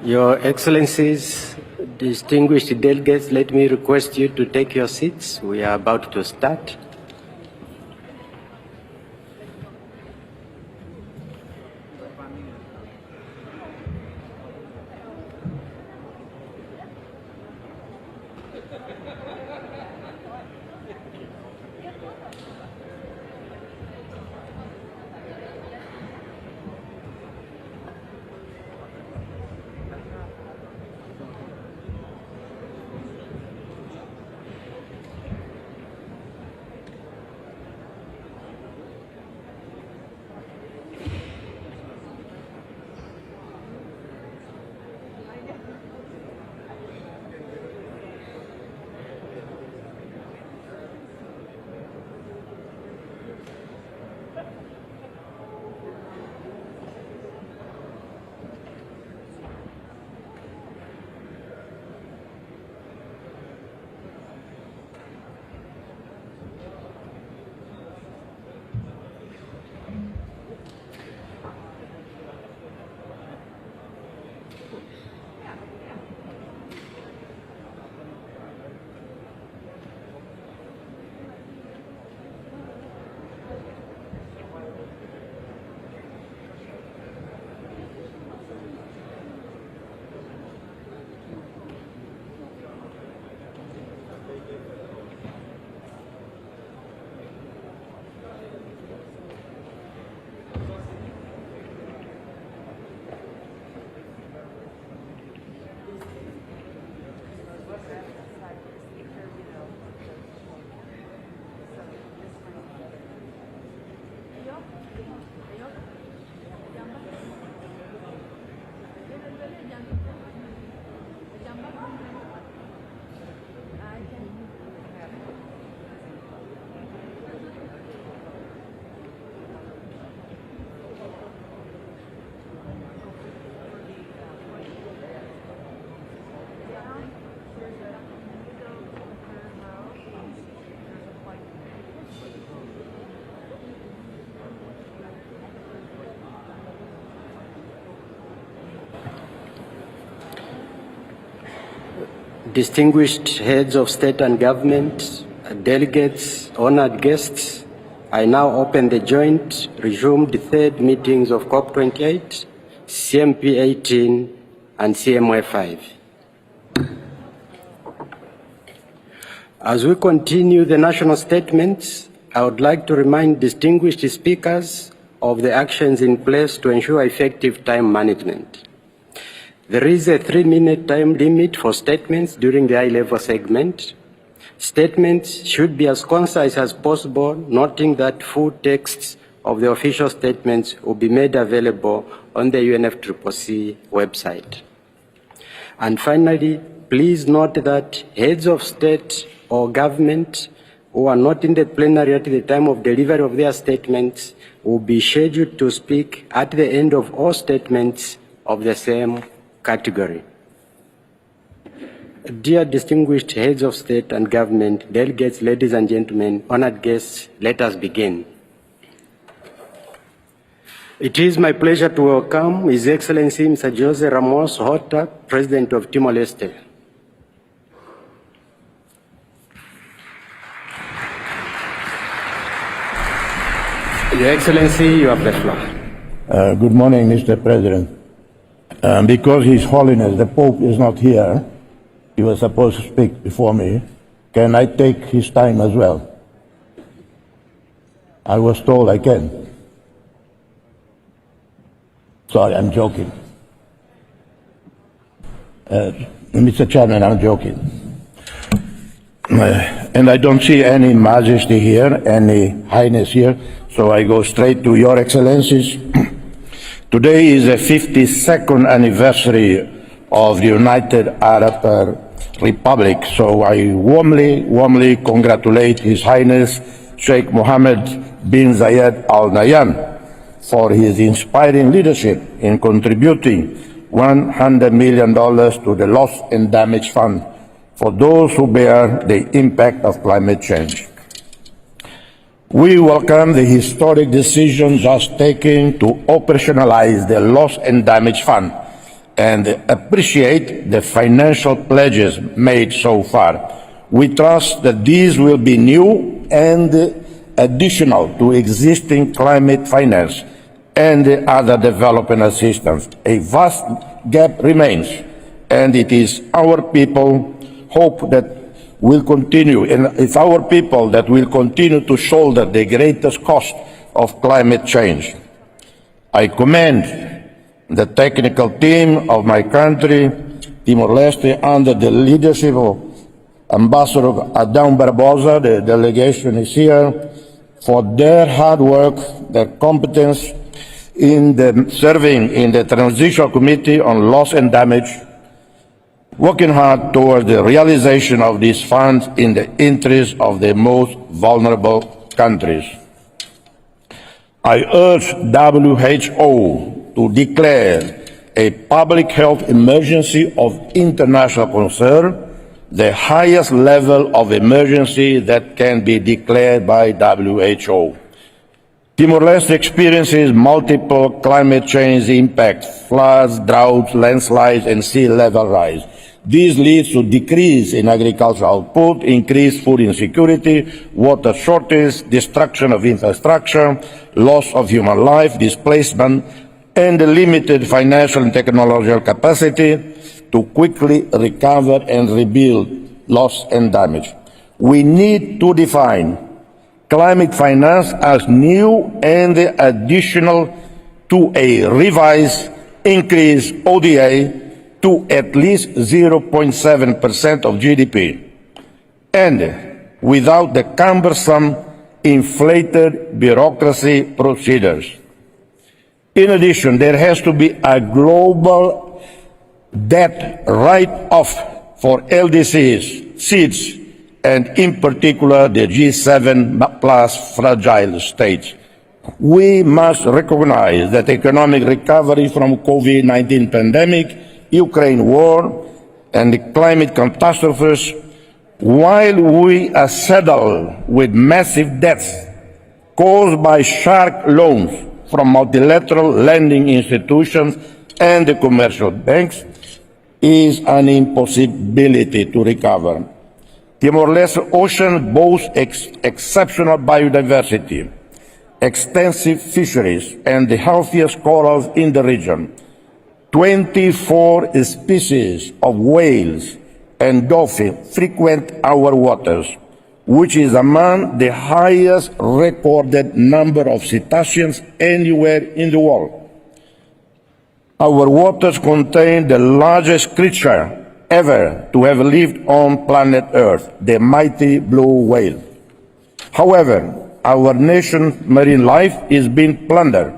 Your Excellencies, distinguished delegates, let me request you to take your seats. We are about to start. distinguished heads of state and government, delegates, honored guests, I now open the joint resumed third meetings of COP28, CMP 18, and CMA 5. As we continue the national statements, I would like to remind distinguished speakers of the actions in place to ensure effective time management. There is a 3-minute time limit for statements during the high-level segment. Statements should be as concise as possible, noting that full texts of the official statements will be made available on the UNFCCC website. And finally, please note that heads of state or government who are not in the plenary at the time of delivery of their statements will be scheduled to speak at the end of all statements of the same category. Dear distinguished heads of state and government, delegates, ladies and gentlemen, honored guests, let us begin. It is my pleasure to welcome His Excellency Mr. Jose Ramos Horta, President of Timor-Leste. Your Excellency, you have the floor. Good morning, Mr. President. Because His Holiness the Pope is not here, he was supposed to speak before me. Can I take his time as well? I was told I can. Sorry, I'm joking. Mr. Chairman, I'm joking. And I don't see any Majesty here, any Highness here, so I go straight to Your Excellencies. Today is the 52nd anniversary of the United Arab Republic, so I warmly congratulate His Highness Sheikh Mohammed bin Zayed Al Nahyan for his inspiring leadership in contributing $100 million to the Loss and Damage Fund for those who bear the impact of climate change. We welcome the historic decision just taken to operationalize the Loss and Damage Fund and appreciate the financial pledges made so far. We trust that these will be new and additional to existing climate finance and other development assistance. A vast gap remains, and it is our people hope that will continue, and it's our people that will continue to shoulder the greatest cost of climate change. I commend the technical team of my country, Timor-Leste, under the leadership of Ambassador Adão Barbosa, the delegation is here, for their hard work, their competence in serving in the Transitional Committee on Loss and Damage, working hard towards the realization of these funds in the interest of the most vulnerable countries. I urge WHO to declare a public health emergency of international concern, the highest level of emergency that can be declared by WHO. Timor-Leste experiences multiple climate change impacts: floods, droughts, landslides, and sea level rise. This leads to decrease in agricultural output, increased food insecurity, water shortage, destruction of infrastructure, loss of human life, displacement, and the limited financial and technological capacity to quickly recover and rebuild loss and damage. We need to define climate finance as new and additional to a revised, increased ODA to at least 0.7% of GDP, and without the cumbersome, inflated bureaucracy procedures. In addition, there has to be a global debt write-off for LDCs, seeds, and in particular the G7 plus fragile states. We must recognize that economic recovery from COVID-19 pandemic, Ukraine war, and the climate catastrophes, while we are saddled with massive debts caused by shark loans from multilateral lending institutions and the commercial banks, is an impossibility to recover. Timor-Leste ocean boasts exceptional biodiversity, extensive fisheries, and the healthiest corals in the region. 24 species of whales and dolphins frequent our waters, which is among the highest recorded number of cetaceans anywhere in the world. Our waters contain the largest creature ever to have lived on planet Earth, the mighty blue whale. However, our nation's marine life is being plundered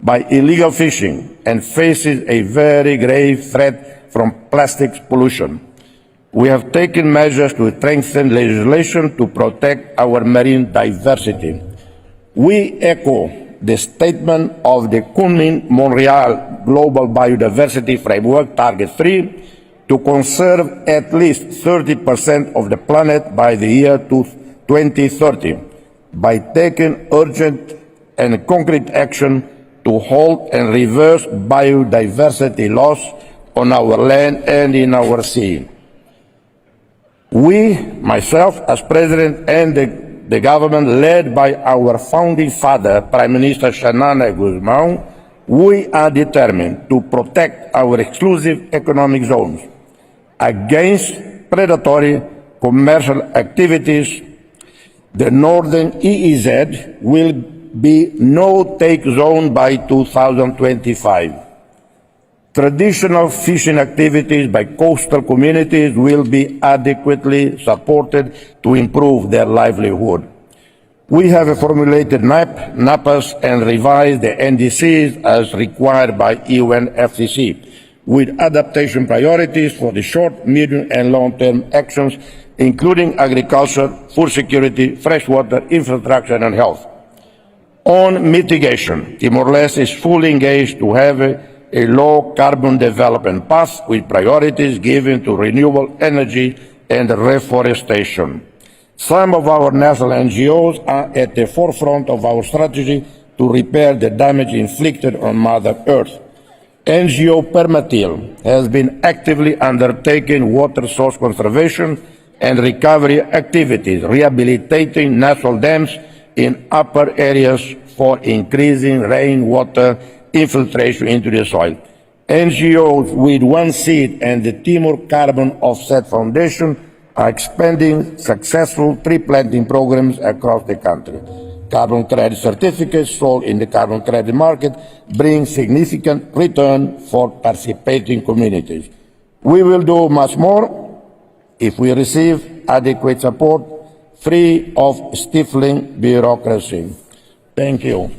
by illegal fishing and faces a very grave threat from plastics pollution. We have taken measures to strengthen legislation to protect our marine diversity. We echo the statement of the Kunming-Montreal Global Biodiversity Framework Target 3 to conserve at least 30% of the planet by the year 2030 by taking urgent and concrete action to halt and reverse biodiversity loss on our land and in our sea. We, myself as President and the government led by our founding father, Prime Minister Xanana Guzmão, we are determined to protect our exclusive economic zones against predatory commercial activities. The Northern EEZ will be no-take zone by 2025. Traditional fishing activities by coastal communities will be adequately supported to improve their livelihood. We have formulated NAPAs and revised the NDCs as required by UNFCCC, with adaptation priorities for the short, medium, and long-term actions, including agriculture, food security, freshwater, infrastructure, and health. On mitigation, Timor-Leste is fully engaged to have a low-carbon development path with priorities given to renewable energy and reforestation. Some of our national NGOs are at the forefront of our strategy to repair the damage inflicted on Mother Earth. NGO Permatil has been actively undertaking water source conservation and recovery activities, rehabilitating natural dams in upper areas for increasing rainwater infiltration into the soil. NGOs with One Seed and the Timor Carbon Offset Foundation are expanding successful tree planting programs across the country. Carbon credit certificates sold in the carbon credit market bring significant return for participating communities. We will do much more if we receive adequate support, free of stifling bureaucracy. Thank you.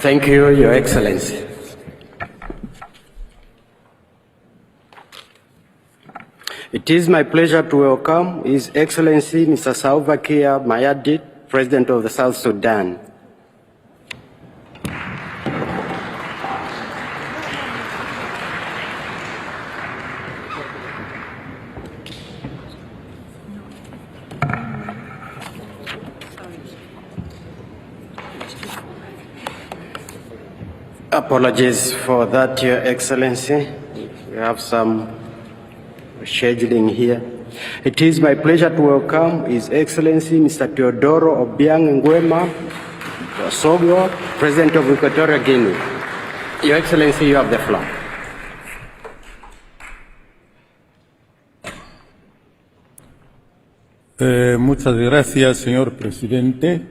Thank you, Your Excellency. It is my pleasure to welcome His Excellency Mr. Salva Kiir Mayardit, President of the South Sudan. Apologies for that, Your Excellency. We have some scheduling here. It is my pleasure to welcome His Excellency Mr. Teodoro Obiang Nguema Soglo, President of Equatorial Guinea. Your Excellency, you have the floor. Muchas gracias, señor presidente.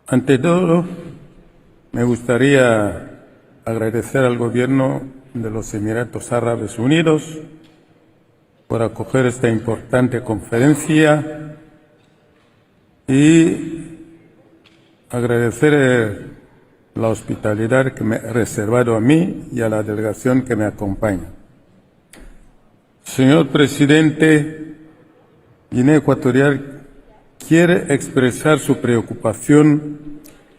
Ante todo, me gustaría agradecer al gobierno de los Emiratos Árabes Unidos por acoger esta importante conferencia y agradecer la hospitalidad que me ha reservado a mí y a la delegación que me acompaña. Señor presidente, Guinea Ecuatorial quiere expresar su preocupación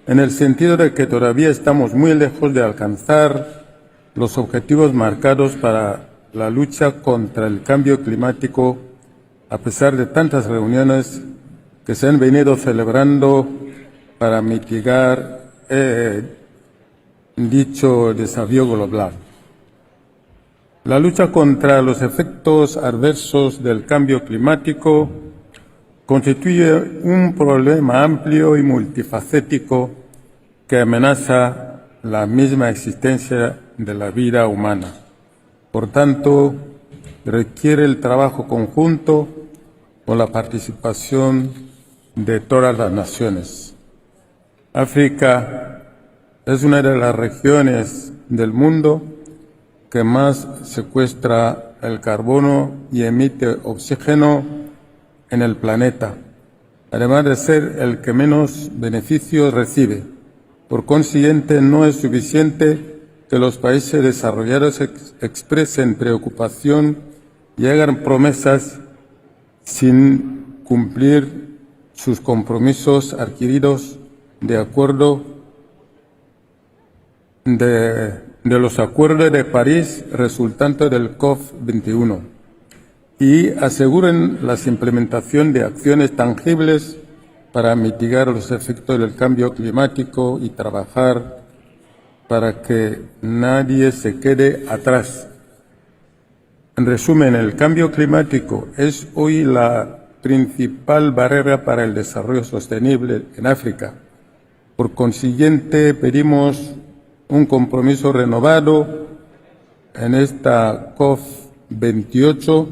en el sentido de que todavía estamos muy lejos de alcanzar los objetivos marcados para la lucha contra el cambio climático, a pesar de tantas reuniones que se han venido celebrando para mitigar dicho desafío global. La lucha contra los efectos adversos del cambio climático constituye un problema amplio y multifacético que amenaza la misma existencia de la vida humana. Por tanto, requiere el trabajo conjunto con la participación de todas las naciones. África es una de las regiones del mundo que más secuestra el carbono y emite oxígeno en el planeta, además de ser el que menos beneficios recibe. Por consiguiente, no es suficiente que los países desarrollados expresen preocupación y hagan promesas sin cumplir sus compromisos adquiridos de acuerdo de los acuerdos de París resultantes del COP21 y aseguren la implementación de acciones tangibles para mitigar los efectos del cambio climático y trabajar para que nadie se quede atrás. En resumen, el cambio climático es hoy la principal barrera para el desarrollo sostenible en África. Por consiguiente, pedimos un compromiso renovado en esta COP28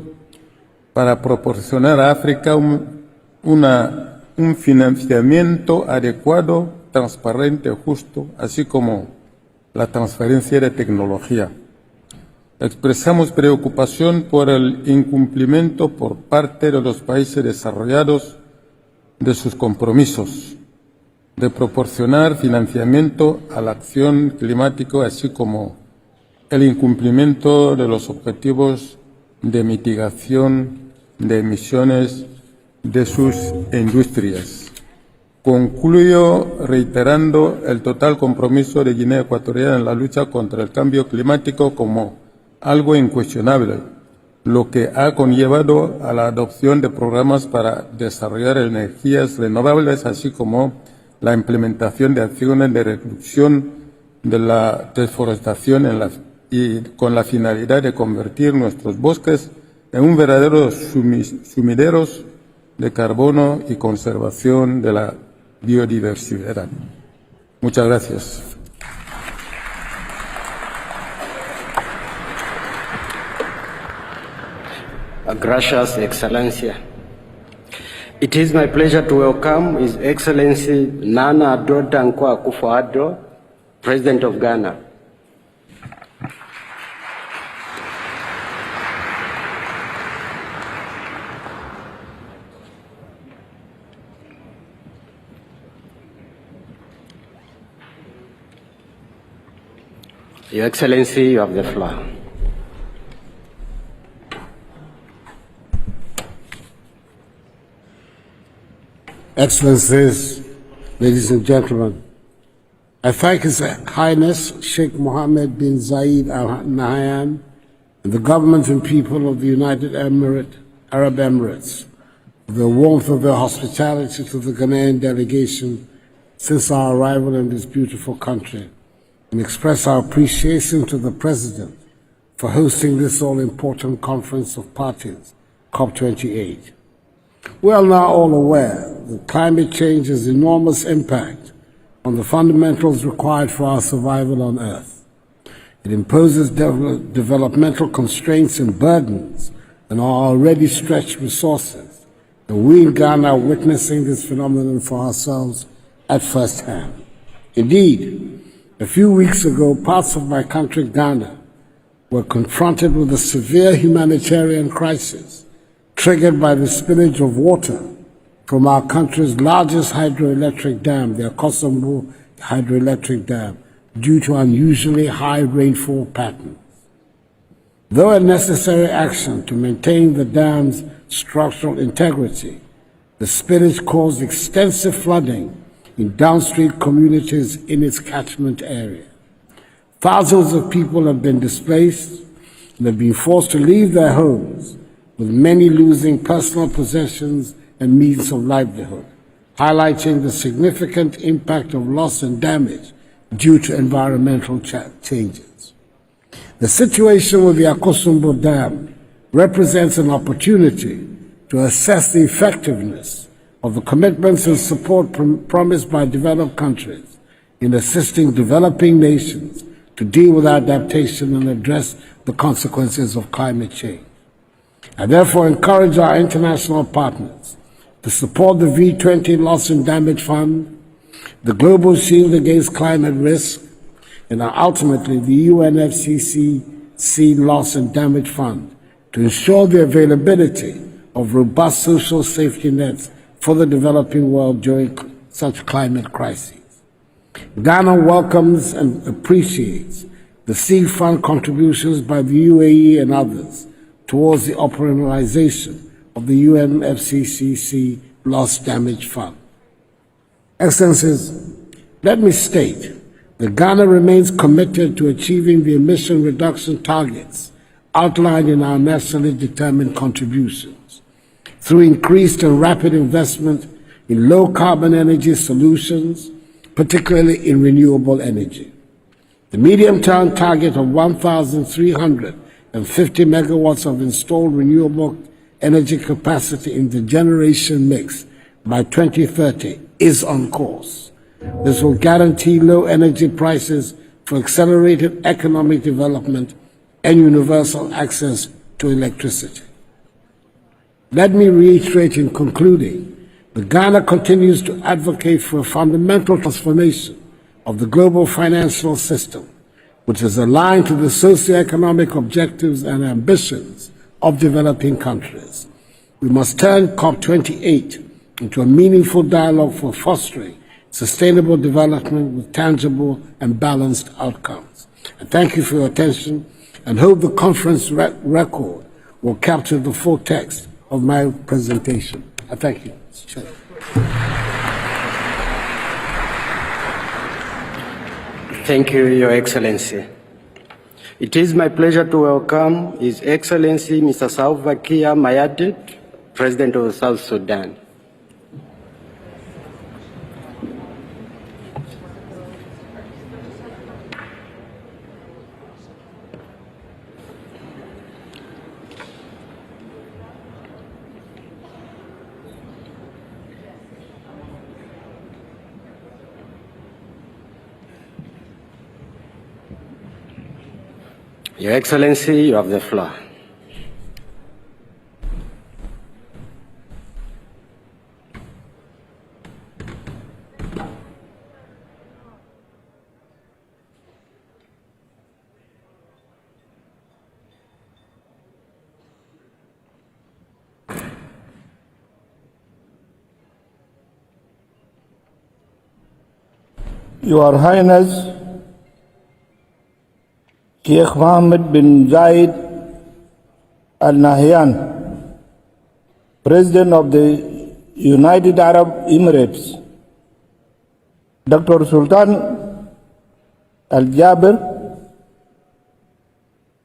para proporcionar a África un financiamiento adecuado, transparente, justo, así como la transferencia de tecnología. Expresamos preocupación por el incumplimiento por parte de los países desarrollados de sus compromisos de proporcionar financiamiento a la acción climática, así como el incumplimiento de los objetivos de mitigación de emisiones de sus industrias. Concluyo reiterando el total compromiso de Guinea Ecuatorial en la lucha contra el cambio climático como algo incuestionable, lo que ha conllevado a la adopción de programas para desarrollar energías renovables, así como la implementación de acciones de reducción de la deforestación y con la finalidad de convertir nuestros bosques en un verdadero sumideros de carbono y conservación de la biodiversidad. Muchas gracias. Gracias, Excellencia. It is my pleasure to welcome His Excellency Nana Addo Dankwa Akufo-Addo, President of Ghana. Your Excellency, you have the floor. Excellencies, ladies and gentlemen, I thank His Highness Sheikh Mohammed bin Zayed Al Nahyan and the government and people of the United Arab Emirates for the warmth of their hospitality to the Ghanaian delegation since our arrival in this beautiful country, and express our appreciation to the President for hosting this all-important conference of parties, COP28. We are now all aware that climate change has enormous impact on the fundamentals required for our survival on Earth. It imposes developmental constraints and burdens on our already stretched resources, and we in Ghana are witnessing this phenomenon for ourselves at first hand. Indeed, a few weeks ago, parts of my country, Ghana, were confronted with a severe humanitarian crisis triggered by the spillage of water from our country's largest hydroelectric dam, the Akosombo Hydroelectric Dam, due to unusually high rainfall patterns. Though a necessary action to maintain the dam's structural integrity, the spillage caused extensive flooding in downstream communities in its catchment area. Thousands of people have been displaced and have been forced to leave their homes, with many losing personal possessions and means of livelihood. highlighting the significant impact of loss and damage due to environmental changes. The situation with the Akosombo Dam represents an opportunity to assess the effectiveness of the commitments and support promised by developed countries in assisting developing nations to deal with adaptation and address the consequences of climate change. I therefore encourage our international partners to support the V20 Loss and Damage Fund, the Global Shield Against Climate Risk, and ultimately the UNFCCC Loss and Damage Fund to ensure the availability of robust social safety nets for the developing world during such climate crises. Ghana welcomes and appreciates the Seed Fund contributions by the UAE and others towards the operationalization of the UNFCCC Loss Damage Fund. Excellencies, let me state that Ghana remains committed to achieving the emission reduction targets outlined in our nationally determined contributions through increased and rapid investment in low-carbon energy solutions, particularly in renewable energy. The medium-term target of 1,350 megawatts of installed renewable energy capacity in the generation mix by 2030 is on course. This will guarantee low energy prices for accelerated economic development and universal access to electricity. Let me reiterate in concluding that Ghana continues to advocate for a fundamental transformation of the global financial system, which is aligned to the socioeconomic objectives and ambitions of developing countries. We must turn COP28 into a meaningful dialogue for fostering sustainable development with tangible and balanced outcomes. I thank you for your attention and hope the conference record will capture the full text of my presentation. I thank you. Sure. Thank you, Your Excellency. It is my pleasure to welcome His Excellency Mr. Salva Kiir Mayardit, President of South Sudan. Your Excellency, you have the floor. Your Highness, Sheikh Mohammed bin Zayed Al Nahyan, President of the United Arab Emirates, Dr. Sultan Al Jaber,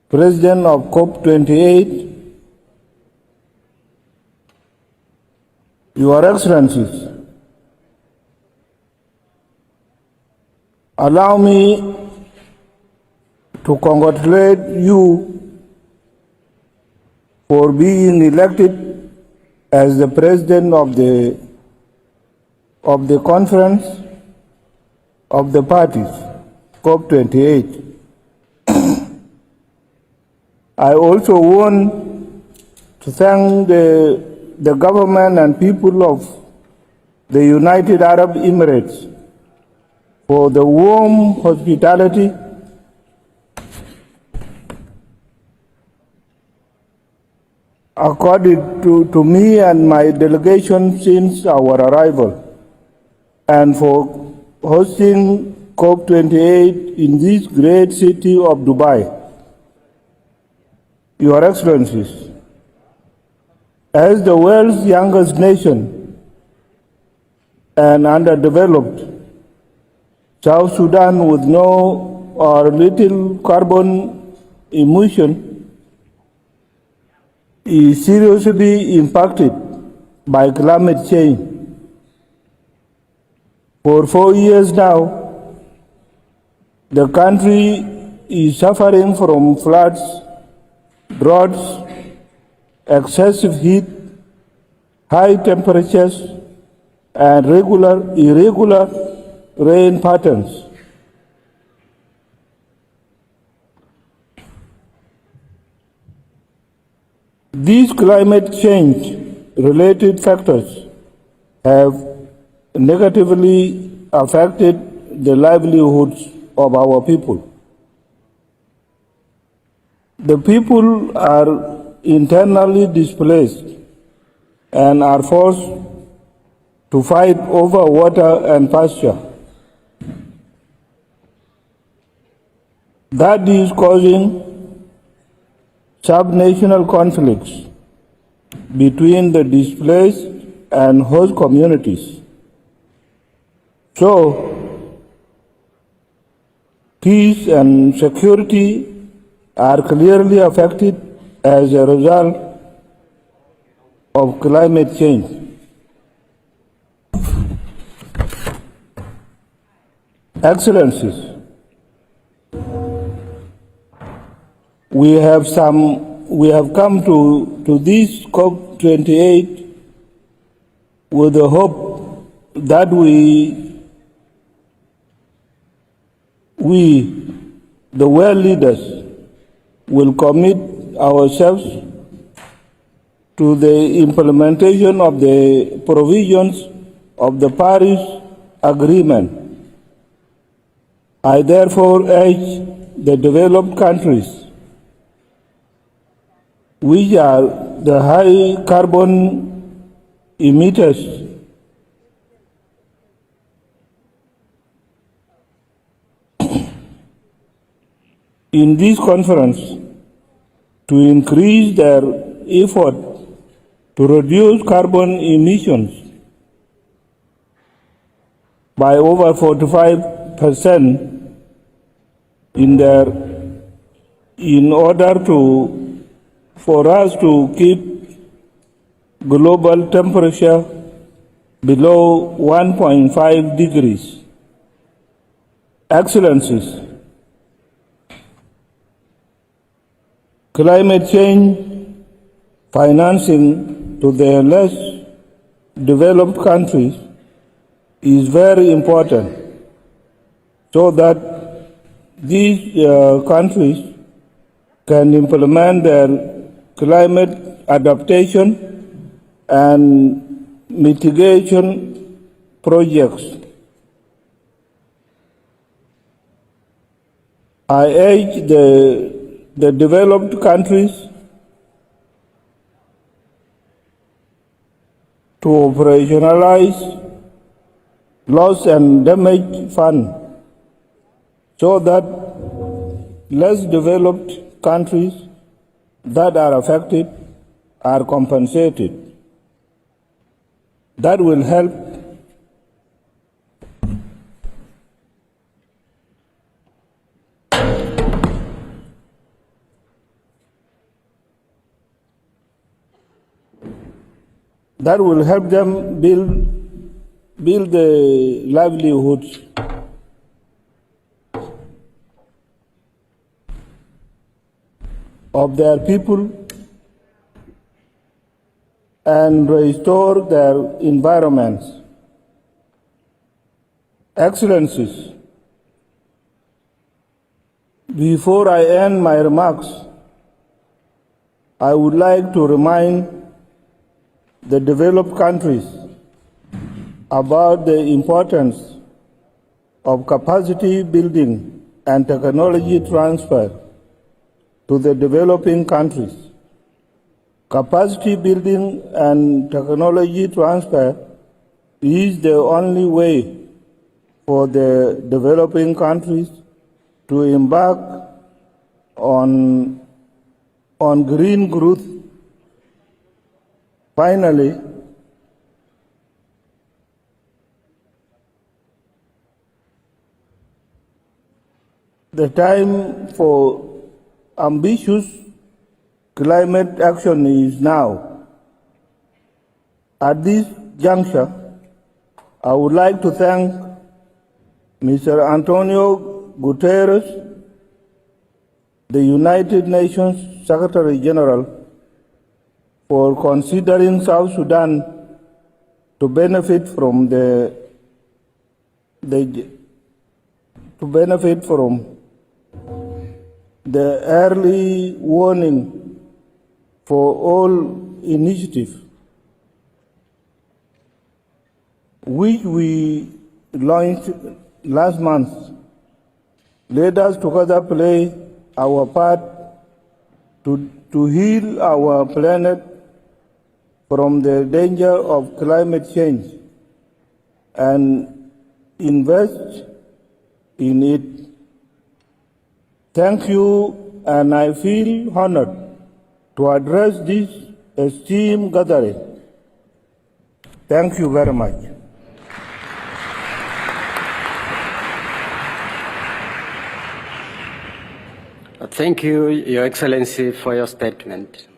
President of COP28, Your Excellencies, allow me to congratulate you for being elected as the President of the Conference of the Parties, COP28. I also want to thank the government and people of the United Arab Emirates for the warm hospitality accorded to me and my delegation since our arrival, and for hosting COP28 in this great city of Dubai. Your Excellencies, as the world's youngest nation and underdeveloped, South Sudan with no or little carbon emission is seriously impacted by climate change. For 4 years now, the country is suffering from floods, droughts, excessive heat, high temperatures, and irregular rain patterns. These climate change-related factors have negatively affected the livelihoods of our people. The people are internally displaced and are forced to fight over water and pasture. That is causing subnational conflicts between the displaced and host communities. So, peace and security are clearly affected as a result of climate change. Excellencies, we have come to this COP28 with the hope that we, the world leaders, will commit ourselves to the implementation of the provisions of the Paris Agreement. I therefore urge the developed countries, which are the high carbon emitters, in this conference to increase their effort to reduce carbon emissions by over 45% in order for us to keep global temperature below 1.5 degrees. Excellencies, climate change financing to the less developed countries is very important so that these countries can implement their climate adaptation and mitigation projects. I urge the developed countries to operationalize loss and damage fund so that less developed countries that are affected are compensated. That will help them build the livelihoods of their people and restore their environments. Excellencies, before I end my remarks, I would like to remind the developed countries about the importance of capacity building and technology transfer to the developing countries. Capacity building and technology transfer is the only way for the developing countries to embark on green growth. Finally, the time for ambitious climate action is now. At this juncture, I would like to thank Mr. Antonio Guterres, the United Nations Secretary General, for considering South Sudan to benefit from the early warning for all initiative, which we launched last month. Let us together play our part to heal our planet from the danger of climate change and invest in it. Thank you, and I feel honored to address this esteemed gathering. Thank you very much. Thank you, Your Excellency, for your statement.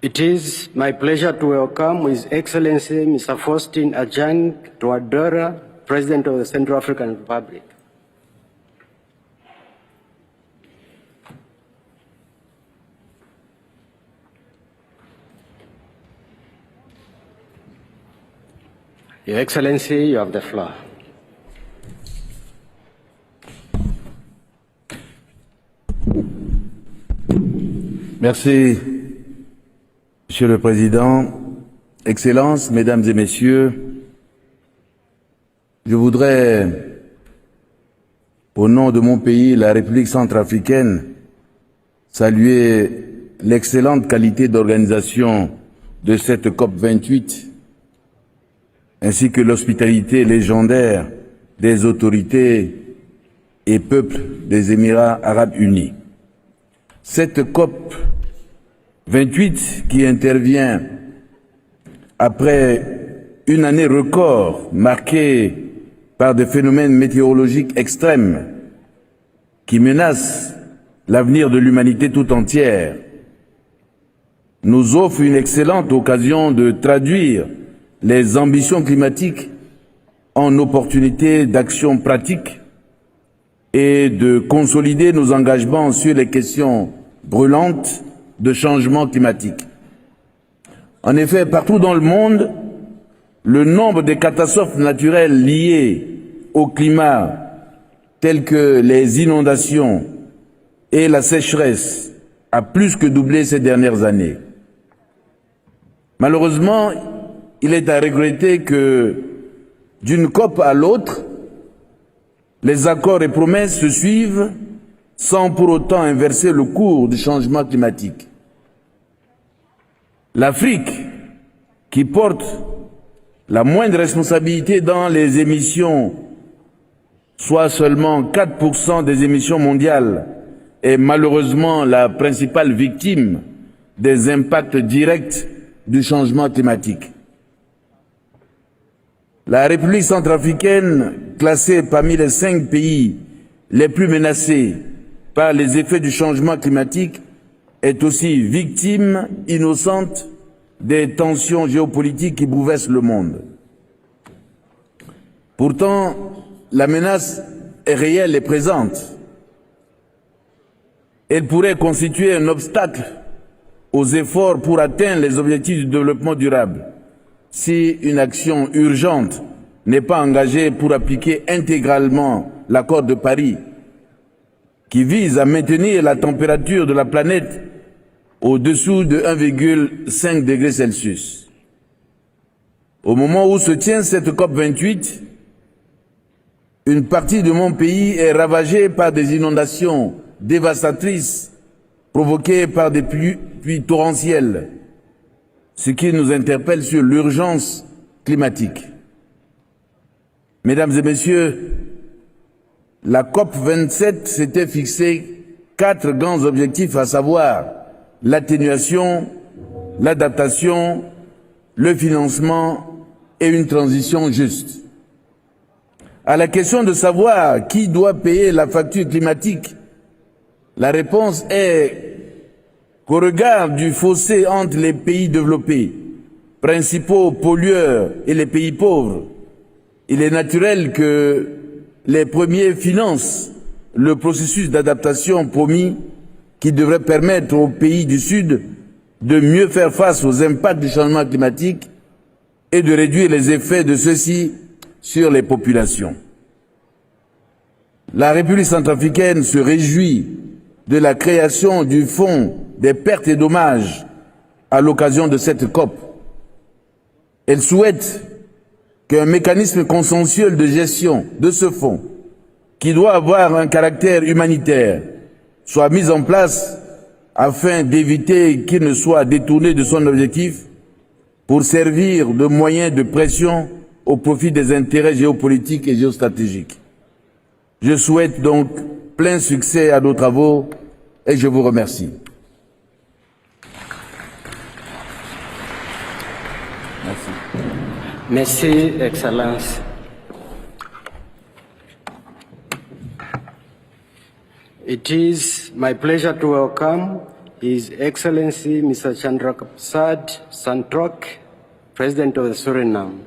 It is my pleasure to welcome His Excellency Mr. Faustin Archange Touadera, President of the Central African Republic. Your Excellency, you have the floor. Merci, Monsieur le Président, Excellences, Mesdames et Messieurs. Je voudrais, au nom de mon pays, la République centrafricaine, saluer l'excellente qualité d'organisation de cette COP28, ainsi que l'hospitalité légendaire des autorités et peuples des Émirats arabes unis. Cette COP 28 qui intervient après une année record marquée par des phénomènes météorologiques extrêmes qui menacent l'avenir de l'humanité tout entière, nous offre une excellente occasion de traduire les ambitions climatiques en opportunités d'action pratique et de consolider nos engagements sur les questions brûlantes de changement climatique. En effet, partout dans le monde, le nombre de catastrophes naturelles liées au climat, telles que les inondations et la sécheresse, a plus que doublé ces dernières années. Malheureusement, il est à regretter que, d'une COP à l'autre, les accords et promesses se suivent sans pour autant inverser le cours du changement climatique. L'Afrique, qui porte la moindre responsabilité dans les émissions, soit seulement 4% des émissions mondiales, est malheureusement la principale victime des impacts directs du changement climatique. La République centrafricaine, classée parmi les 5 pays les plus menacés par les effets du changement climatique, est aussi victime innocente des tensions géopolitiques qui bouleversent le monde. Pourtant, la menace est réelle et présente. Elle pourrait constituer un obstacle aux efforts pour atteindre les objectifs du développement durable si une action urgente n'est pas engagée pour appliquer intégralement l'accord de Paris qui vise à maintenir la température de la planète au-dessous de 1,5 degré Celsius. Au moment où se tient cette COP28, une partie de mon pays est ravagée par des inondations dévastatrices provoquées par des pluies torrentielles, ce qui nous interpelle sur l'urgence climatique. Mesdames et Messieurs, la COP27 s'était fixé 4 grands objectifs, à savoir l'atténuation, l'adaptation, le financement et une transition juste. À la question de savoir qui doit payer la facture climatique, la réponse est qu'au regard du fossé entre les pays développés, principaux pollueurs, et les pays pauvres, il est naturel que les premiers financent le processus d'adaptation promis qui devrait permettre aux pays du Sud de mieux faire face aux impacts du changement climatique et de réduire les effets de ceux-ci sur les populations. La République centrafricaine se réjouit de la création du Fonds des pertes et dommages à l'occasion de cette COP. Elle souhaite qu'un mécanisme consensuel de gestion de ce fonds, qui doit avoir un caractère humanitaire, soit mis en place afin d'éviter qu'il ne soit détourné de son objectif pour servir de moyen de pression au profit des intérêts géopolitiques et géostratégiques. Je souhaite donc plein succès à nos travaux et je vous remercie. Merci, Excellence. It is my pleasure to welcome His Excellency Mr. Chandraprasad Santok, President of Suriname.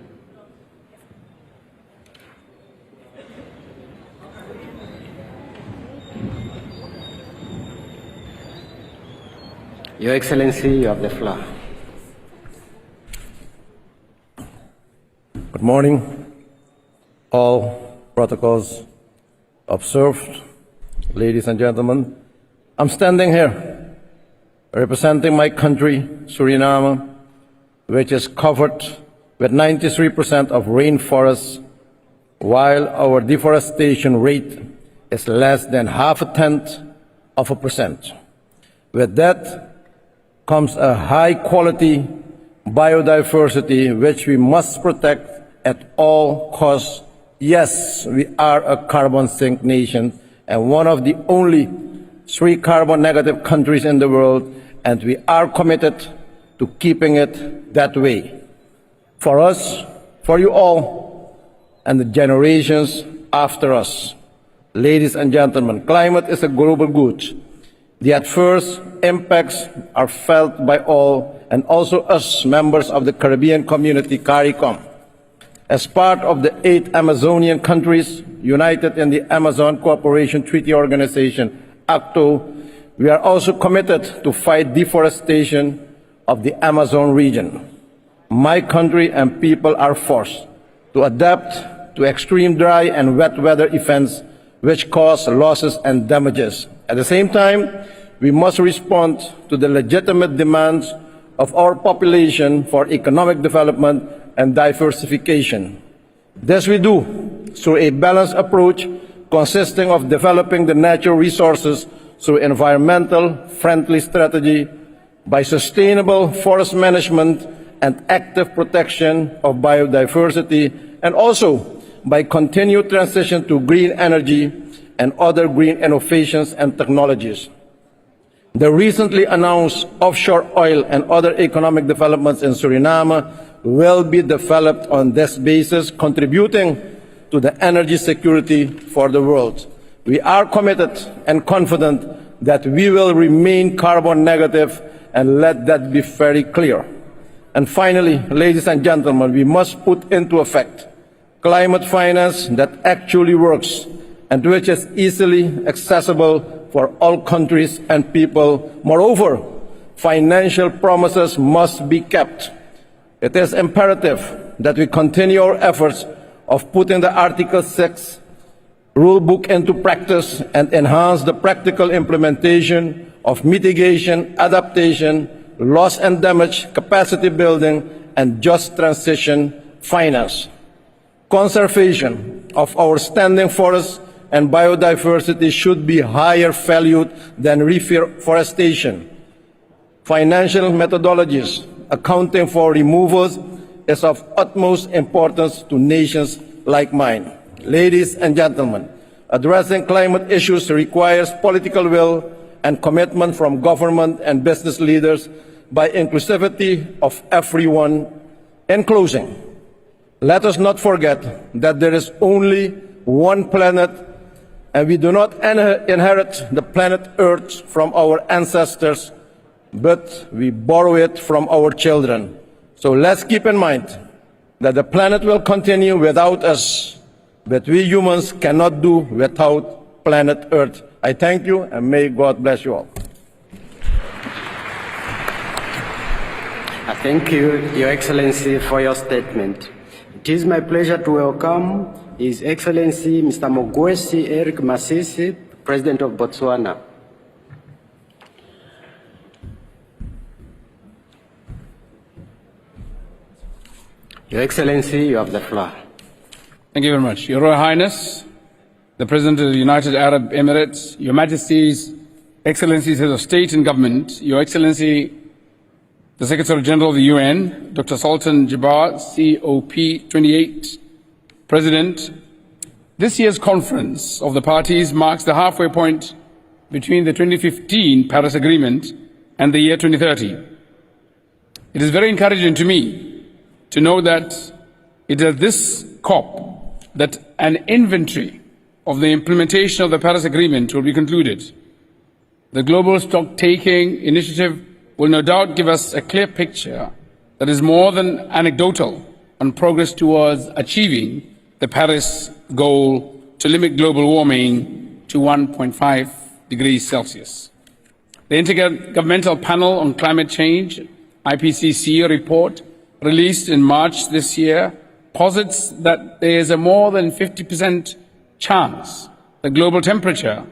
Your Excellency, you have the floor. Good morning. All protocols observed. Ladies and gentlemen, I'm standing here representing my country, Suriname, which is covered with 93% of rainforests, while our deforestation rate is less than 0.5%. With that comes a high-quality biodiversity which we must protect at all costs. Yes, we are a carbon sink nation and one of the only 3 carbon negative countries in the world, and we are committed to keeping it that way. For us, for you all, and the generations after us. Ladies and gentlemen, climate is a global good. The adverse impacts are felt by all, and also us, members of the Caribbean Community, CARICOM. As part of the 8 Amazonian countries united in the Amazon Cooperation Treaty Organization, ACTO, we are also committed to fight deforestation of the Amazon region. My country and people are forced to adapt to extreme dry and wet weather events which cause losses and damages. At the same time, we must respond to the legitimate demands of our population for economic development and diversification. This we do through a balanced approach consisting of developing the natural resources through environmental friendly strategy, by sustainable forest management and active protection of biodiversity, and also by continued transition to green energy and other green innovations and technologies. The recently announced offshore oil and other economic developments in Suriname will be developed on this basis, contributing to the energy security for the world. We are committed and confident that we will remain carbon negative, and let that be very clear. And finally, ladies and gentlemen, we must put into effect climate finance that actually works and which is easily accessible for all countries and people. Moreover, financial promises must be kept. It is imperative that we continue our efforts of putting the Article 6 rulebook into practice and enhance the practical implementation of mitigation, adaptation, loss and damage, capacity building, and just transition finance. Conservation of our standing forests and biodiversity should be higher valued than reforestation. Financial methodologies accounting for removals is of utmost importance to nations like mine. Ladies and gentlemen, addressing climate issues requires political will and commitment from government and business leaders by inclusivity of everyone. In closing, let us not forget that there is only one planet, and we do not inherit the planet Earth from our ancestors, but we borrow it from our children. So let's keep in mind that the planet will continue without us, but we humans cannot do without planet Earth. I thank you, and may God bless you all. Thank you, Your Excellency, for your statement. It is my pleasure to welcome His Excellency Mr. Mogwesi Eric Masisi, President of Botswana. Your Excellency, you have the floor. Thank you very much. Your Royal Highness, the President of the United Arab Emirates, Your Majesties, Excellencies, Heads of State and Government, Your Excellency, the Secretary General of the UN, Dr. Sultan Jabbar, COP28 President, this year's conference of the parties marks the halfway point between the 2015 Paris Agreement and the year 2030. It is very encouraging to me to know that it is this COP that an inventory of the implementation of the Paris Agreement will be concluded. The Global Stock-Taking Initiative will no doubt give us a clear picture that is more than anecdotal on progress towards achieving the Paris goal to limit global warming to 1.5 degrees Celsius. The Intergovernmental Panel on Climate Change, IPCC report, released in March this year, posits that there is a more than 50% chance that global temperature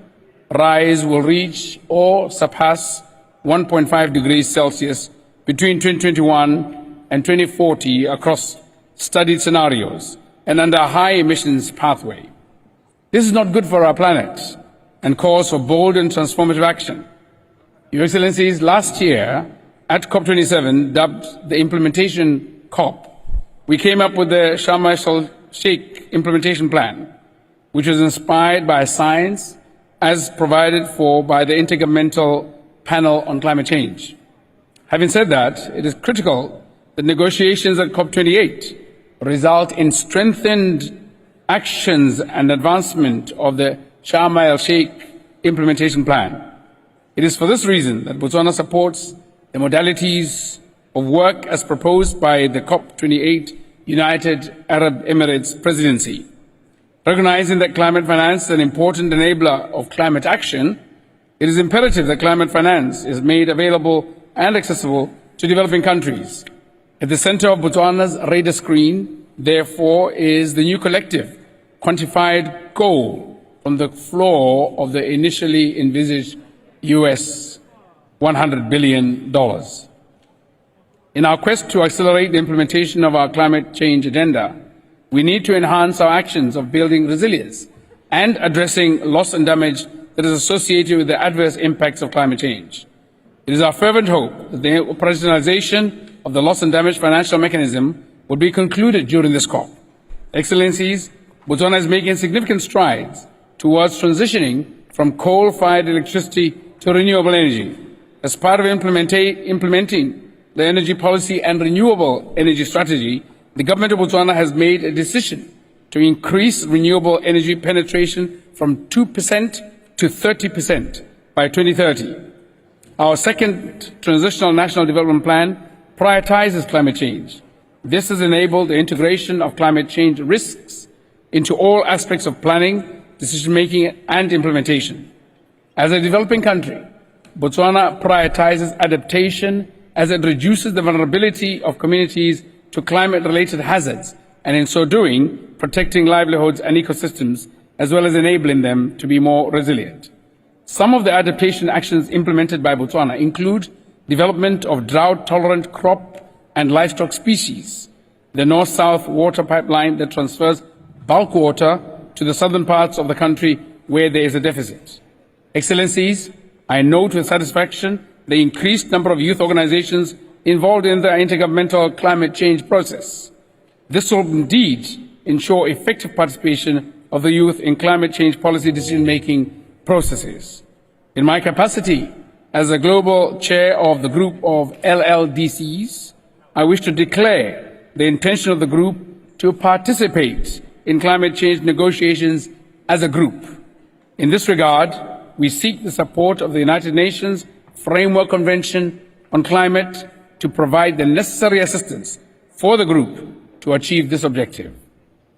rise will reach or surpass 1.5 degrees Celsius between 2021 and 2040 across studied scenarios and under a high emissions pathway. This is not good for our planet and calls for bold and transformative action. Your Excellencies, last year at COP27, dubbed the Implementation COP, we came up with the Sharm el-Sheikh Implementation Plan, which was inspired by science as provided for by the Intergovernmental Panel on Climate Change. Having said that, it is critical that negotiations at COP28 result in strengthened actions and advancement of the Sharm el-Sheikh Implementation Plan. It is for this reason that Botswana supports the modalities of work as proposed by the COP28 United Arab Emirates Presidency. Recognizing that climate finance is an important enabler of climate action, it is imperative that climate finance is made available and accessible to developing countries. At the center of Botswana's radar screen, therefore, is the new collective quantified goal from the floor of the initially envisaged US $100 billion. In our quest to accelerate the implementation of our climate change agenda, we need to enhance our actions of building resilience and addressing loss and damage that is associated with the adverse impacts of climate change. It is our fervent hope that the operationalization of the loss and damage financial mechanism will be concluded during this COP. Excellencies, Botswana is making significant strides towards transitioning from coal-fired electricity to renewable energy. As part of implementing the energy policy and renewable energy strategy, the government of Botswana has made a decision to increase renewable energy penetration from 2% to 30% by 2030. Our second Transitional National Development Plan prioritizes climate change. This has enabled the integration of climate change risks into all aspects of planning, decision-making, and implementation. As a developing country, Botswana prioritizes adaptation as it reduces the vulnerability of communities to climate-related hazards, and in so doing, protecting livelihoods and ecosystems, as well as enabling them to be more resilient. Some of the adaptation actions implemented by Botswana include development of drought-tolerant crop and livestock species, the north-south water pipeline that transfers bulk water to the southern parts of the country where there is a deficit. Excellencies, I note with satisfaction the increased number of youth organizations involved in the intergovernmental climate change process. This will indeed ensure effective participation of the youth in climate change policy decision-making processes. In my capacity as the global chair of the group of LLDCs, I wish to declare the intention of the group to participate in climate change negotiations as a group. In this regard, we seek the support of the United Nations Framework Convention on climate to provide the necessary assistance for the group to achieve this objective.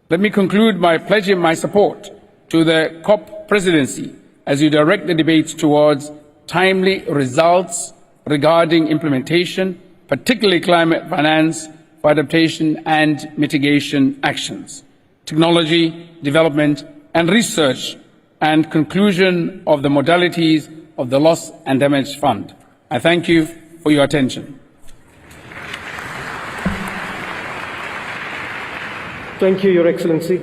Let me conclude by pledging my support to the COP presidency as you direct the debates towards timely results regarding implementation, particularly climate finance for adaptation and mitigation actions, technology development and research, and conclusion of the modalities of the Loss and Damage Fund. I thank you for your attention. Thank you, Your Excellency.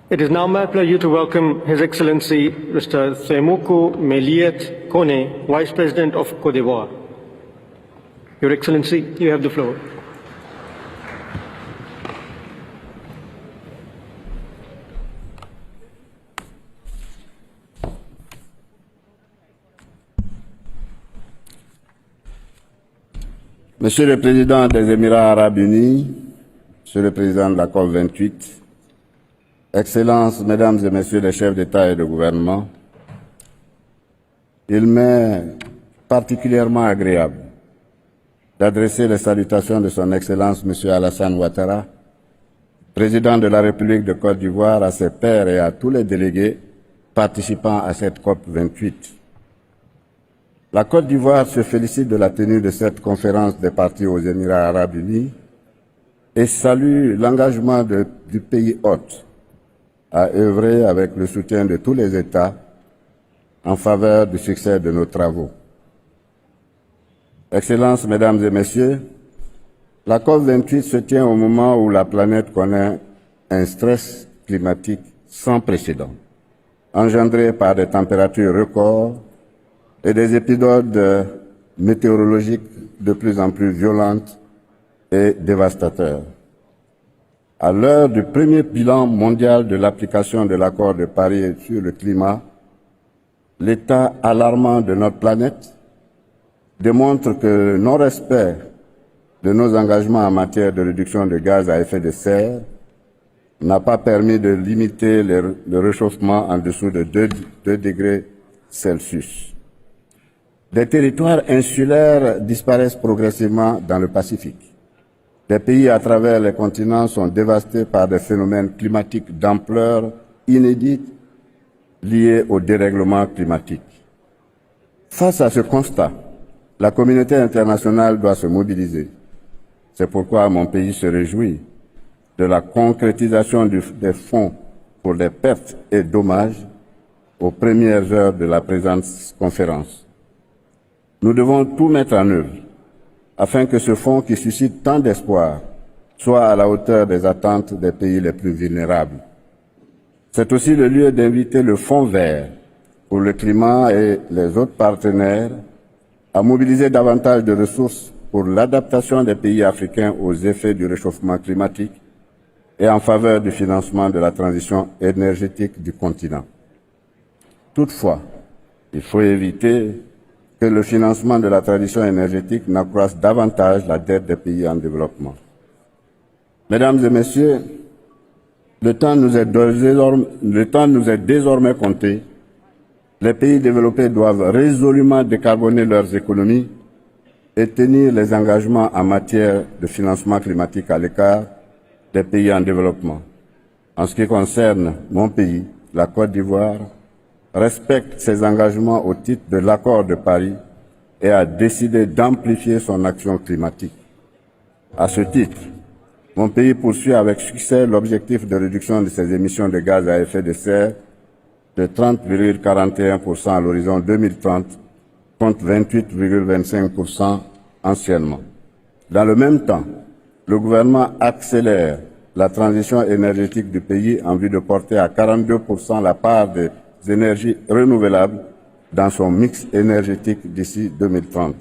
It is now my pleasure to welcome His Excellency Mr. Semoku Meliet Kone, Vice President of Côte d'Ivoire. Your Excellency, you have the floor. Monsieur le Président des Émirats arabes unis, Monsieur le Président de la COP28, Excellences, Mesdames et Messieurs les chefs d'État et de gouvernement, il m'est particulièrement agréable d'adresser les salutations de Son Excellence Monsieur Alassane Ouattara, Président de la République de Côte d'Ivoire, à ses pairs et à tous les délégués participant à cette COP28. La Côte d'Ivoire se félicite de la tenue de cette conférence des parties aux Émirats arabes unis et salue l'engagement du pays hôte à œuvrer avec le soutien de tous les États en faveur du succès de nos travaux. Excellences, Mesdames et Messieurs, la COP28 se tient au moment où la planète connaît un stress climatique sans précédent, engendré par des températures records et des épisodes météorologiques de plus en plus violentes et dévastateurs. À l'heure du premier bilan mondial de l'application de l'accord de Paris sur le climat, l'état alarmant de notre planète démontre que le non-respect de nos engagements en matière de réduction de gaz à effet de serre n'a pas permis de limiter le réchauffement en dessous de 2 degrés Celsius. Des territoires insulaires disparaissent progressivement dans le Pacifique. Des pays à travers les continents sont dévastés par des phénomènes climatiques d'ampleur inédite liés au dérèglement climatique. Face à ce constat, la communauté internationale doit se mobiliser. C'est pourquoi mon pays se réjouit de la concrétisation des fonds pour les pertes et dommages aux premières heures de la présente conférence. Nous devons tout mettre en œuvre afin que ce fonds qui suscite tant d'espoir soit à la hauteur des attentes des pays les plus vulnérables. C'est aussi le lieu d'inviter le Fonds vert pour le climat et les autres partenaires à mobiliser davantage de ressources pour l'adaptation des pays africains aux effets du réchauffement climatique et en faveur du financement de la transition énergétique du continent. Toutefois, il faut éviter que le financement de la transition énergétique n'accroisse davantage la dette des pays en développement. Mesdames et Messieurs, le temps nous est désormais compté. Les pays développés doivent résolument décarboner leurs économies et tenir les engagements en matière de financement climatique à l'écart des pays en développement. En ce qui concerne mon pays, la Côte d'Ivoire, respecte ses engagements au titre de l'accord de Paris et a décidé d'amplifier son action climatique. À ce titre, mon pays poursuit avec succès l'objectif de réduction de ses émissions de gaz à effet de serre de 30,41% à l'horizon 2030 contre 28,25% anciennement. Dans le même temps, le gouvernement accélère la transition énergétique du pays en vue de porter à 42% la part des énergies renouvelables dans son mix énergétique d'ici 2030.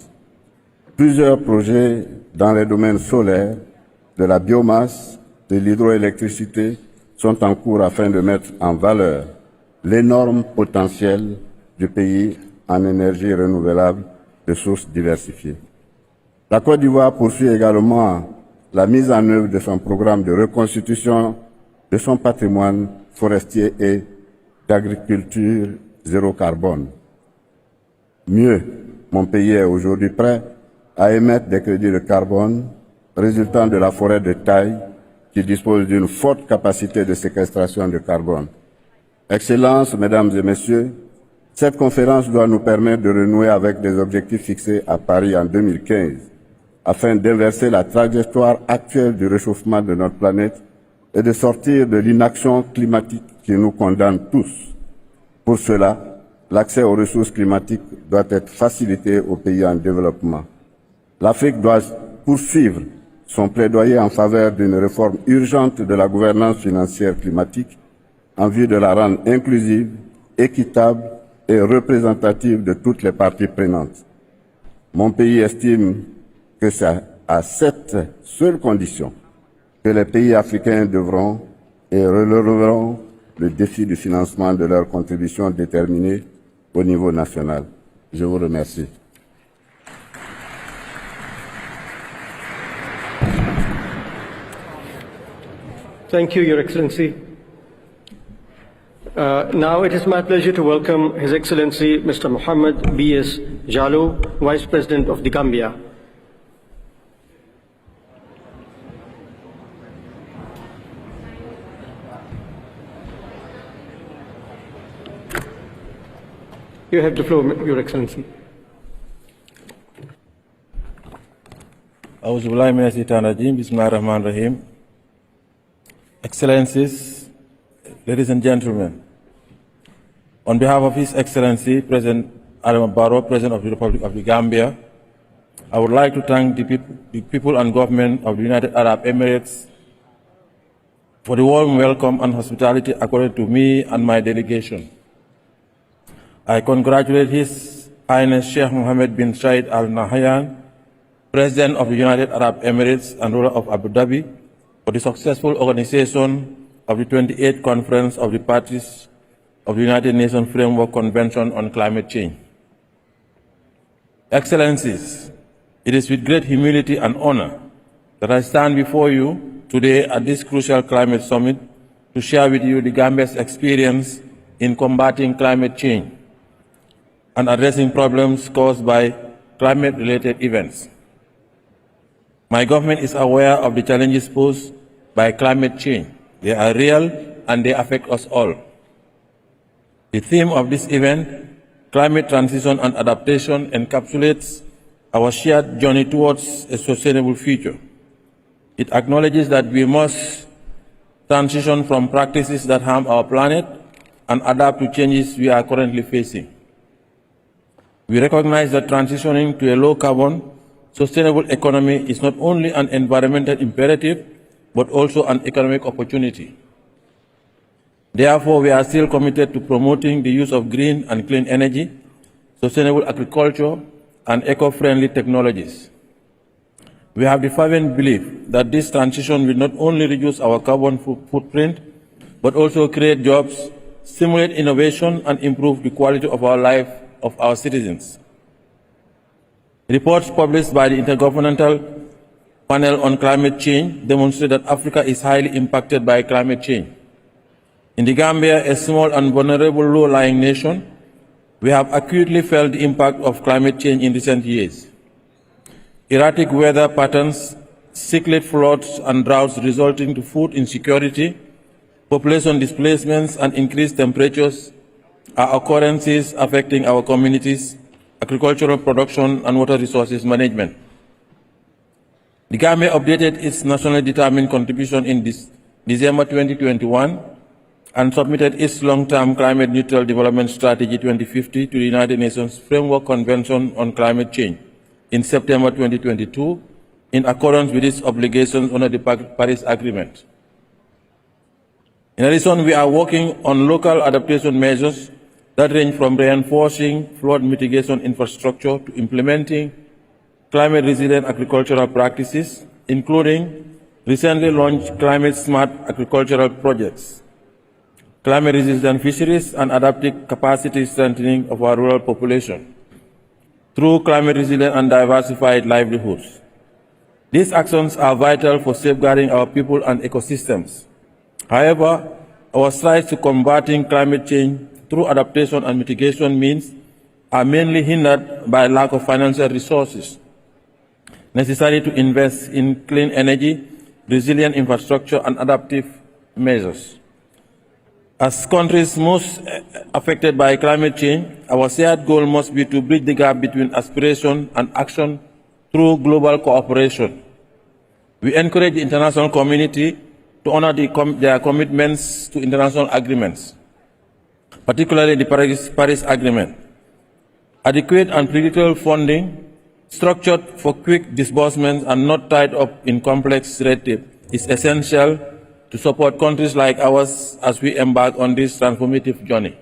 Plusieurs projets dans les domaines solaires, de la biomasse, de l'hydroélectricité sont en cours afin de mettre en valeur l'énorme potentiel du pays en énergie renouvelable de sources diversifiées. La Côte d'Ivoire poursuit également la mise en œuvre de son programme de reconstitution de son patrimoine forestier et d'agriculture zéro carbone. Mieux, mon pays est aujourd'hui prêt à émettre des crédits de carbone résultant de la forêt de taille qui dispose d'une forte capacité de séquestration de carbone. Excellences, Mesdames et Messieurs, cette conférence doit nous permettre de renouer avec des objectifs fixés à Paris en 2015 afin d'inverser la trajectoire actuelle du réchauffement de notre planète et de sortir de l'inaction climatique qui nous condamne tous. Pour cela, l'accès aux ressources climatiques doit être facilité aux pays en développement. L'Afrique doit poursuivre son plaidoyer en faveur d'une réforme urgente de la gouvernance financière climatique en vue de la rendre inclusive, équitable et représentative de toutes les parties prenantes. Mon pays estime que c'est à cette seule condition que les pays africains devront et releveront le défi du financement de leurs contributions déterminées au niveau national. Je vous remercie. Thank you, Your Excellency. Now it is my pleasure to welcome His Excellency Mr. Mohammed B.S. Jallow, Vice President of the Gambia. You have the floor, Your Excellency. Bismillahirrahmanirrahim. Excellencies, ladies and gentlemen, on behalf of His Excellency President Adam Barrow, President of the Republic of the Gambia, I would like to thank the people and government of the United Arab Emirates for the warm welcome and hospitality accorded to me and my delegation. I congratulate His Highness Sheikh Mohammed bin Zayed Al Nahyan, President of the United Arab Emirates and ruler of Abu Dhabi, for the successful organization of the 28th Conference of the Parties of the United Nations Framework Convention on Climate Change. Excellencies, it is with great humility and honor that I stand before you today at this crucial climate summit to share with you the Gambia's experience in combating climate change and addressing problems caused by climate-related events. My government is aware of the challenges posed by climate change. They are real and they affect us all. The theme of this event, climate transition and adaptation, encapsulates our shared journey towards a sustainable future. It acknowledges that we must transition from practices that harm our planet and adapt to changes we are currently facing. We recognize that transitioning to a low-carbon, sustainable economy is not only an environmental imperative, but also an economic opportunity. Therefore, we are still committed to promoting the use of green and clean energy, sustainable agriculture, and eco-friendly technologies. We have the fervent belief that this transition will not only reduce our carbon footprint, but also create jobs, stimulate innovation, and improve the quality of our life of our citizens. Reports published by the Intergovernmental Panel on Climate Change demonstrate that Africa is highly impacted by climate change. In the Gambia, a small and vulnerable low-lying nation, we have acutely felt the impact of climate change in recent years. Erratic weather patterns, cyclic floods and droughts resulting to food insecurity, population displacements, and increased temperatures are occurrences affecting our communities, agricultural production, and water resources management. The Gambia updated its nationally determined contribution in December 2021 and submitted its long-term climate-neutral development strategy 2050 to the United Nations Framework Convention on Climate Change in September 2022 in accordance with its obligations under the Paris Agreement. In addition, we are working on local adaptation measures that range from reinforcing flood mitigation infrastructure to implementing climate-resilient agricultural practices, including recently launched climate-smart agricultural projects, climate-resistant fisheries, and adaptive capacity strengthening of our rural population through climate-resilient and diversified livelihoods. These actions are vital for safeguarding our people and ecosystems. However, our strides to combating climate change through adaptation and mitigation means are mainly hindered by lack of financial resources necessary to invest in clean energy, resilient infrastructure, and adaptive measures. As countries most affected by climate change, our shared goal must be to bridge the gap between aspiration and action through global cooperation. We encourage the international community to honor their commitments to international agreements, particularly the Paris Agreement. Adequate and predictable funding, structured for quick disbursements and not tied up in complex red tape, is essential to support countries like ours as we embark on this transformative journey.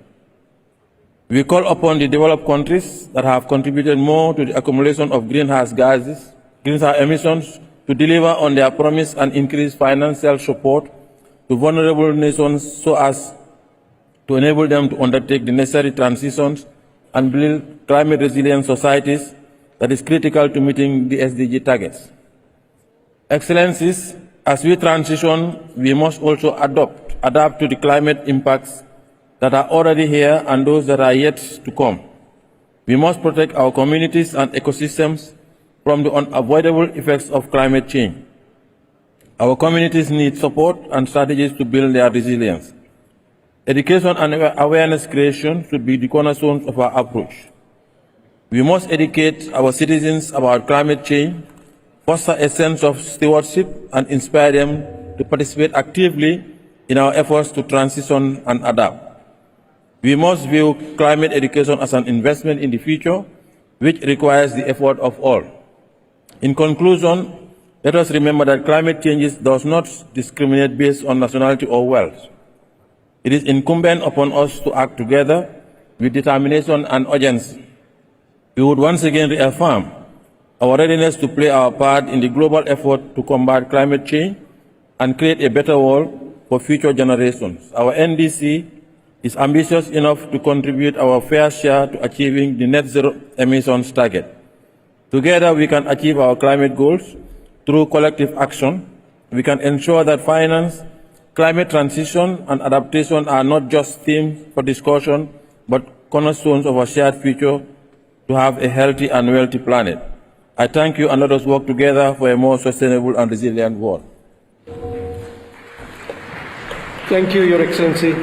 We call upon the developed countries that have contributed more to the accumulation of greenhouse emissions to deliver on their promise and increase financial support to vulnerable nations so as to enable them to undertake the necessary transitions and build climate-resilient societies that is critical to meeting the SDG targets. Excellencies, as we transition, we must also adapt to the climate impacts that are already here and those that are yet to come. We must protect our communities and ecosystems from the unavoidable effects of climate change. Our communities need support and strategies to build their resilience. Education and awareness creation should be the cornerstones of our approach. We must educate our citizens about climate change, foster a sense of stewardship, and inspire them to participate actively in our efforts to transition and adapt. We must view climate education as an investment in the future, which requires the effort of all. In conclusion, let us remember that climate change does not discriminate based on nationality or wealth. It is incumbent upon us to act together with determination and urgency. We would once again reaffirm our readiness to play our part in the global effort to combat climate change and create a better world for future generations. Our NDC is ambitious enough to contribute our fair share to achieving the net zero emissions target. Together, we can achieve our climate goals through collective action. We can ensure that finance, climate transition, and adaptation are not just themes for discussion, but cornerstones of our shared future to have a healthy and wealthy planet. I thank you, and let us work together for a more sustainable and resilient world. Thank you, Your Excellency.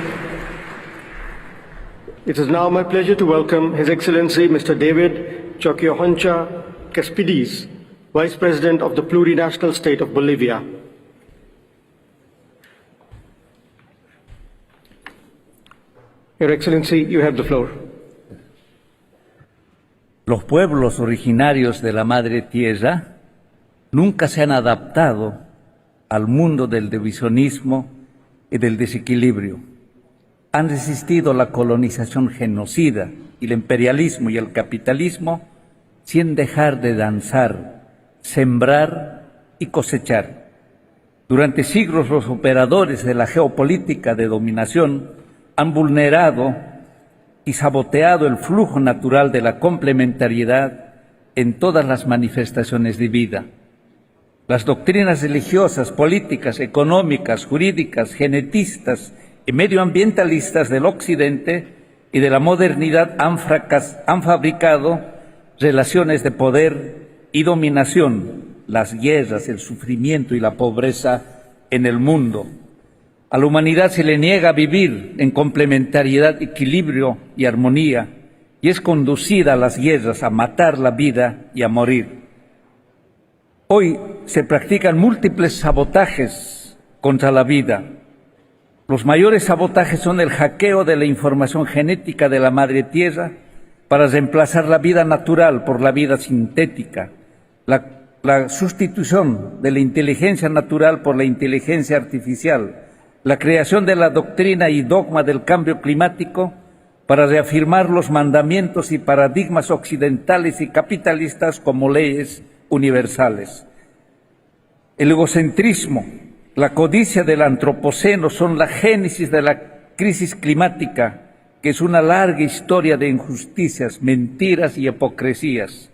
It is now my pleasure to welcome His Excellency Mr. David Chokiohoncha Caspidis, Vice President of the Plurinational State of Bolivia. Your Excellency, you have the floor. Los pueblos originarios de la Madre Tierra nunca se han adaptado al mundo del divisionismo y del desequilibrio. Han resistido la colonización genocida y el imperialismo y el capitalismo sin dejar de danzar, sembrar y cosechar. Durante siglos los operadores de la geopolítica de dominación han vulnerado y saboteado el flujo natural de la complementariedad en todas las manifestaciones de vida. Las doctrinas religiosas, políticas, económicas, jurídicas, genetistas y medioambientalistas del Occidente y de la modernidad han fabricado relaciones de poder y dominación, las guerras, el sufrimiento y la pobreza en el mundo. A la humanidad se le niega a vivir en complementariedad, equilibrio y armonía, y es conducida a las guerras, a matar la vida y a morir. Hoy se practican múltiples sabotajes contra la vida. Los mayores sabotajes son el hackeo de la información genética de la Madre Tierra para reemplazar la vida natural por la vida sintética, la sustitución de la inteligencia natural por la inteligencia artificial, la creación de la doctrina y dogma del cambio climático para reafirmar los mandamientos y paradigmas occidentales y capitalistas como leyes universales. El egocentrismo, la codicia del antropoceno son la génesis de la crisis climática, que es una larga historia de injusticias, mentiras y hipocresías.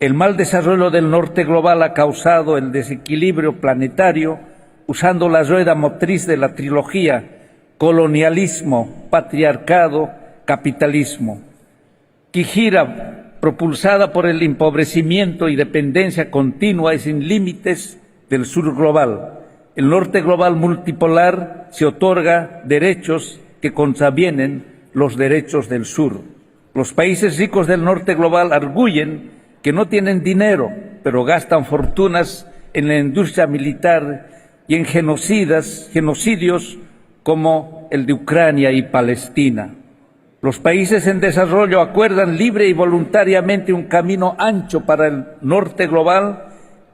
El mal desarrollo del norte global ha causado el desequilibrio planetario, usando la rueda motriz de la trilogía colonialismo, patriarcado, capitalismo. que gira propulsada por el empobrecimiento y dependencia continua y sin límites del sur global. El norte global multipolar se otorga derechos que contravienen los derechos del sur. Los países ricos del norte global arguyen que no tienen dinero, pero gastan fortunas en la industria militar y en genocidios como el de Ucrania y Palestina. Los países en desarrollo acuerdan libre y voluntariamente un camino ancho para el norte global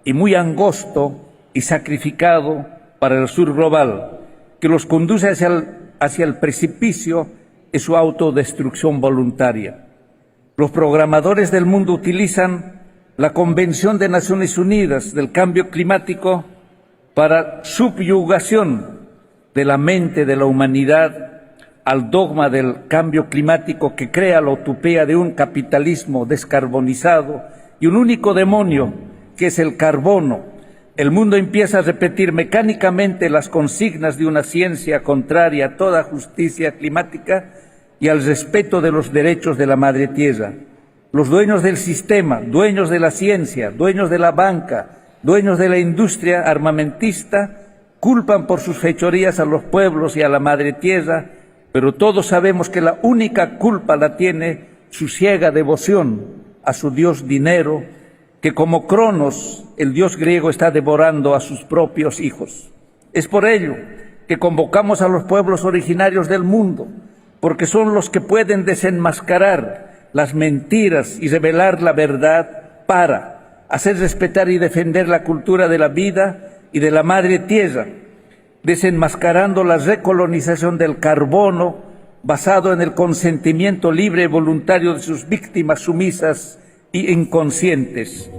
y muy angosto y sacrificado para el sur global, que los conduce hacia el precipicio de su autodestrucción voluntaria. Los programadores del mundo utilizan la Convención de Naciones Unidas del Cambio Climático para subyugación de la mente de la humanidad al dogma del cambio climático que crea la utopía de un capitalismo descarbonizado y un único demonio que es el carbono. El mundo empieza a repetir mecánicamente las consignas de una ciencia contraria a toda justicia climática y al respeto de los derechos de la madre tierra. Los dueños del sistema, dueños de la ciencia, dueños de la banca, dueños de la industria armamentista, culpan por sus fechorías a los pueblos y a la madre tierra, pero todos sabemos que la única culpa la tiene su ciega devoción a su dios dinero, que como Cronos, el dios griego, está devorando a sus propios hijos. Es por ello que convocamos a los pueblos originarios del mundo, porque son los que pueden desenmascarar las mentiras y revelar la verdad para hacer respetar y defender la cultura de la vida y de la madre tierra, desenmascarando la recolonización del carbono basado en el consentimiento libre y voluntario de sus víctimas sumisas y inconscientes,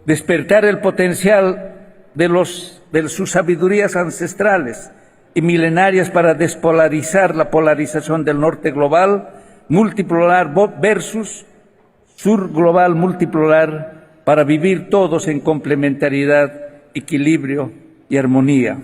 despertar el potencial de sus sabidurías ancestrales y milenarias para despolarizar la polarización del norte global multipolar versus sur global multipolar para vivir todos en complementariedad, equilibrio y armonía.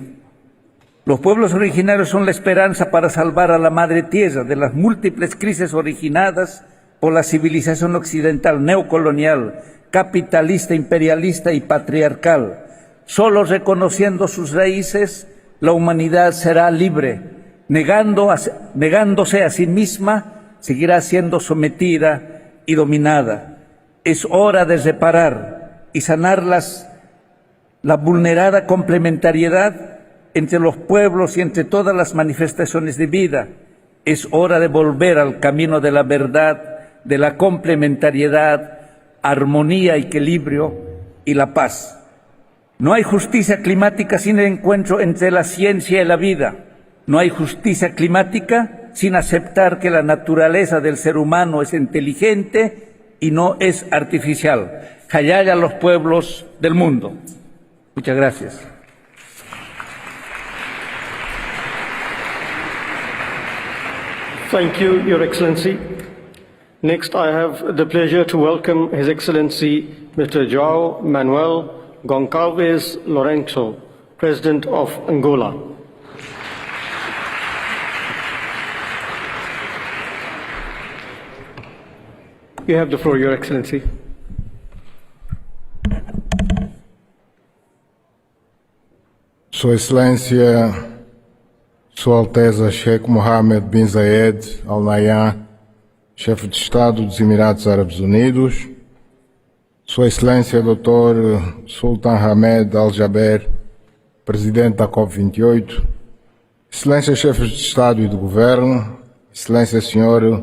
Los pueblos originarios son la esperanza para salvar a la madre tierra de las múltiples crisis originadas por la civilización occidental neocolonial, capitalista, imperialista y patriarcal. Solo reconociendo sus raíces, la humanidad será libre. Negándose a sí misma, seguirá siendo sometida y dominada. Es hora de reparar y sanar la vulnerada complementariedad entre los pueblos y entre todas las manifestaciones de vida. Es hora de volver al camino de la verdad, de la complementariedad, armonía, equilibrio y la paz. No hay justicia climática sin el encuentro entre la ciencia y la vida. No hay justicia climática sin aceptar que la naturaleza del ser humano es inteligente y no es artificial. Jayaya a los pueblos del mundo. Muchas gracias. Thank you, Your Excellency. Next, I have the pleasure to welcome His Excellency Mr. João Manuel Goncalves Lourenço, President of Angola. You have the floor, Your Excellency. Sua Excelência, Sua Alteza Sheikh Mohammed bin Zayed Al Nahyan, Chefe de Estado dos Emirados Árabes Unidos, Sua Excelência Dr. Sultan Hamed Al Jaber, Presidente da COP28, Excelências Chefes de Estado e de Governo, Excelência Sr.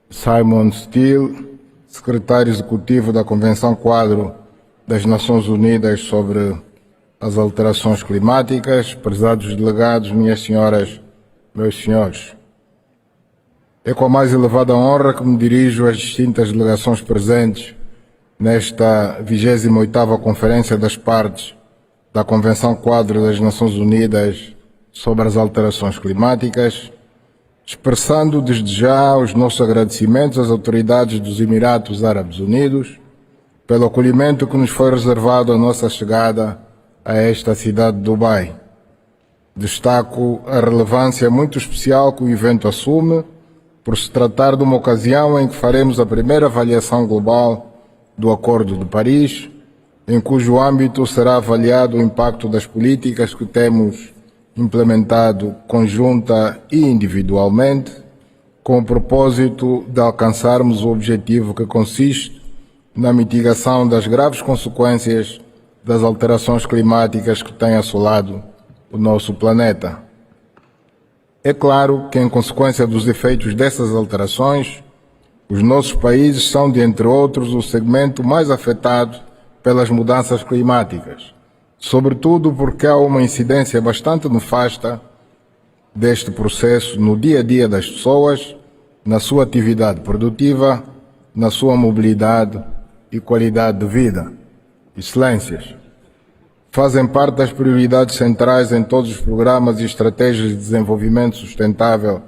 Simon Steele, Secretário Executivo da Convenção Quadro das Nações Unidas sobre as Alterações Climáticas, prezados delegados, minhas senhoras, meus senhores. É com a mais elevada honra que me dirijo às distintas delegações presentes nesta 28ª Conferência das Partes da Convenção Quadro das Nações Unidas sobre as Alterações Climáticas, expressando desde já os nossos agradecimentos às autoridades dos Emirados Árabes Unidos pelo acolhimento que nos foi reservado à nossa chegada a esta cidade de Dubai. Destaco a relevância muito especial que o evento assume por se tratar de uma ocasião em que faremos a primeira avaliação global do Acordo de Paris, em cujo âmbito será avaliado o impacto das políticas que temos implementado conjunta e individualmente, com o propósito de alcançarmos o objetivo que consiste na mitigação das graves consequências das alterações climáticas que têm assolado o nosso planeta. É claro que, em consequência dos efeitos dessas alterações, os nossos países são, de entre outros, o segmento mais afetado pelas mudanças climáticas, sobretudo porque há uma incidência bastante nefasta deste processo no dia a dia das pessoas, na sua atividade produtiva, na sua mobilidade e qualidade de vida. Excelências, fazem parte das prioridades centrais em todos os programas e estratégias de desenvolvimento sustentável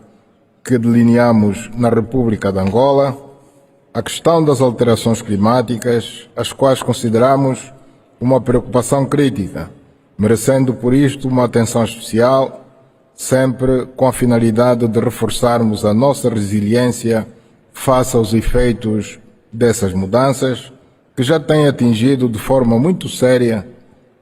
que delineamos na República de Angola, a questão das alterações climáticas, as quais consideramos uma preocupação crítica, merecendo por isto uma atenção especial, sempre com a finalidade de reforçarmos a nossa resiliência face aos efeitos dessas mudanças, que já têm atingido de forma muito séria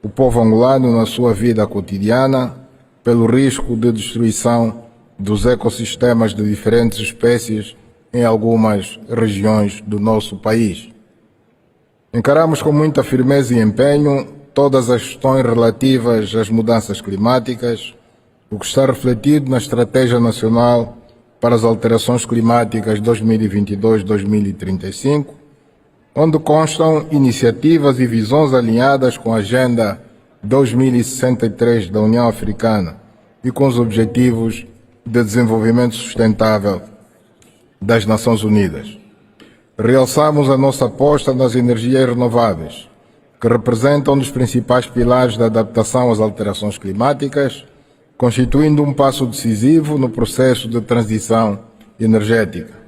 o povo angolano na sua vida cotidiana, pelo risco de destruição dos ecossistemas de diferentes espécies em algumas regiões do nosso país. Encaramos com muita firmeza e empenho todas as questões relativas às mudanças climáticas, o que está refletido na Estratégia Nacional para as Alterações Climáticas 2022-2035, onde constam iniciativas e visões alinhadas com a Agenda 2063 da União Africana e com os Objetivos de Desenvolvimento Sustentável das Nações Unidas. Realçamos a nossa aposta nas energias renováveis, que representam um dos principais pilares da adaptação às alterações climáticas, constituindo um passo decisivo no processo de transição energética.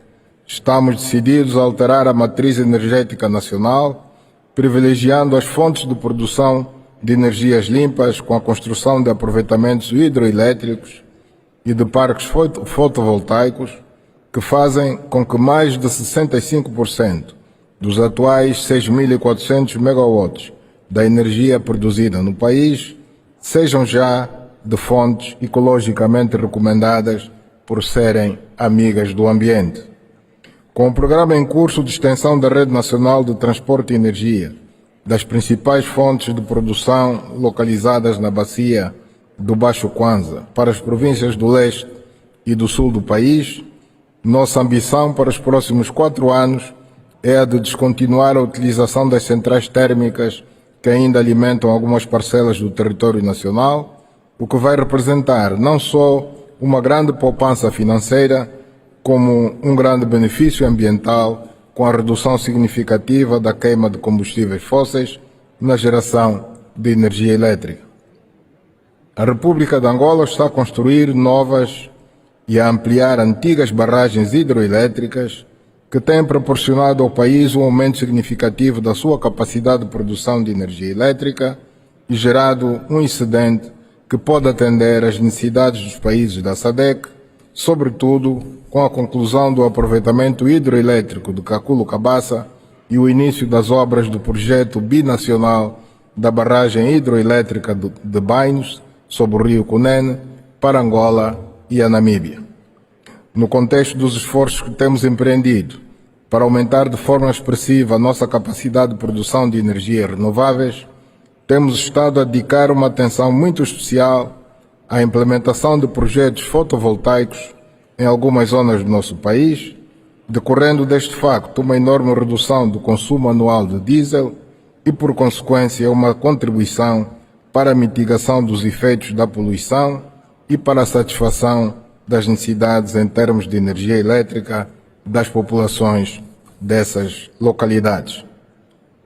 Estamos decididos a alterar a matriz energética nacional, privilegiando as fontes de produção de energias limpas com a construção de aproveitamentos hidroelétricos e de parques fotovoltaicos, que fazem com que mais de 65% dos atuais 6.400 megawatts da energia produzida no país sejam já de fontes ecologicamente recomendadas por serem amigas do ambiente. Com o programa em curso de extensão da Rede Nacional de Transporte e Energia, das principais fontes de produção localizadas na bacia do Baixo Kwanza para as províncias do leste e do sul do país, nossa ambição para os próximos 4 anos é a de descontinuar a utilização das centrais térmicas que ainda alimentam algumas parcelas do território nacional, o que vai representar não só uma grande poupança financeira, como um grande benefício ambiental com a redução significativa da queima de combustíveis fósseis na geração de energia elétrica. A República de Angola está a construir novas e a ampliar antigas barragens hidroelétricas que têm proporcionado ao país um aumento significativo da sua capacidade de produção de energia elétrica e gerado um excedente que pode atender às necessidades dos países da SADC, sobretudo com a conclusão do aproveitamento hidroelétrico de Caculo-Cabaça e o início das obras do projeto binacional da barragem hidroelétrica de Bainos, sob o rio Cunene, para Angola e a Namíbia. No contexto dos esforços que temos empreendido para aumentar de forma expressiva a nossa capacidade de produção de energias renováveis, temos estado a dedicar uma atenção muito especial à implementação de projetos fotovoltaicos em algumas zonas do nosso país, decorrendo deste facto uma enorme redução do consumo anual de diesel e, por consequência, uma contribuição para a mitigação dos efeitos da poluição e para a satisfação das necessidades em termos de energia elétrica das populações dessas localidades.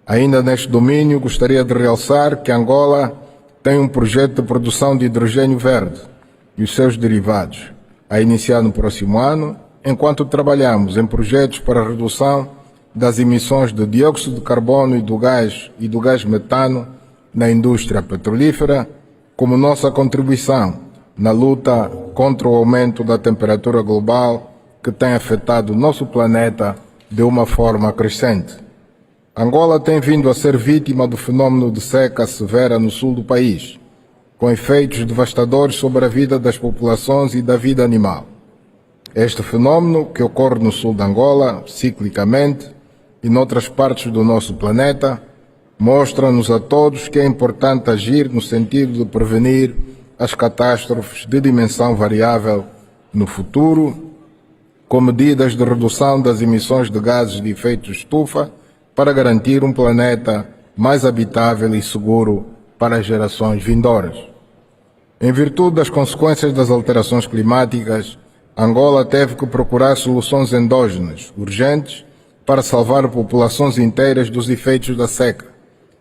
Ainda neste domínio, gostaria de realçar que Angola tem um projeto de produção de hidrogênio verde e os seus derivados, a iniciar no próximo ano, enquanto trabalhamos em projetos para a redução das emissões de dióxido de carbono e do gás metano na indústria petrolífera, como nossa contribuição na luta contra o aumento da temperatura global que tem afetado o nosso planeta de uma forma crescente. Angola tem vindo a ser vítima do fenômeno de seca severa no sul do país, com efeitos devastadores sobre a vida das populações e da vida animal. Este fenômeno, que ocorre no sul de Angola, ciclicamente, e noutras partes do nosso planeta, mostra-nos a todos que é importante agir no sentido de prevenir as catástrofes de dimensão variável no futuro, com medidas de redução das emissões de gases de efeito estufa para garantir um planeta mais habitável e seguro para as gerações vindouras. Em virtude das consequências das alterações climáticas, Angola teve que procurar soluções endógenas, urgentes, para salvar populações inteiras dos efeitos da seca,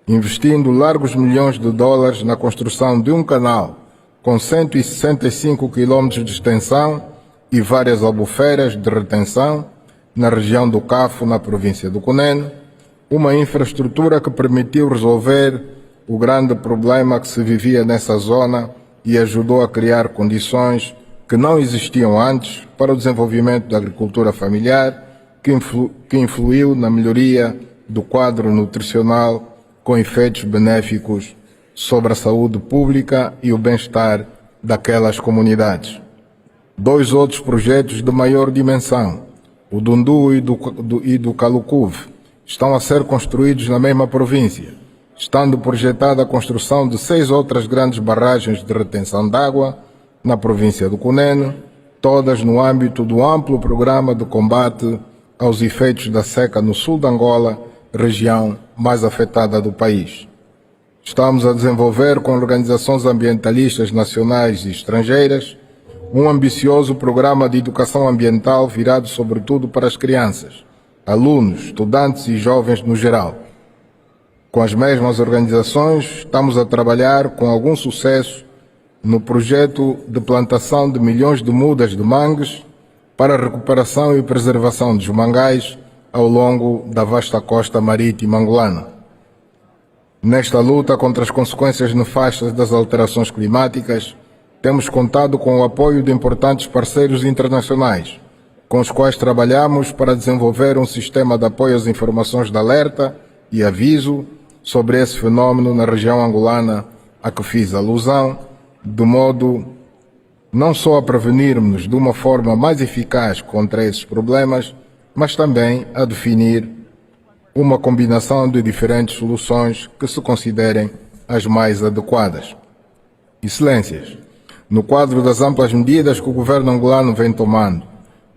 investindo largos milhões de dólares na construção de um canal com 165 km de extensão e várias albufeiras de retenção na região do Cafo, na província do Cunene, uma infraestrutura que permitiu resolver o grande problema que se vivia nessa zona e ajudou a criar condições que não existiam antes para o desenvolvimento da agricultura familiar, que influiu na melhoria do quadro nutricional com efeitos benéficos sobre a saúde pública e o bem-estar daquelas comunidades. Dois outros projetos de maior dimensão, o Dundu e do Calucuve, estão a ser construídos na mesma província, estando projetada a construção de 6 outras grandes barragens de retenção de água na província do Cunene, todas no âmbito do amplo programa de combate aos efeitos da seca no sul de Angola, região mais afetada do país. Estamos a desenvolver com organizações ambientalistas nacionais e estrangeiras um ambicioso programa de educação ambiental virado sobretudo para as crianças, alunos, estudantes e jovens no geral. Com as mesmas organizações, estamos a trabalhar com algum sucesso no projeto de plantação de milhões de mudas de mangues para a recuperação e preservação dos mangais ao longo da vasta costa marítima angolana. Nesta luta contra as consequências nefastas das alterações climáticas, temos contado com o apoio de importantes parceiros internacionais, com os quais trabalhamos para desenvolver um sistema de apoio às informações de alerta e aviso sobre esse fenômeno na região angolana a que fiz alusão, de modo não só a prevenirmos de uma forma mais eficaz contra esses problemas, mas também a definir uma combinação de diferentes soluções que se considerem as mais adequadas. Excelências, no quadro das amplas medidas que o governo angolano vem tomando,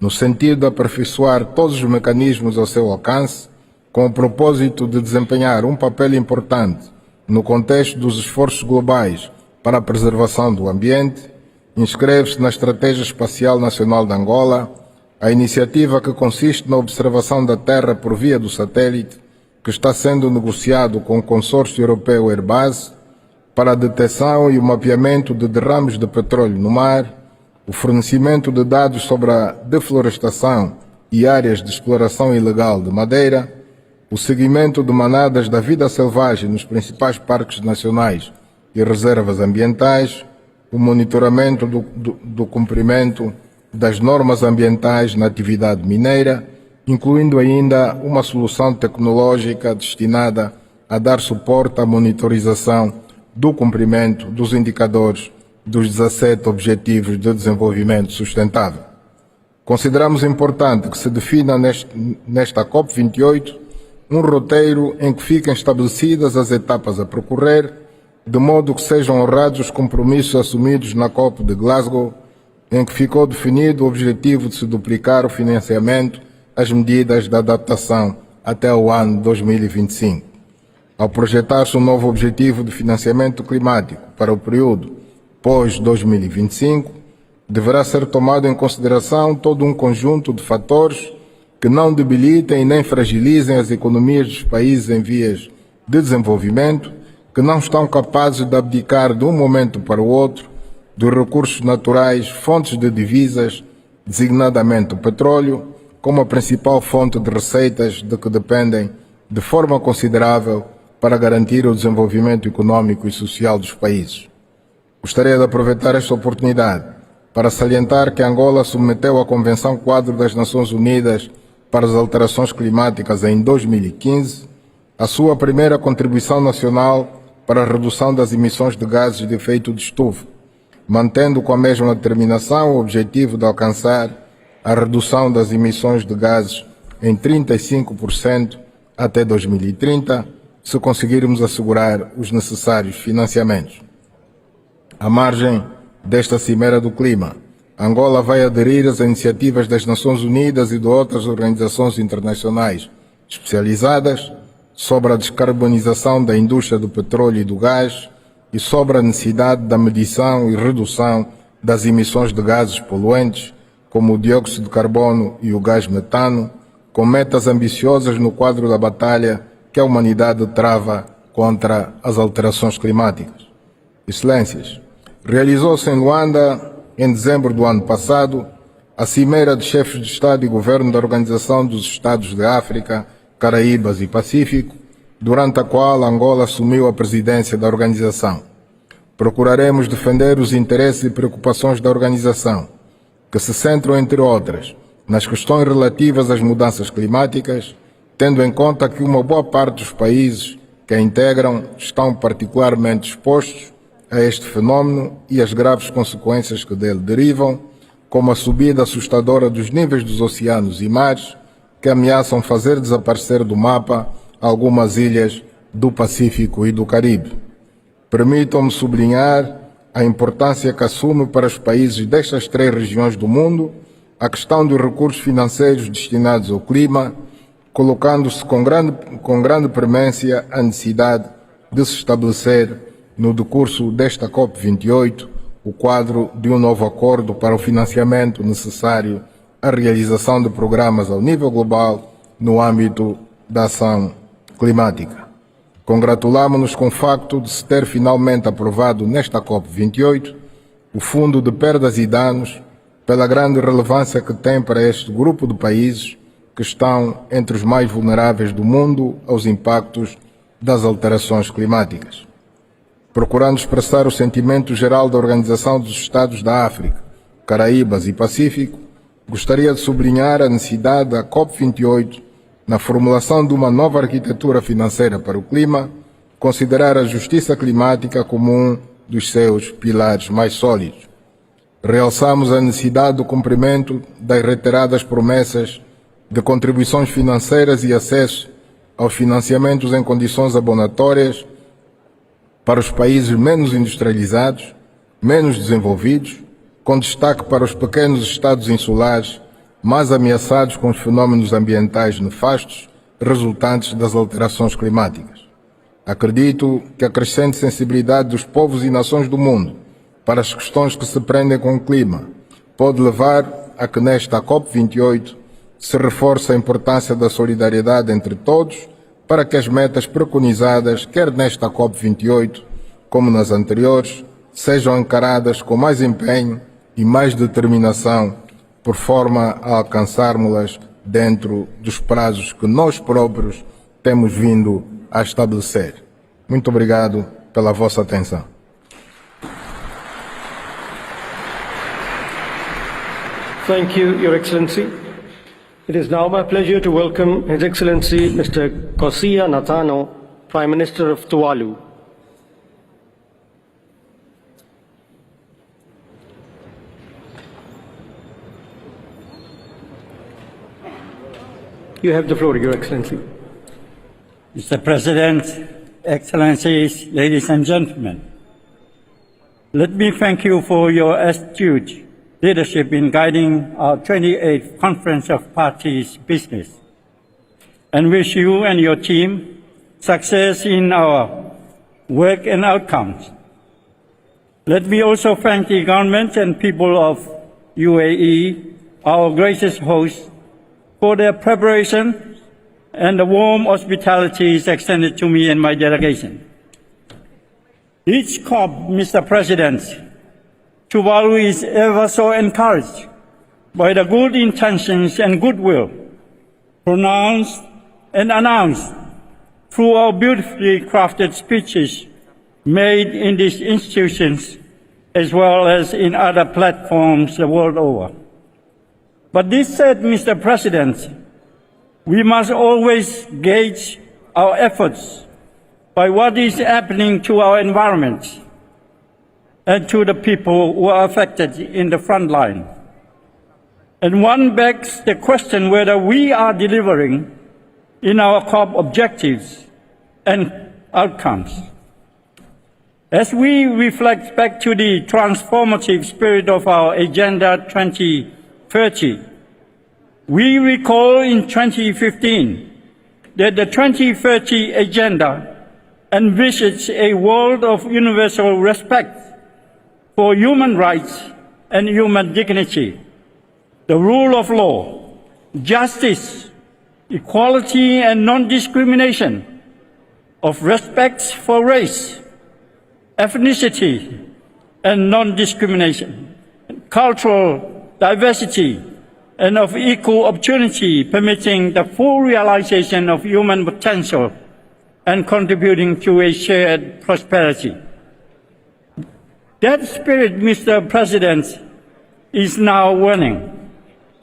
no sentido de aperfeiçoar todos os mecanismos ao seu alcance, com o propósito de desempenhar um papel importante no contexto dos esforços globais para a preservação do ambiente, inscreve-se na Estratégia Espacial Nacional de Angola a iniciativa que consiste na observação da Terra por via do satélite, que está sendo negociado com o consórcio europeu Airbus para a detecção e o mapeamento de derrames de petróleo no mar, o fornecimento de dados sobre a deflorestação e áreas de exploração ilegal de madeira, o seguimento de manadas da vida selvagem nos principais parques nacionais e reservas ambientais, o monitoramento do cumprimento das normas ambientais na atividade mineira, incluindo ainda uma solução tecnológica destinada a dar suporte à monitorização do cumprimento dos indicadores dos 17 Objetivos de Desenvolvimento Sustentável. Consideramos importante que se defina nesta COP28 um roteiro em que fiquem estabelecidas as etapas a percorrer, de modo que sejam honrados os compromissos assumidos na COP de Glasgow, em que ficou definido o objetivo de se duplicar o financiamento às medidas de adaptação até o ano 2025. Ao projetar-se um novo objetivo de financiamento climático para o período pós-2025, deverá ser tomado em consideração todo um conjunto de fatores que não debilitem nem fragilizem as economias dos países em vias de desenvolvimento, que não estão capazes de abdicar de um momento para o outro dos recursos naturais, fontes de divisas, designadamente o petróleo, como a principal fonte de receitas de que dependem de forma considerável para garantir o desenvolvimento econômico e social dos países. Gostaria de aproveitar esta oportunidade para salientar que Angola submeteu à Convenção Quadro das Nações Unidas para as Alterações Climáticas em 2015 a sua primeira contribuição nacional para a redução das emissões de gases de efeito de estufa, mantendo com a mesma determinação o objetivo de alcançar a redução das emissões de gases em 35% até 2030, se conseguirmos assegurar os necessários financiamentos. À margem desta Cimeira do Clima, Angola vai aderir às iniciativas das Nações Unidas e de outras organizações internacionais especializadas sobre a descarbonização da indústria do petróleo e do gás e sobre a necessidade da medição e redução das emissões de gases poluentes, como o dióxido de carbono e o gás metano, com metas ambiciosas no quadro da batalha que a humanidade trava contra as alterações climáticas. Excelências, realizou-se em Luanda, em dezembro do ano passado, a Cimeira de Chefes de Estado e Governo da Organização dos Estados de África, Caraíbas e Pacífico, durante a qual Angola assumiu a presidência da organização. Procuraremos defender os interesses e preocupações da organização, que se centram, entre outras, nas questões relativas às mudanças climáticas, tendo em conta que uma boa parte dos países que a integram estão particularmente expostos a este fenómeno e as graves consequências que dele derivam, como a subida assustadora dos níveis dos oceanos e mares, que ameaçam fazer desaparecer do mapa algumas ilhas do Pacífico e do Caribe. Permitam-me sublinhar a importância que assume para os países destas três regiões do mundo a questão dos recursos financeiros destinados ao clima, colocando-se com grande premência a necessidade de se estabelecer no decurso desta COP28 o quadro de um novo acordo para o financiamento necessário à realização de programas ao nível global no âmbito da ação climática. Congratulamos-nos com o facto de se ter finalmente aprovado nesta COP28 o Fundo de Perdas e Danos pela grande relevância que tem para este grupo de países que estão entre os mais vulneráveis do mundo aos impactos das alterações climáticas. Procurando expressar o sentimento geral da Organização dos Estados da África, Caraíbas e Pacífico, gostaria de sublinhar a necessidade da COP28 na formulação de uma nova arquitetura financeira para o clima, considerar a justiça climática como um dos seus pilares mais sólidos. Realçamos a necessidade do cumprimento das reiteradas promessas de contribuições financeiras e acesso aos financiamentos em condições abonatórias para os países menos industrializados, menos desenvolvidos, com destaque para os pequenos estados insulares mais ameaçados com os fenómenos ambientais nefastos resultantes das alterações climáticas. Acredito que a crescente sensibilidade dos povos e nações do mundo para as questões que se prendem com o clima pode levar a que nesta COP28 se reforce a importância da solidariedade entre todos para que as metas preconizadas, quer nesta COP28 como nas anteriores, sejam encaradas com mais empenho e mais determinação, por forma a alcançarmos-las dentro dos prazos que nós próprios temos vindo a estabelecer. Muito obrigado pela vossa atenção. Thank you, Your Excellency. It is now my pleasure to welcome His Excellency Mr. Kosia Natano, Prime Minister of Tuvalu. You have the floor, Your Excellency. Mr. President, Excellencies, ladies and gentlemen, let me thank you for your astute leadership in guiding our 28th Conference of Parties business, and wish you and your team success in our work and outcomes. Let me also thank the government and people of UAE, our gracious host, for their preparation and the warm hospitalities extended to me and my delegation. Each COP, Mr. President, Tuvalu is ever so encouraged by the good intentions and goodwill pronounced and announced through our beautifully crafted speeches made in these institutions as well as in other platforms the world over. But this said, Mr. President, we must always gauge our efforts by what is happening to our environment and to the people who are affected in the front line. And one begs the question whether we are delivering in our COP objectives and outcomes. As we reflect back to the transformative spirit of our Agenda 2030, we recall in 2015 that the 2030 Agenda envisages a world of universal respect for human rights and human dignity, the rule of law, justice, equality and non-discrimination, of respect for race, ethnicity and non-discrimination, cultural diversity, and of equal opportunity, permitting the full realization of human potential and contributing to a shared prosperity. That spirit, Mr. President, is now waning,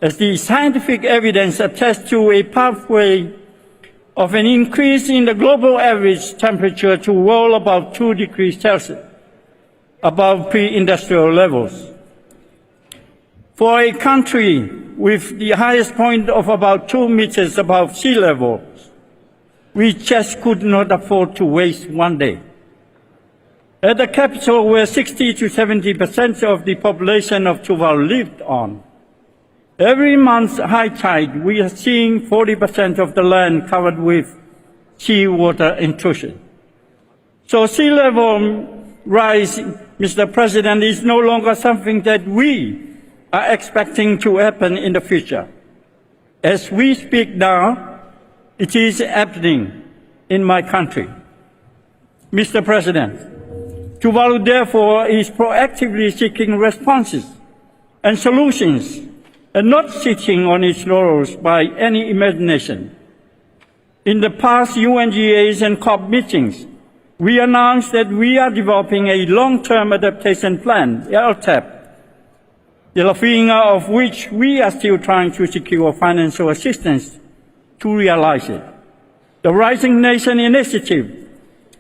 as the scientific evidence attests to a pathway of an increase in the global average temperature to well above 2 degrees Celsius, above pre-industrial levels. For a country with the highest point of about 2 meters above sea level, we just could not afford to waste one day. At the capital, where 60 to 70% of the population of Tuvalu lived on, every month's high tide, we are seeing 40% of the land covered with seawater intrusion. So sea level rise, Mr. President, is no longer something that we are expecting to happen in the future. As we speak now, it is happening in my country. Mr. President, Tuvalu, therefore, is proactively seeking responses and solutions and not sitting on its laurels by any imagination. In the past UNGAs and COP meetings, we announced that we are developing a long-term adaptation plan, LTAP, the Lafinga of which we are still trying to secure financial assistance to realize it. The Rising Nation Initiative,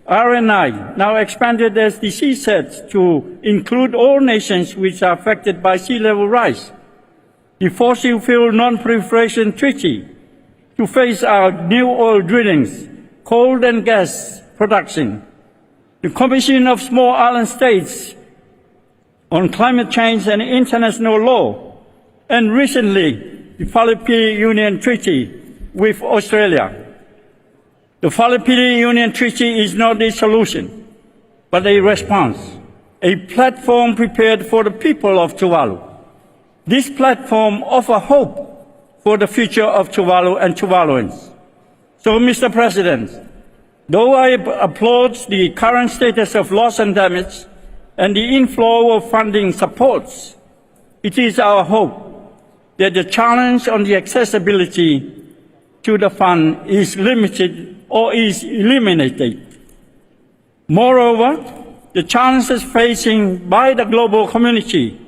RNI, now expanded as the CSET to include all nations which are affected by sea level rise. The Fossil Fuel Non-Proliferation Treaty to phase out new oil drillings, coal and gas production. The Commission of Small Island States on Climate Change and International Law, and recently the Philippine Union Treaty with Australia. The Philippine Union Treaty is not a solution, but a response, a platform prepared for the people of Tuvalu. This platform offers hope for the future of Tuvalu and Tuvaluans. So, Mr. President, though I applaud the current status of loss and damage and the inflow of funding supports, it is our hope that the challenge on the accessibility to the fund is limited or is eliminated. Moreover, the challenges facing by the global community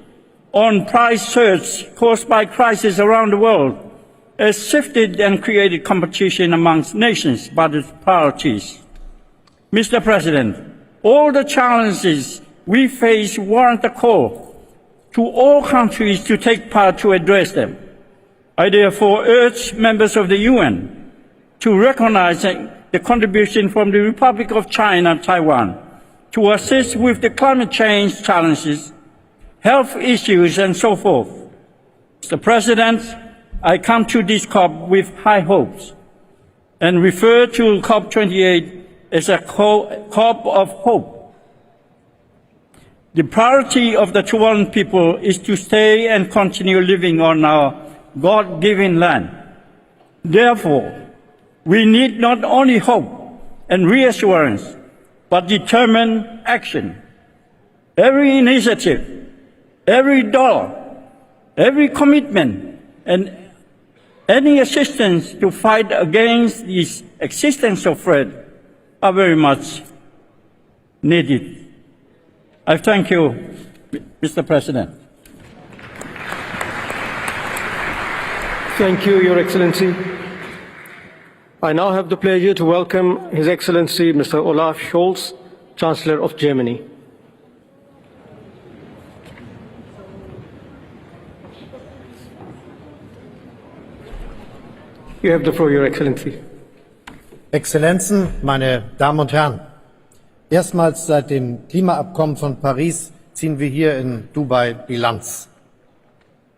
on price surge caused by crises around the world has shifted and created competition amongst nations about its priorities. Mr. President, all the challenges we face warrant a call to all countries to take part to address them. I therefore urge members of the UN to recognize the contribution from the Republic of China and Taiwan to assist with the climate change challenges, health issues, and so forth. Mr. President, I come to this COP with high hopes and refer to COP28 as a COP of hope. The priority of the Tuvaluan people is to stay and continue living on our God-given land. Therefore, we need not only hope and reassurance, but determined action. Every initiative, every dollar, every commitment, and any assistance to fight against this existential threat are very much needed. I thank you Mr. President. Thank you, Your Excellency. I now have the pleasure to welcome His Excellency Mr. Olaf Scholz, Chancellor of Germany. You have the floor, Your Excellency. Exzellenzen, meine Damen und Herren! Erstmals seit dem Klimaabkommen von Paris ziehen wir hier in Dubai Bilanz.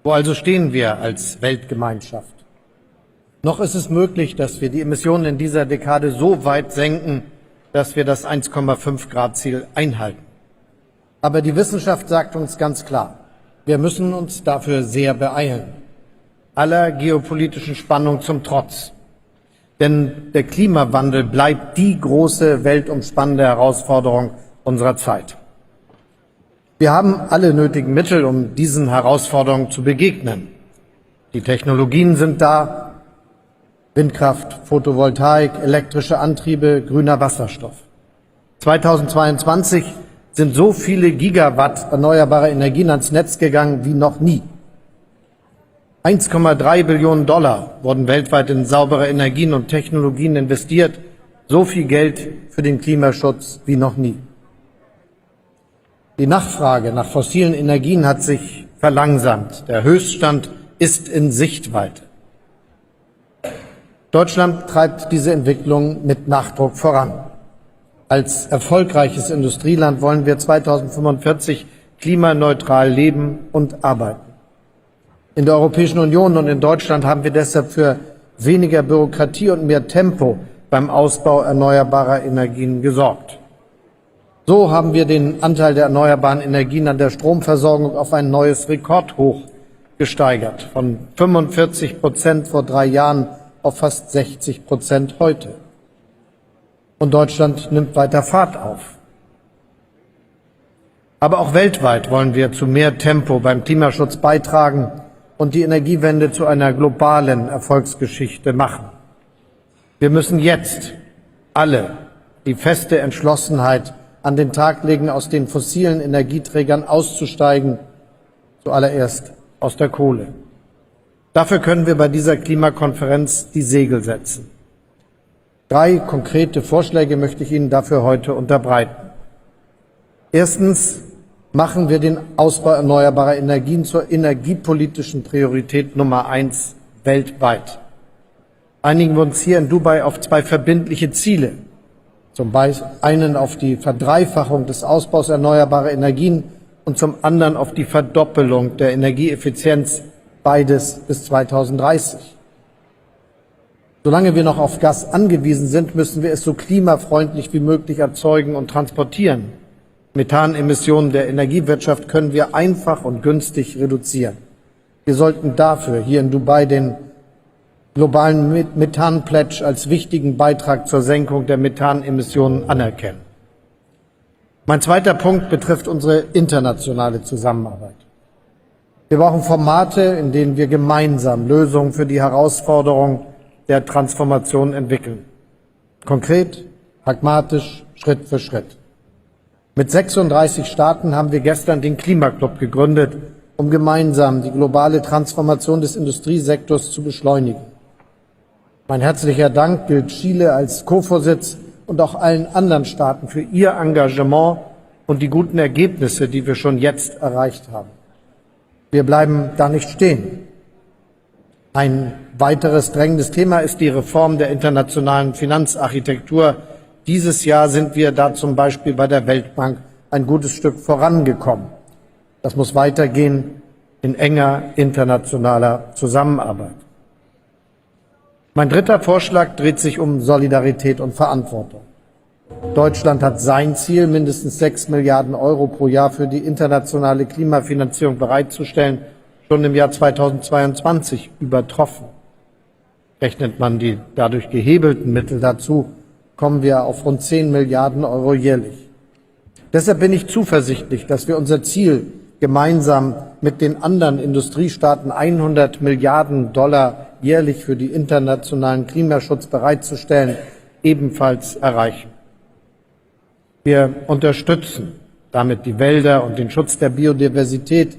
Wo also stehen wir als Weltgemeinschaft? Noch ist es möglich, dass wir die Emissionen in dieser Dekade so weit senken, dass wir das 1,5 Grad Ziel einhalten. Aber die Wissenschaft sagt uns ganz klar, wir müssen uns dafür sehr beeilen. Aller geopolitischen Spannung zum Trotz. Denn der Klimawandel bleibt die große weltumspannende Herausforderung unserer Zeit. Wir haben alle nötigen Mittel, um diesen Herausforderungen zu begegnen. Die Technologien sind da: Windkraft, Photovoltaik, elektrische Antriebe, grüner Wasserstoff. 2022 sind so viele Gigawatt erneuerbare Energien ans Netz gegangen wie noch nie. 1,3 Billionen Dollar wurden weltweit in saubere Energien und Technologien investiert. So viel Geld für den Klimaschutz wie noch nie. Die Nachfrage nach fossilen Energien hat sich verlangsamt. Der Höchststand ist in Sichtweite. Deutschland treibt diese Entwicklung mit Nachdruck voran. Als erfolgreiches Industrieland wollen wir 2045 klimaneutral leben und arbeiten. In der Europäischen Union und in Deutschland haben wir deshalb für weniger Bürokratie und mehr Tempo beim Ausbau erneuerbarer Energien gesorgt. So haben wir den Anteil der erneuerbaren Energien an der Stromversorgung auf ein neues Rekordhoch gesteigert, von 45% vor 3 Jahren auf fast 60% heute. Und Deutschland nimmt weiter Fahrt auf. Aber auch weltweit wollen wir zu mehr Tempo beim Klimaschutz beitragen und die Energiewende zu einer globalen Erfolgsgeschichte machen. Wir müssen jetzt alle die feste Entschlossenheit an den Tag legen, aus den fossilen Energieträgern auszusteigen, zuallererst aus der Kohle. Dafür können wir bei dieser Klimakonferenz die Segel setzen. 3 konkrete Vorschläge möchte ich Ihnen dafür heute unterbreiten. Erstens machen wir den Ausbau erneuerbarer Energien zur energiepolitischen Priorität Nummer 1 weltweit. Einigen wir uns hier in Dubai auf 2 verbindliche Ziele. Zum einen auf die Verdreifachung des Ausbaus erneuerbarer Energien und zum anderen auf die Verdoppelung der Energieeffizienz, beides bis 2030. Solange wir noch auf Gas angewiesen sind, müssen wir es so klimafreundlich wie möglich erzeugen und transportieren. Methanemissionen der Energiewirtschaft können wir einfach und günstig reduzieren. Wir sollten dafür hier in Dubai den globalen Methan-Pledge als wichtigen Beitrag zur Senkung der Methanemissionen anerkennen. Mein zweiter Punkt betrifft unsere internationale Zusammenarbeit. Wir brauchen Formate, in denen wir gemeinsam Lösungen für die Herausforderungen der Transformation entwickeln. Konkret, pragmatisch, Schritt für Schritt. Mit 36 Staaten haben wir gestern den Klimaclub gegründet, um gemeinsam die globale Transformation des Industriesektors zu beschleunigen. Mein herzlicher Dank gilt Chile als Co-Vorsitz und auch allen anderen Staaten für ihr Engagement und die guten Ergebnisse, die wir schon jetzt erreicht haben. Wir bleiben da nicht stehen. Ein weiteres drängendes Thema ist die Reform der internationalen Finanzarchitektur. Dieses Jahr sind wir da zum Beispiel bei der Weltbank ein gutes Stück vorangekommen. Das muss weitergehen in enger internationaler Zusammenarbeit. Mein dritter Vorschlag dreht sich um Solidarität und Verantwortung. Deutschland hat sein Ziel, mindestens 6 Milliarden Euro pro Jahr für die internationale Klimafinanzierung bereitzustellen, schon im Jahr 2022 übertroffen. Rechnet man die dadurch gehebelten Mittel dazu, kommen wir auf rund 10 Milliarden Euro jährlich. Deshalb bin ich zuversichtlich, dass wir unser Ziel, gemeinsam mit den anderen Industriestaaten 100 Milliarden Dollar jährlich für die internationalen Klimaschutz bereitzustellen, ebenfalls erreichen. Wir unterstützen damit die Wälder und den Schutz der Biodiversität,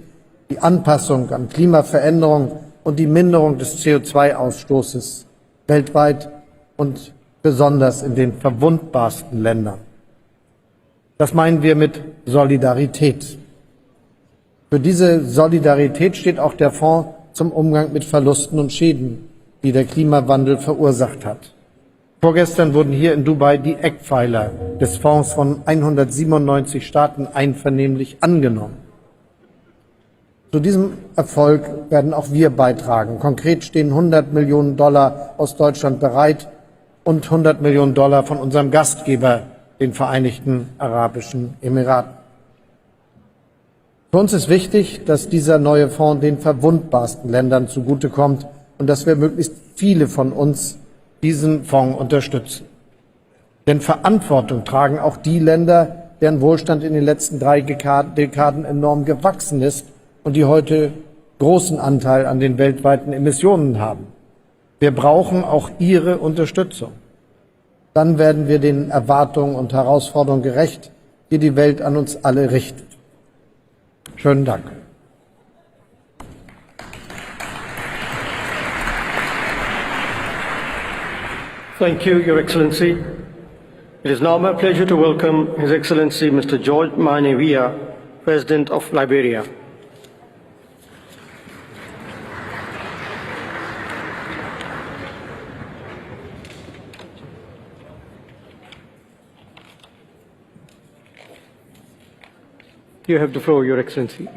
die Anpassung an Klimaveränderung und die Minderung des CO2-Ausstoßes weltweit und besonders in den verwundbarsten Ländern. Das meinen wir mit Solidarität. Für diese Solidarität steht auch der Fonds zum Umgang mit Verlusten und Schäden, die der Klimawandel verursacht hat. Vorgestern wurden hier in Dubai die Eckpfeiler des Fonds von 197 Staaten einvernehmlich angenommen. Zu diesem Erfolg werden auch wir beitragen. Konkret stehen $100 Millionen aus Deutschland bereit und $100 Millionen von unserem Gastgeber, den Vereinigten Arabischen Emiraten. Für uns ist wichtig, dass dieser neue Fonds den verwundbarsten Ländern zugutekommt und dass wir möglichst viele von uns diesen Fonds unterstützen. Denn Verantwortung tragen auch die Länder, deren Wohlstand in den letzten 3 Dekaden enorm gewachsen ist und die heute großen Anteil an den weltweiten Emissionen haben. Wir brauchen auch Ihre Unterstützung. Dann werden wir den Erwartungen und Herausforderungen gerecht, die die Welt an uns alle richtet. Schönen Dank. Thank you, Your Excellency. It is now my pleasure to welcome His Excellency Mr. George Manevia, President of Liberia. You have the floor, Your Excellency.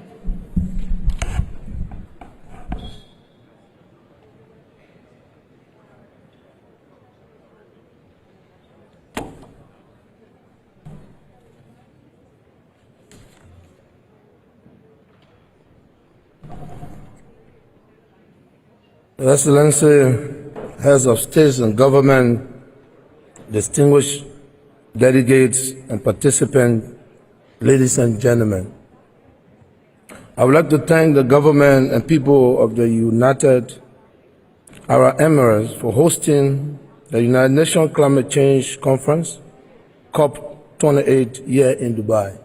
Your Excellency, heads of states and government, distinguished delegates and participants, ladies and gentlemen, I would like to thank the government and people of the United Arab Emirates for hosting the United Nations Climate Change Conference, COP28, here in Dubai.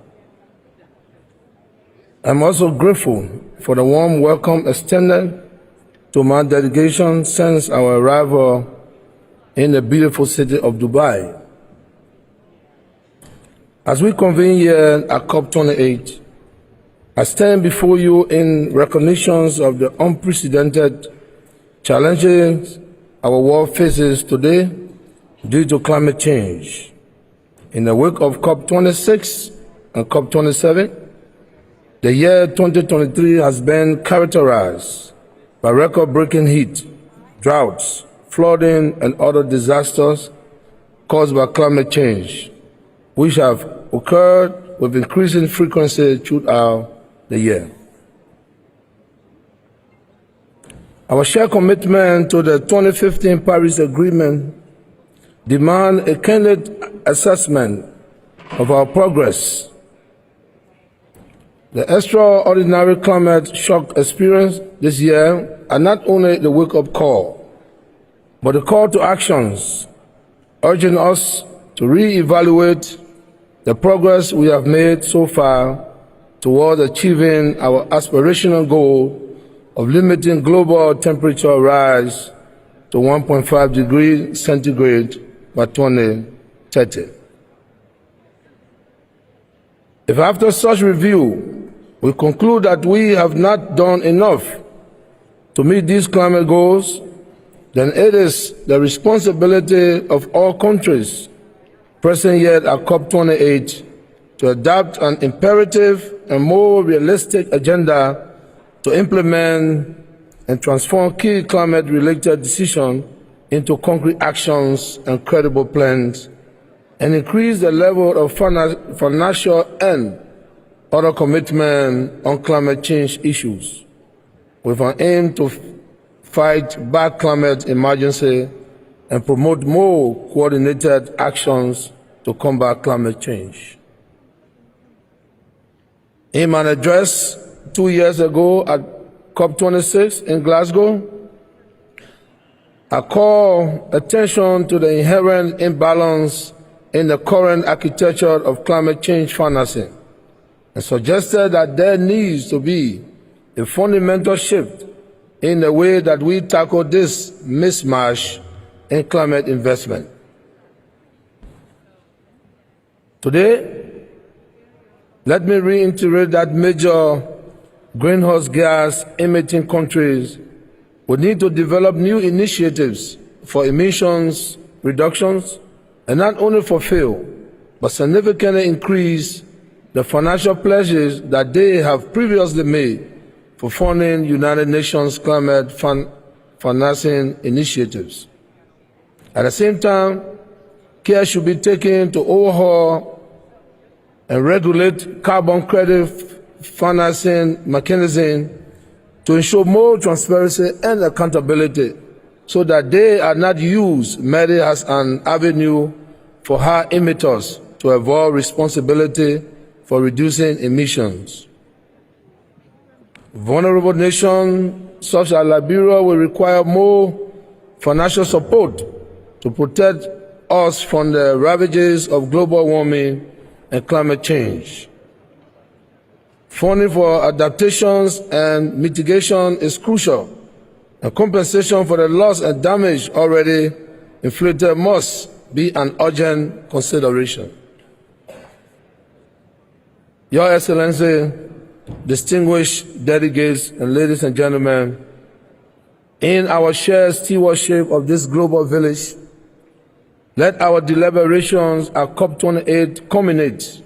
I'm also grateful for the warm welcome extended to my delegation since our arrival in the beautiful city of Dubai. As we convene here at COP28, I stand before you in recognition of the unprecedented challenges our world faces today due to climate change. In the wake of COP26 and COP27, the year 2023 has been characterized by record-breaking heat, droughts, flooding, and other disasters caused by climate change, which have occurred with increasing frequency throughout the year. Our shared commitment to the 2015 Paris Agreement demands a candid assessment of our progress. The extraordinary climate shock experienced this year are not only the wake-up call, but a call to actions, urging us to re-evaluate the progress we have made so far toward achieving our aspirational goal of limiting global temperature rise to 1.5 degrees centigrade by 2030. If after such review, we conclude that we have not done enough to meet these climate goals, then it is the responsibility of all countries present here at COP28 to adopt an imperative and more realistic agenda to implement and transform key climate-related decisions into concrete actions and credible plans, and increase the level of financial and other commitment on climate change issues, with an aim to fight back climate emergency and promote more coordinated actions to combat climate change. In an address 2 years ago at COP26 in Glasgow, I call attention to the inherent imbalance in the current architecture of climate change financing, and suggested that there needs to be a fundamental shift in the way that we tackle this mismatch in climate investment. Today, let me reiterate that major greenhouse gas emitting countries will need to develop new initiatives for emissions reductions and not only fulfill, but significantly increase the financial pledges that they have previously made for funding United Nations climate financing initiatives. At the same time, care should be taken to overhaul and regulate carbon credit financing mechanisms to ensure more transparency and accountability so that they are not used merely as an avenue for high emitters to avoid responsibility for reducing emissions. Vulnerable nations such as Liberia will require more financial support to protect us from the ravages of global warming and climate change. Funding for adaptations and mitigation is crucial, and compensation for the loss and damage already inflicted must be an urgent consideration. Your Excellency, distinguished delegates, and ladies and gentlemen, in our shared stewardship of this global village, let our deliberations at COP28 culminate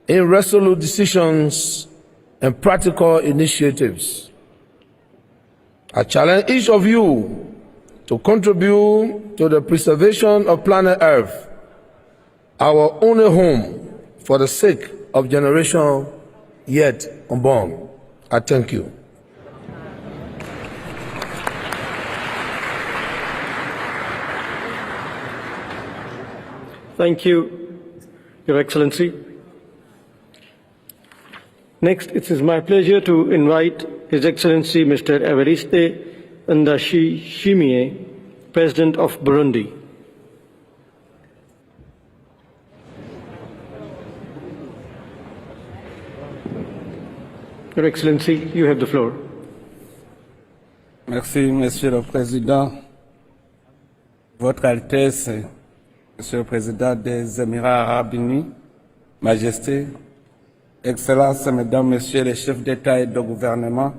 in resolute decisions and practical initiatives. I challenge each of you to contribute to the preservation of planet Earth, our only home, for the sake of generations yet unborn. I thank you. Thank you, Your Excellency. Next, it is my pleasure to invite His Excellency Mr. Evariste Ndayishimiye, President of Burundi. Your Excellency, you have the floor. Merci, Monsieur le Président. Votre Altesse, Monsieur le Président des Émirats Arabes Unis, Majesté, Excellences, Mesdames, Messieurs les chefs d'État et de gouvernement,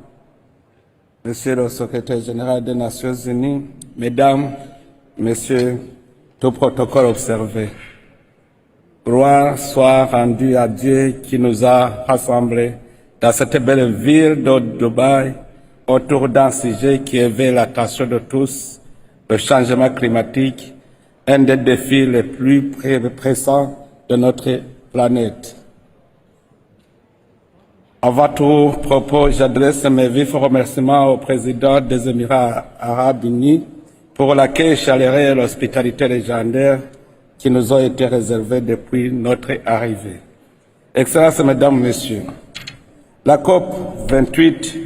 Monsieur le Secrétaire général des Nations Unies, Mesdames, Messieurs, tout protocole observé. Gloire soit rendue à Dieu qui nous a rassemblés dans cette belle ville de Dubaï autour d'un sujet qui éveille l'attention de tous, le changement climatique, un des défis les plus pressants de notre planète. Avant tout propos, j'adresse mes vifs remerciements au président des Émirats Arabes Unis pour l'accueil chaleureux et l'hospitalité légendaire qui nous ont été réservés depuis notre arrivée. Excellences, Mesdames, Messieurs, la COP 28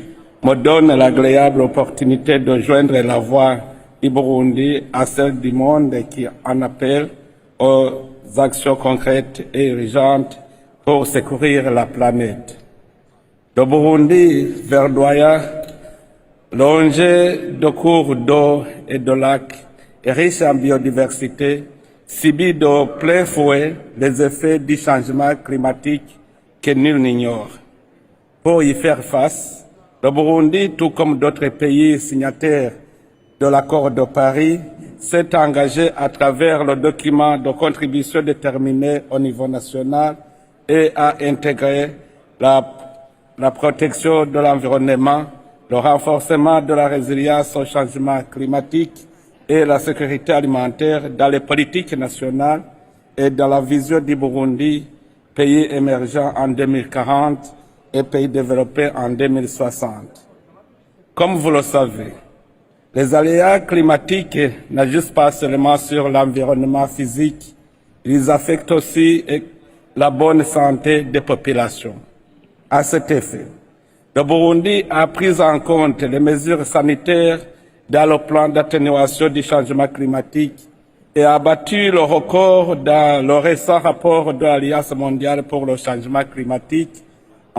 me donne l'agréable opportunité de joindre la voix du Burundi à celle du monde qui en appelle aux actions concrètes et urgentes pour secourir la planète. Le Burundi, verdoyant, longé de cours d'eau et de lacs et riche en biodiversité, subit de plein fouet les effets du changement climatique que nul n'ignore. Pour y faire face, le Burundi, tout comme d'autres pays signataires de l'accord de Paris, s'est engagé à travers le document de contribution déterminé au niveau national et a intégré la protection de l'environnement, le renforcement de la résilience au changement climatique et la sécurité alimentaire dans les politiques nationales et dans la vision du Burundi, pays émergent en 2040 et pays développé en 2060. Comme vous le savez, les aléas climatiques n'agissent pas seulement sur l'environnement physique, ils affectent aussi la bonne santé des populations. À cet effet, le Burundi a pris en compte les mesures sanitaires dans le plan d'atténuation du changement climatique et a battu le record dans le récent rapport de l'Alliance mondiale pour le changement climatique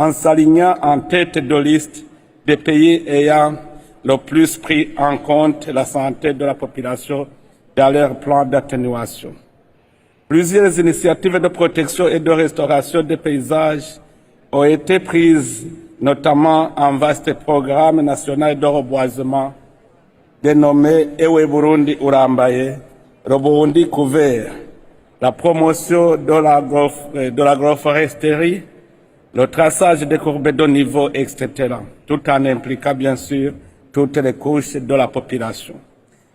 en s'alignant en tête de liste des pays ayant le plus pris en compte la santé de la population dans leur plan d'atténuation. Plusieurs initiatives de protection et de restauration des paysages ont été prises, notamment un vaste programme national de reboisement dénommé Ewe Burundi Urambaye, le Burundi couvert, la promotion de l'agroforesterie, le traçage des courbes de niveau, etc., tout en impliquant bien sûr toutes les couches de la population.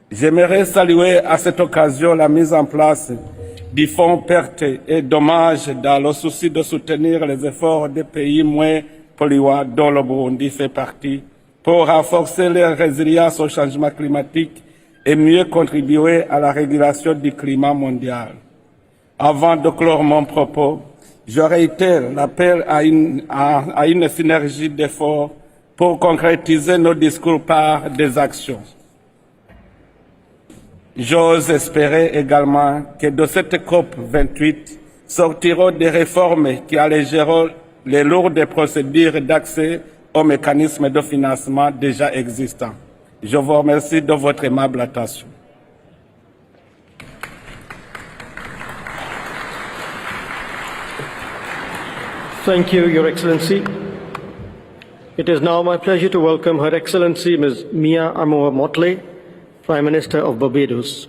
J'aimerais saluer à cette occasion la mise en place du fonds pertes et dommages dans le souci de soutenir les efforts des pays moins polluants dont le Burundi fait partie pour renforcer leur résilience au changement climatique et mieux contribuer à la régulation du climat mondial. Avant de clore mon propos, je réitère l'appel à une synergie d'efforts pour concrétiser nos discours par des actions. J'ose espérer également que de cette COP 28 sortiront des réformes qui allégeront les lourdes procédures d'accès aux mécanismes de financement déjà existants. Je vous remercie de votre aimable attention. Thank you, Your Excellency. It is now my pleasure to welcome Her Excellency Ms. Mia Amoa Motley, Prime Minister of Barbados.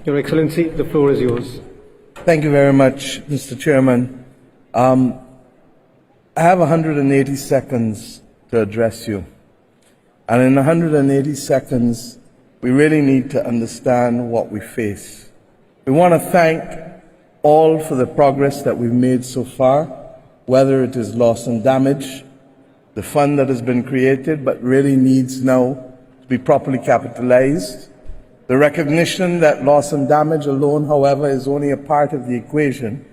Your Excellency, the floor is yours. Thank you very much, Mr. Chairman. I have 180 seconds to address you. And in 180 seconds, we really need to understand what we face. We want to thank all for the progress that we've made so far, whether it is loss and damage, the fund that has been created but really needs now to be properly capitalized, the recognition that loss and damage alone, however, is only a part of the equation,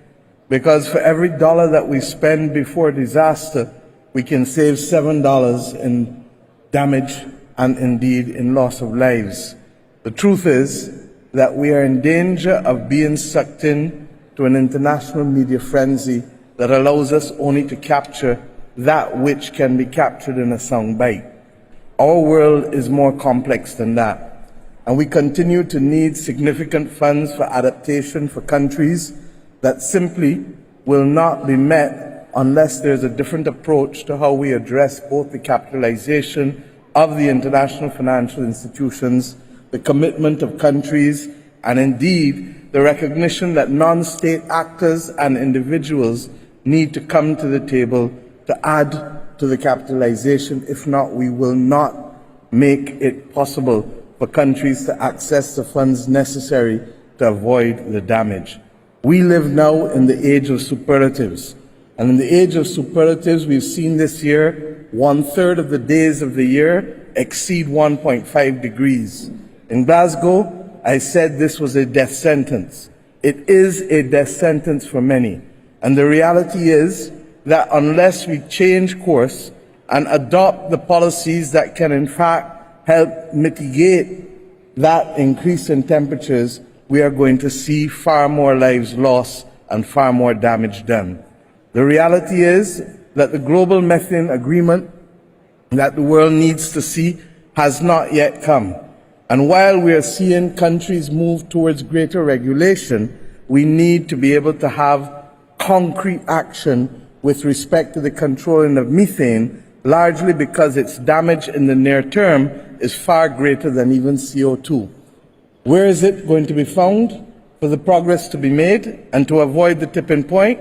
because for every dollar that we spend before disaster, we can save $7 in damage and indeed in loss of lives. The truth is that we are in danger of being sucked in to an international media frenzy that allows us only to capture that which can be captured in a soundbite. Our world is more complex than that, and we continue to need significant funds for adaptation for countries that simply will not be met unless there's a different approach to how we address both the capitalization of the international financial institutions, the commitment of countries, and indeed the recognition that non-state actors and individuals need to come to the table to add to the capitalization. If not, we will not make it possible for countries to access the funds necessary to avoid the damage. We live now in the age of superlatives. And in the age of superlatives, we've seen this year 1/3 of the days of the year exceed 1.5 degrees. In Glasgow, I said this was a death sentence. It is a death sentence for many. And the reality is that unless we change course and adopt the policies that can in fact help mitigate that increase in temperatures, we are going to see far more lives lost and far more damage done. The reality is that the global methane agreement that the world needs to see has not yet come. And while we are seeing countries move towards greater regulation, we need to be able to have concrete action with respect to the controlling of methane, largely because its damage in the near term is far greater than even CO2. Where is it going to be found for the progress to be made and to avoid the tipping point?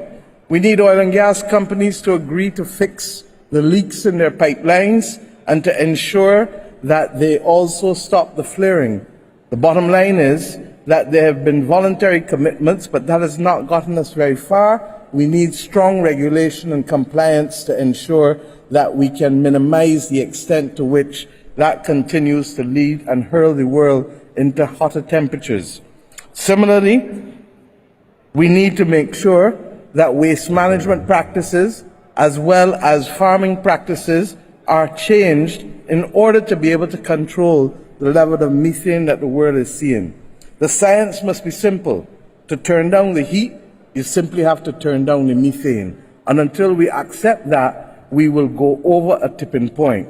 We need oil and gas companies to agree to fix the leaks in their pipelines and to ensure that they also stop the flaring. The bottom line is that there have been voluntary commitments, but that has not gotten us very far. We need strong regulation and compliance to ensure that we can minimize the extent to which that continues to lead and hurl the world into hotter temperatures. Similarly, we need to make sure that waste management practices as well as farming practices are changed in order to be able to control the level of methane that the world is seeing. The science must be simple. To turn down the heat, you simply have to turn down the methane. And until we accept that, we will go over a tipping point.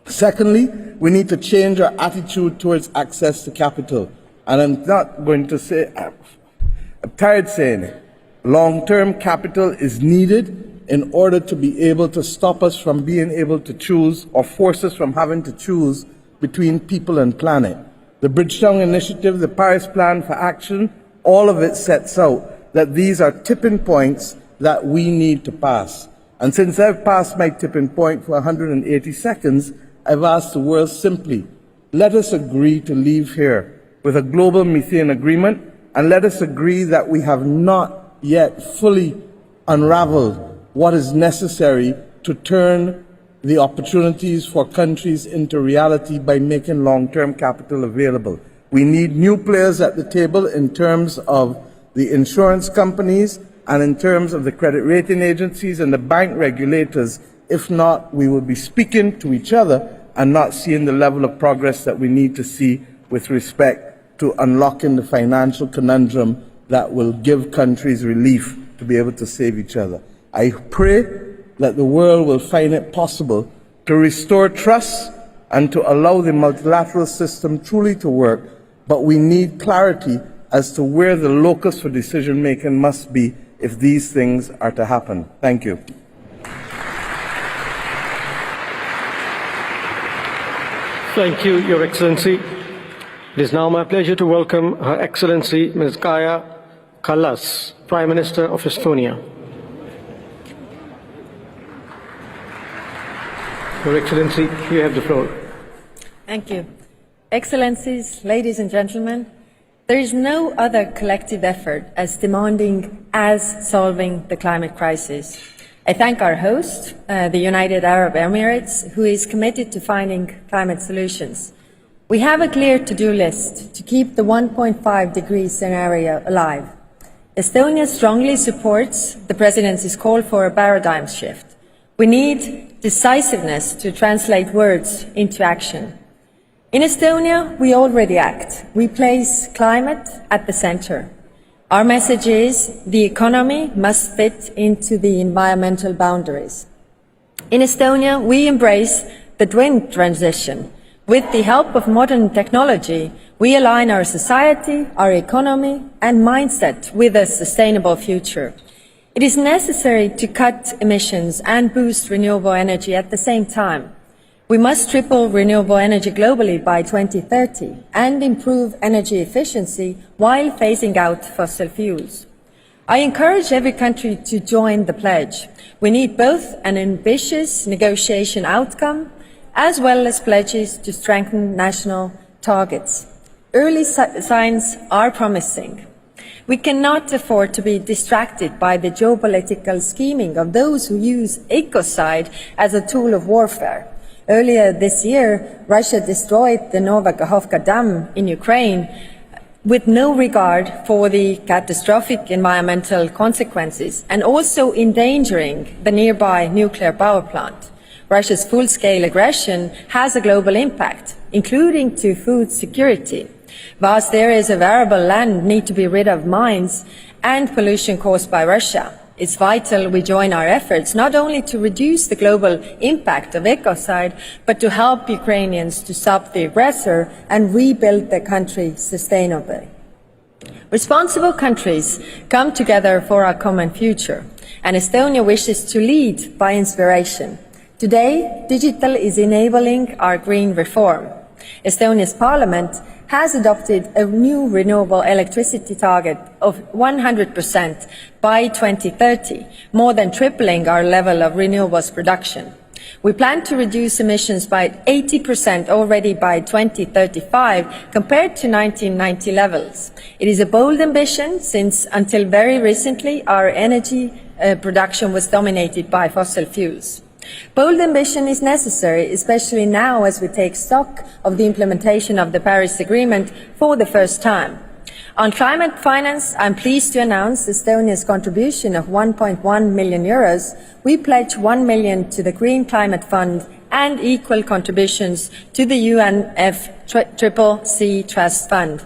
Secondly, we need to change our attitude towards access to capital. And I'm not going to say, I'm tired saying it. Long-term capital is needed in order to be able to stop us from being able to choose or force us from having to choose between people and planet. The Bridgetown Initiative, the Paris Plan for Action, all of it sets out that these are tipping points that we need to pass. And since I've passed my tipping point for 180 seconds, I've asked the world simply, let us agree to leave here with a global methane agreement, and let us agree that we have not yet fully unraveled what is necessary to turn the opportunities for countries into reality by making long-term capital available. We need new players at the table in terms of the insurance companies and in terms of the credit rating agencies and the bank regulators. If not, we will be speaking to each other and not seeing the level of progress that we need to see with respect to unlocking the financial conundrum that will give countries relief to be able to save each other. I pray that the world will find it possible to restore trust and to allow the multilateral system truly to work, but we need clarity as to where the locus for decision-making must be if these things are to happen. Thank you. Thank you, Your Excellency. It is now my pleasure to welcome Her Excellency Ms. Kaja Kallas, Prime Minister of Estonia. Your Excellency, you have the floor. Thank you. Excellencies, ladies and gentlemen, there is no other collective effort as demanding as solving the climate crisis. I thank our host, the United Arab Emirates, who is committed to finding climate solutions. We have a clear to-do list to keep the 1.5 degree scenario alive. Estonia strongly supports the Presidency's call for a paradigm shift. We need decisiveness to translate words into action. In Estonia, we already act. We place climate at the center. Our message is the economy must fit into the environmental boundaries. In Estonia, we embrace the twin transition. With the help of modern technology, we align our society, our economy, and mindset with a sustainable future. It is necessary to cut emissions and boost renewable energy at the same time. We must triple renewable energy globally by 2030 and improve energy efficiency while phasing out fossil fuels. I encourage every country to join the pledge. We need both an ambitious negotiation outcome as well as pledges to strengthen national targets. Early signs are promising. We cannot afford to be distracted by the geopolitical scheming of those who use ecocide as a tool of warfare. Earlier this year, Russia destroyed the Novakhovka Dam in Ukraine with no regard for the catastrophic environmental consequences and also endangering the nearby nuclear power plant. Russia's full-scale aggression has a global impact, including to food security. Vast areas of arable land need to be rid of mines and pollution caused by Russia. It's vital we join our efforts not only to reduce the global impact of ecocide, but to help Ukrainians to stop the aggressor and rebuild their country sustainably. Responsible countries come together for our common future, and Estonia wishes to lead by inspiration. Today, digital is enabling our green reform. Estonia's parliament has adopted a new renewable electricity target of 100% by 2030, more than tripling our level of renewables production. We plan to reduce emissions by 80% already by 2035 compared to 1990 levels. It is a bold ambition since until very recently our energy production was dominated by fossil fuels. Bold ambition is necessary, especially now as we take stock of the implementation of the Paris Agreement for the first time. On climate finance, I'm pleased to announce Estonia's contribution of 1.1 million euros. We pledge 1 million to the Green Climate Fund and equal contributions to the UNFCCC Trust Fund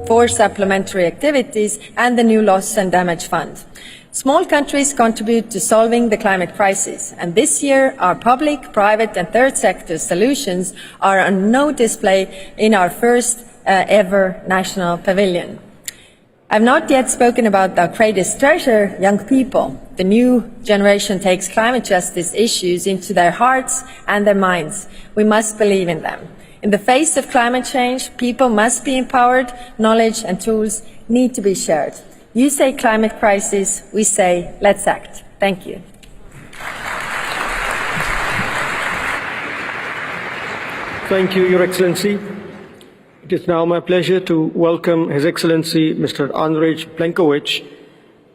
for supplementary activities and the new Loss and Damage Fund. Small countries contribute to solving the climate crisis, and this year our public, private and third sector solutions are on no display in our first ever national pavilion. I've not yet spoken about our greatest treasure, young people. The new generation takes climate justice issues into their hearts and their minds. We must believe in them. In the face of climate change, people must be empowered, knowledge and tools need to be shared. You say climate crisis, we say let's act. Thank you. Thank you, Your Excellency. It is now my pleasure to welcome His Excellency Mr. Andrej Plenković,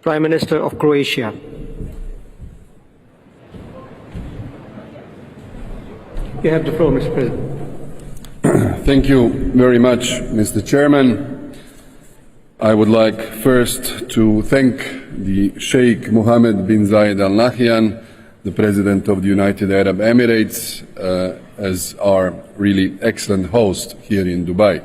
Prime Minister of Croatia. You have the floor, Mr. President. Thank you very much, Mr. Chairman. I would like first to thank the Sheikh Mohammed bin Zayed Al Nahyan, the President of the United Arab Emirates, as our really excellent host here in Dubai.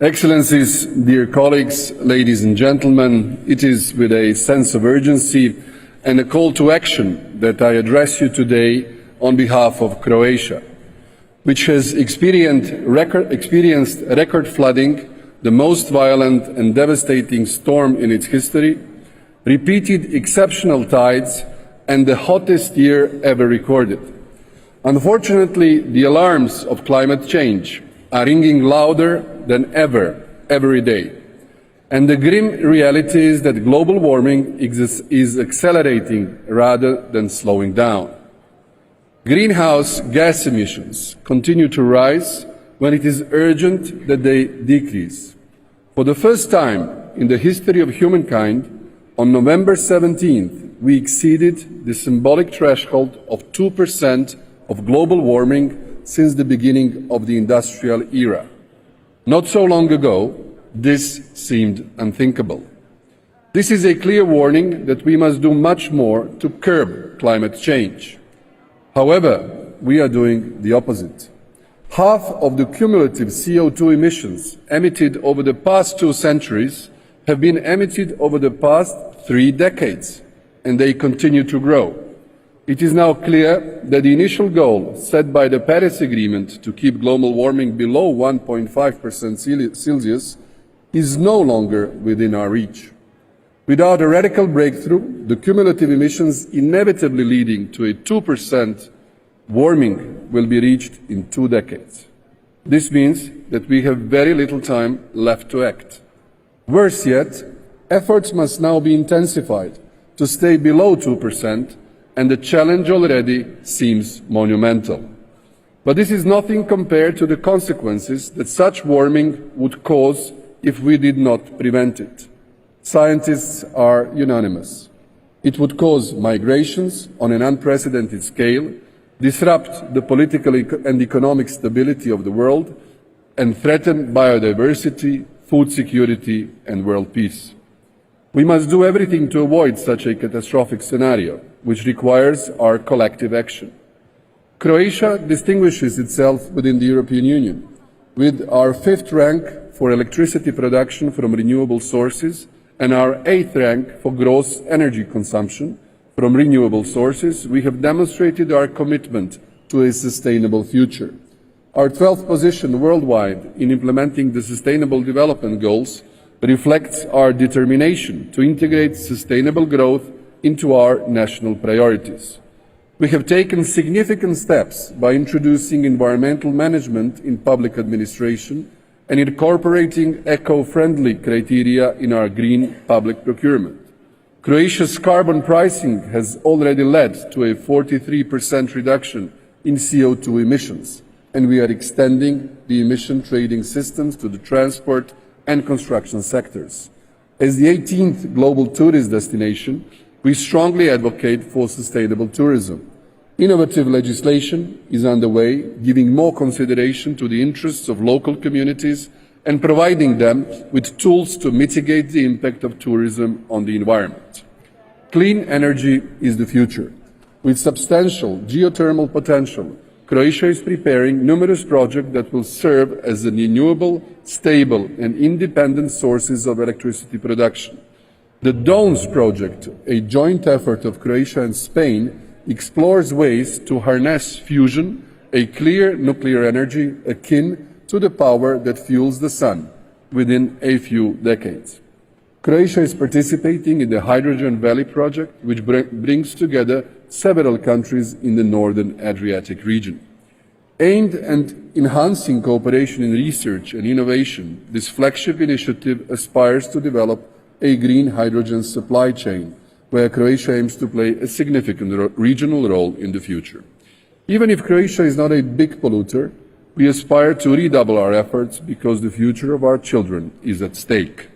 Excellencies, dear colleagues, ladies and gentlemen, it is with a sense of urgency and a call to action that I address you today on behalf of Croatia, which has experienced record flooding, the most violent and devastating storm in its history, repeated exceptional tides, and the hottest year ever recorded. Unfortunately, the alarms of climate change are ringing louder than ever, every day. And the grim reality is that global warming is accelerating rather than slowing down. Greenhouse gas emissions continue to rise when it is urgent that they decrease. For the first time in the history of humankind, on November 17th, we exceeded the symbolic threshold of 2% of global warming since the beginning of the industrial era. Not so long ago, this seemed unthinkable. This is a clear warning that we must do much more to curb climate change. However, we are doing the opposite. Half of the cumulative CO2 emissions emitted over the past 2 centuries have been emitted over the past 3 decades, and they continue to grow. It is now clear that the initial goal set by the Paris Agreement to keep global warming below 1.5% Celsius is no longer within our reach. Without a radical breakthrough, the cumulative emissions inevitably leading to a 2% warming will be reached in 2 decades. This means that we have very little time left to act. Worse yet, efforts must now be intensified to stay below 2%, and the challenge already seems monumental. But this is nothing compared to the consequences that such warming would cause if we did not prevent it. Scientists are unanimous. It would cause migrations on an unprecedented scale, disrupt the political and economic stability of the world, and threaten biodiversity, food security, and world peace. We must do everything to avoid such a catastrophic scenario, which requires our collective action. Croatia distinguishes itself within the European Union with our 5th rank for electricity production from renewable sources and our 8th rank for gross energy consumption from renewable sources. We have demonstrated our commitment to a sustainable future. Our 12th position worldwide in implementing the Sustainable Development Goals reflects our determination to integrate sustainable growth into our national priorities. We have taken significant steps by introducing environmental management in public administration and incorporating eco-friendly criteria in our green public procurement. Croatia's carbon pricing has already led to a 43% reduction in CO2 emissions, and we are extending the emission trading systems to the transport and construction sectors. As the 18th global tourist destination, we strongly advocate for sustainable tourism. Innovative legislation is underway, giving more consideration to the interests of local communities and providing them with tools to mitigate the impact of tourism on the environment. Clean energy is the future. With substantial geothermal potential, Croatia is preparing numerous projects that will serve as renewable, stable and independent sources of electricity production. The DONS project, a joint effort of Croatia and Spain, explores ways to harness fusion, a clear nuclear energy akin to the power that fuels the sun, within a few decades. Croatia is participating in the Hydrogen Valley project, which brings together several countries in the northern Adriatic region. Aimed at enhancing cooperation in research and innovation, this flagship initiative aspires to develop a green hydrogen supply chain, where Croatia aims to play a significant regional role in the future. Even if Croatia is not a big polluter, we aspire to redouble our efforts because the future of our children is at stake.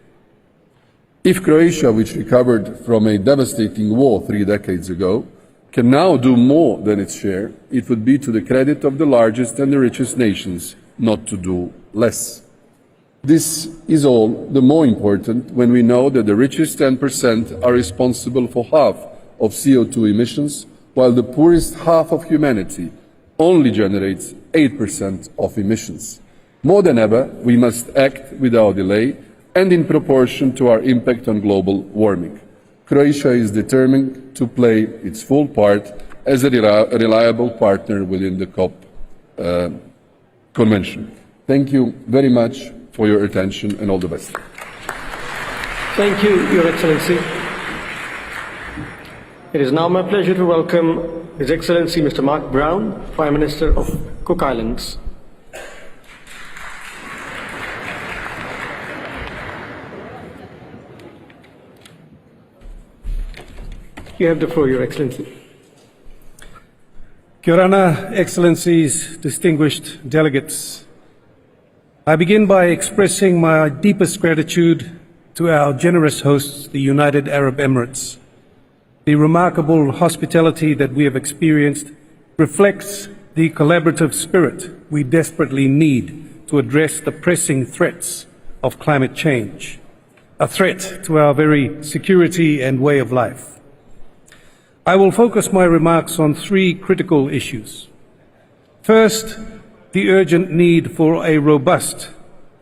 If Croatia, which recovered from a devastating war 3 decades ago, can now do more than its share, it would be to the credit of the largest and the richest nations not to do less. This is all the more important when we know that the richest 10% are responsible for half of CO2 emissions, while the poorest half of humanity only generates 8% of emissions. More than ever, we must act without delay and in proportion to our impact on global warming. Croatia is determined to play its full part as a reliable partner within the COP Convention. Thank you very much for your attention and all the best. Thank you, Your Excellency. It is now my pleasure to welcome His Excellency Mr. Mark Brown, Prime Minister of Cook Islands. You have the floor, Your Excellency. Your Honor, Excellencies, distinguished delegates, I begin by expressing my deepest gratitude to our generous hosts, the United Arab Emirates. The remarkable hospitality that we have experienced reflects the collaborative spirit we desperately need to address the pressing threats of climate change, a threat to our very security and way of life. I will focus my remarks on 3 critical issues. First, the urgent need for a robust,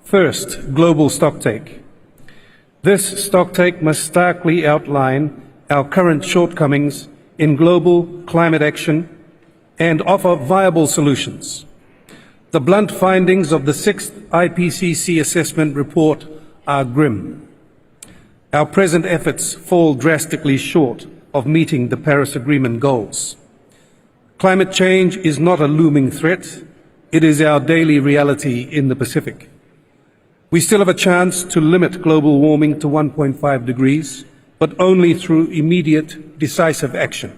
first, global stocktake. This stocktake must starkly outline our current shortcomings in global climate action and offer viable solutions. The blunt findings of the 6th IPCC assessment report are grim. Our present efforts fall drastically short of meeting the Paris Agreement goals. Climate change is not a looming threat, it is our daily reality in the Pacific. We still have a chance to limit global warming to 1.5 degrees, but only through immediate, decisive action.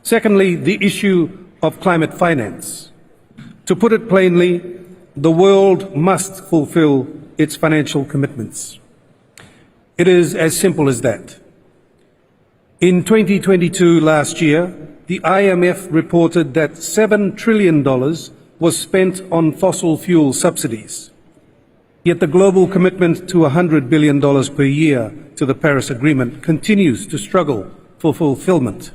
Secondly, the issue of climate finance. To put it plainly, the world must fulfill its financial commitments. It is as simple as that. In 2022, last year, the IMF reported that $7 trillion was spent on fossil fuel subsidies. Yet the global commitment to $100 billion per year to the Paris Agreement continues to struggle for fulfillment.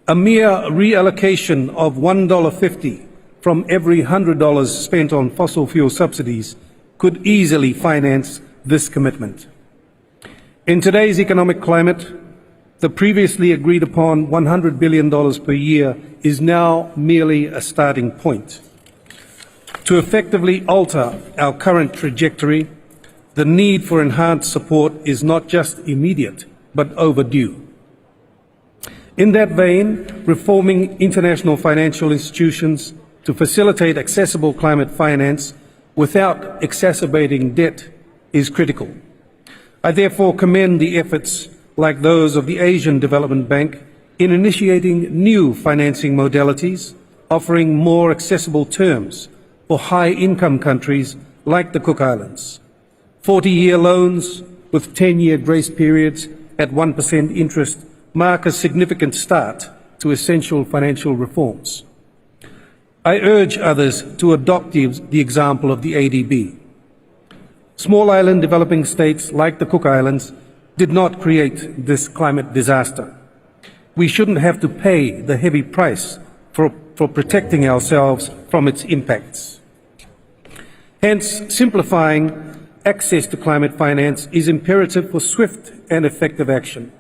A mere reallocation of $1.50 from every $100 spent on fossil fuel subsidies could easily finance this commitment. In today's economic climate, the previously agreed upon $100 billion per year is now merely a starting point. To effectively alter our current trajectory, the need for enhanced support is not just immediate, but overdue. In that vein, reforming international financial institutions to facilitate accessible climate finance without exacerbating debt is critical. I therefore commend the efforts like those of the Asian Development Bank in initiating new financing modalities, offering more accessible terms for high-income countries like the Cook Islands. 40-year loans with 10-year grace periods at 1% interest mark a significant start to essential financial reforms. I urge others to adopt the example of the ADB. Small island developing states like the Cook Islands did not create this climate disaster. We shouldn't have to pay the heavy price for for protecting ourselves from its impacts. Hence, simplifying access to climate finance is imperative for swift and effective action.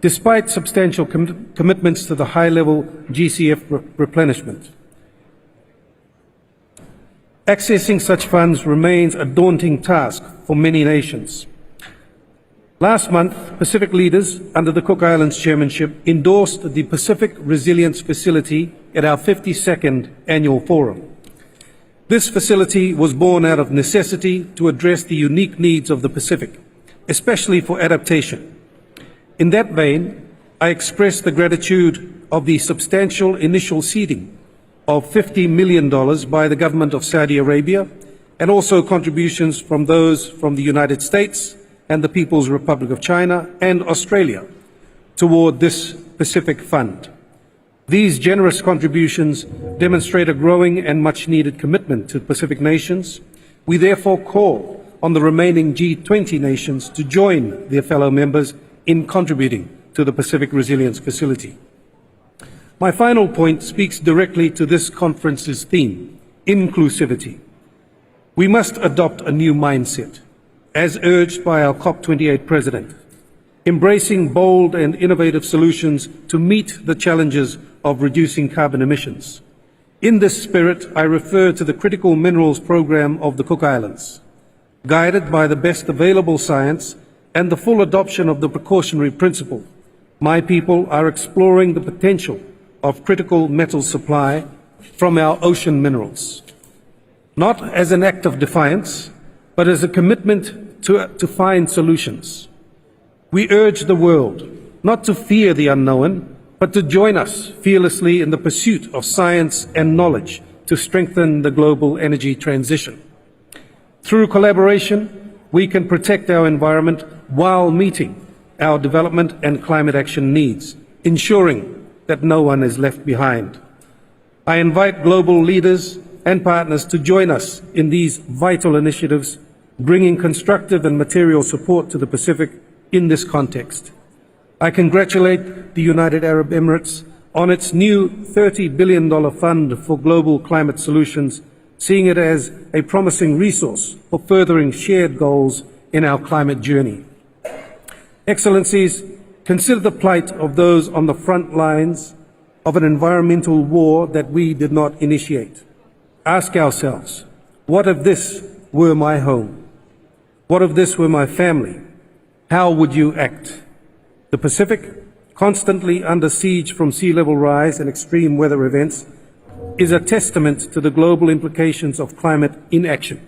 Despite substantial commitments to the high-level GCF replenishment, accessing such funds remains a daunting task for many nations. Last month, Pacific leaders under the Cook Islands chairmanship endorsed the Pacific Resilience Facility at our 52nd annual forum. This facility was born out of necessity to address the unique needs of the Pacific, especially for adaptation. In that vein, I express the gratitude of the substantial initial seeding of $50 million by the government of Saudi Arabia, and also contributions from those from the United States and the People's Republic of China and Australia toward this Pacific Fund. These generous contributions demonstrate a growing and much-needed commitment to Pacific nations. We therefore call on the remaining G20 nations to join their fellow members in contributing to the Pacific Resilience Facility. My final point speaks directly to this conference's theme, inclusivity. We must adopt a new mindset, as urged by our COP28 President, embracing bold and innovative solutions to meet the challenges of reducing carbon emissions. In this spirit, I refer to the Critical Minerals Program of the Cook Islands. Guided by the best available science and the full adoption of the precautionary principle, my people are exploring the potential of critical metal supply from our ocean minerals, not as an act of defiance, but as a commitment to find solutions. We urge the world not to fear the unknown, but to join us fearlessly in the pursuit of science and knowledge to strengthen the global energy transition. Through collaboration, we can protect our environment while meeting our development and climate action needs, ensuring that no one is left behind. I invite global leaders and partners to join us in these vital initiatives, bringing constructive and material support to the Pacific in this context. I congratulate the United Arab Emirates on its new $30 billion fund for global climate solutions, seeing it as a promising resource for furthering shared goals in our climate journey. Excellencies, consider the plight of those on the front lines of an environmental war that we did not initiate. Ask ourselves, what if this were my home? What if this were my family? How would you act? The Pacific, constantly under siege from sea level rise and extreme weather events, is a testament to the global implications of climate inaction.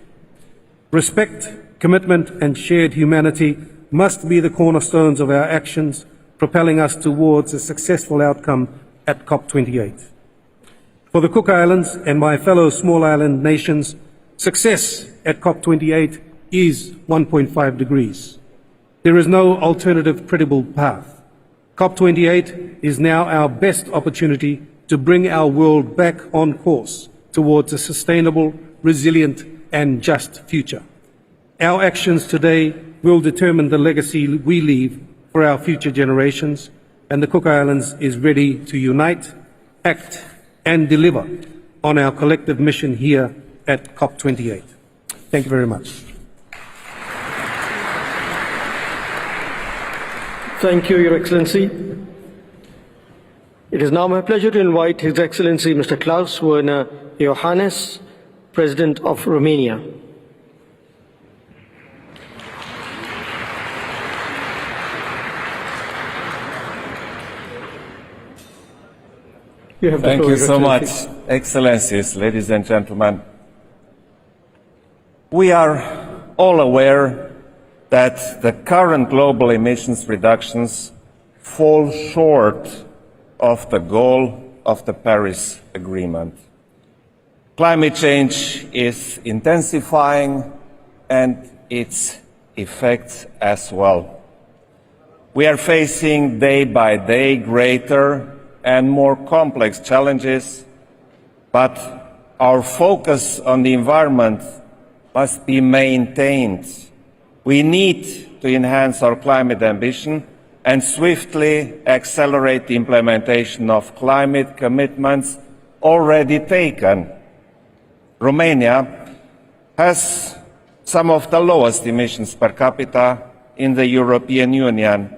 Respect, commitment, and shared humanity must be the cornerstones of our actions, propelling us towards a successful outcome at COP28. For the Cook Islands and my fellow small island nations, success at COP28 is 1.5 degrees. There is no alternative credible path. COP28 is now our best opportunity to bring our world back on course towards a sustainable, resilient, and just future. Our actions today will determine the legacy we leave for our future generations, and the Cook Islands is ready to unite, act, and deliver on our collective mission here at COP28. Thank you very much. Thank you, Your Excellency. It is now my pleasure to invite His Excellency Mr. Klaus Werner Johannes, President of Romania. Thank you so much, Excellencies, ladies and gentlemen. We are all aware that the current global emissions reductions fall short of the goal of the Paris Agreement. Climate change is intensifying and its effects as well. We are facing day by day greater and more complex challenges, but our focus on the environment must be maintained. We need to enhance our climate ambition and swiftly accelerate the implementation of climate commitments already taken. Romania has some of the lowest emissions per capita in the European Union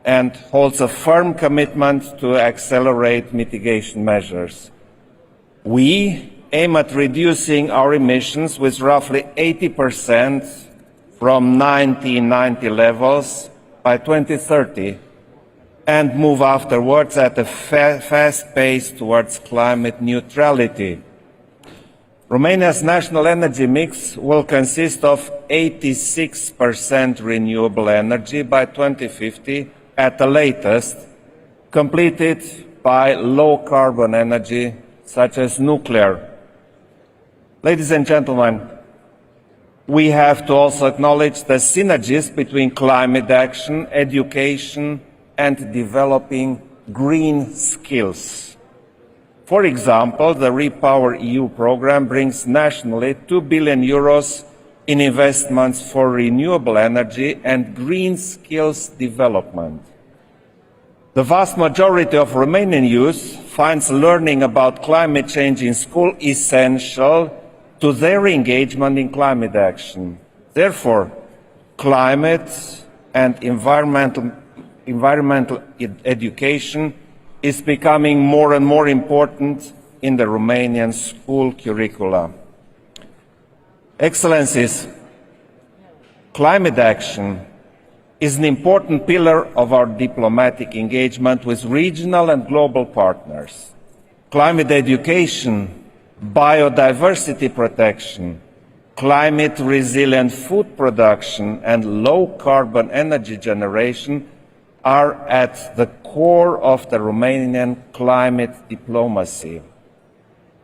and holds a firm commitment to accelerate mitigation measures. We aim at reducing our emissions with roughly 80% from 1990 levels by 2030 and move afterwards at a fast pace towards climate neutrality. Romania's national energy mix will consist of 86% renewable energy by 2050 at the latest, completed by low-carbon energy such as nuclear. Ladies and gentlemen, we have to also acknowledge the synergies between climate action, education, and developing green skills. For example, the REPower EU program brings nationally 2 billion euros in investments for renewable energy and green skills development. The vast majority of Romanian youth finds learning about climate change in school essential to their engagement in climate action. Therefore, climate and environmental education is becoming more and more important in the Romanian school curricula. Excellencies, climate action is an important pillar of our diplomatic engagement with regional and global partners. Climate education, biodiversity protection, climate-resilient food production, and low-carbon energy generation are at the core of the Romanian climate diplomacy.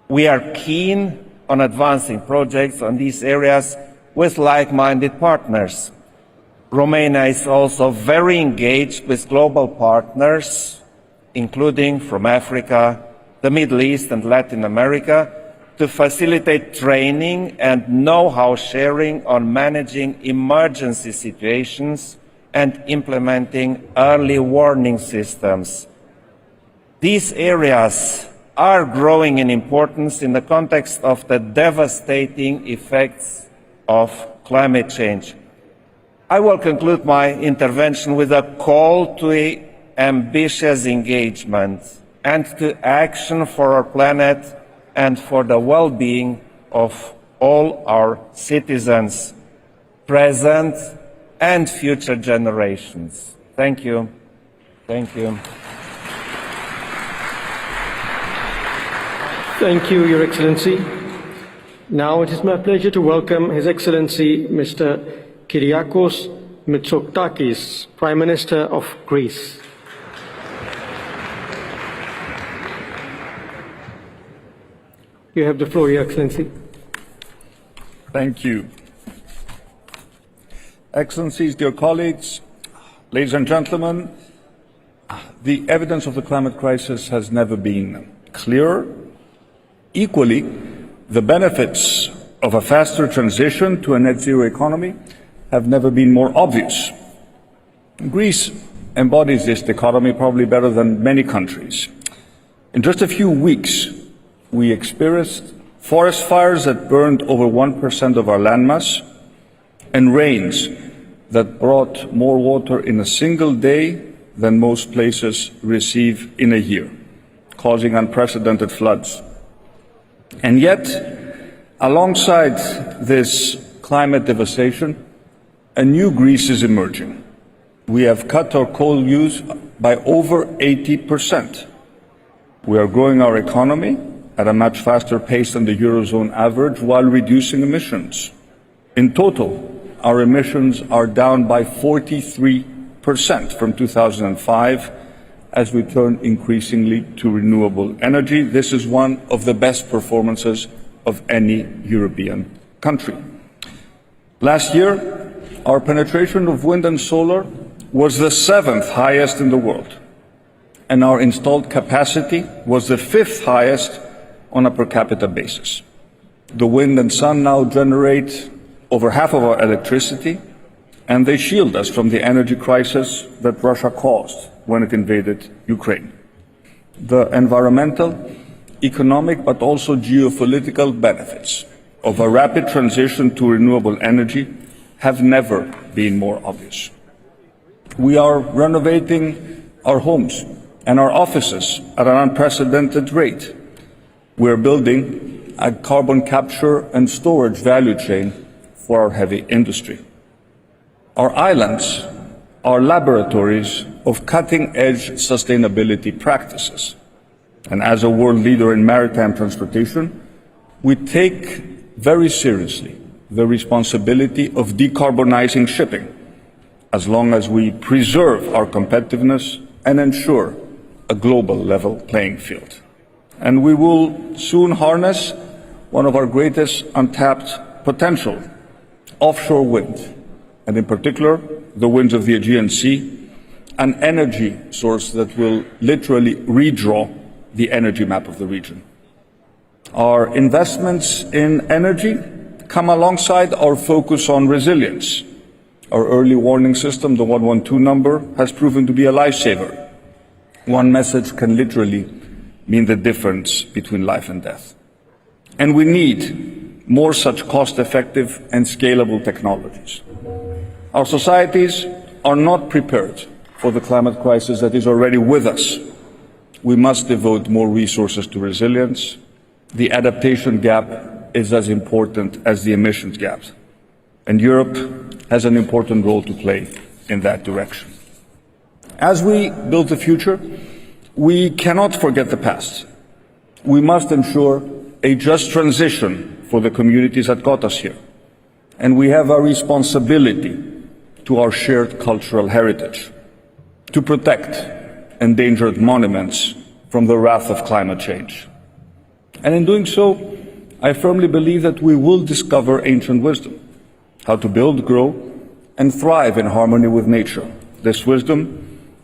We are keen on advancing projects on these areas with like-minded partners. Romania is also very engaged with global partners, including from Africa, the Middle East, and Latin America, to facilitate training and know-how sharing on managing emergency situations and implementing early warning systems. These areas are growing in importance in the context of the devastating effects of climate change. I will conclude my intervention with a call to ambitious engagement and to action for our planet and for the well-being of all our citizens, present and future generations. Thank you. Thank you. Thank you, Your Excellency. Now it is my pleasure to welcome His Excellency Mr. Kyriakos Mitsotakis, Prime Minister of Greece. You have the floor, Your Excellency. Thank you. Excellencies, dear colleagues, ladies and gentlemen, the evidence of the climate crisis has never been clearer. Equally, the benefits of a faster transition to a net zero economy have never been more obvious. Greece embodies this dichotomy probably better than many countries. In just a few weeks, we experienced forest fires that burned over 1% of our landmass and rains that brought more water in a single day than most places receive in a year, causing unprecedented floods. And yet, alongside this climate devastation, a new Greece is emerging. We have cut our coal use by over 80%. We are growing our economy at a much faster pace than the Eurozone average while reducing emissions. In total, our emissions are down by 43% from 2005 as we turn increasingly to renewable energy. This is one of the best performances of any European country. Last year, our penetration of wind and solar was the 7th highest in the world, and our installed capacity was the 5th highest on a per capita basis. The wind and sun now generate over half of our electricity, and they shield us from the energy crisis that Russia caused when it invaded Ukraine. The environmental, economic but also geopolitical benefits of a rapid transition to renewable energy have never been more obvious. We are renovating our homes and our offices at an unprecedented rate. We're building a carbon capture and storage value chain for our heavy industry. Our islands are laboratories of cutting-edge sustainability practices. And as a world leader in maritime transportation, we take very seriously the responsibility of decarbonizing shipping, as long as we preserve our competitiveness and ensure a global level playing field. And we will soon harness one of our greatest untapped potential, offshore wind, and in particular, the winds of the Aegean Sea, an energy source that will literally redraw the energy map of the region. Our investments in energy come alongside our focus on resilience. Our early warning system, the 112 number, has proven to be a lifesaver. One message can literally mean the difference between life and death. And we need more such cost-effective and scalable technologies. Our societies are not prepared for the climate crisis that is already with us. We must devote more resources to resilience. The adaptation gap is as important as the emissions gaps. And Europe has an important role to play in that direction. As we build the future, we cannot forget the past. We must ensure a just transition for the communities that got us here. And we have a responsibility to our shared cultural heritage, to protect endangered monuments from the wrath of climate change. And in doing so, I firmly believe that we will discover ancient wisdom, how to build, grow, and thrive in harmony with nature. This wisdom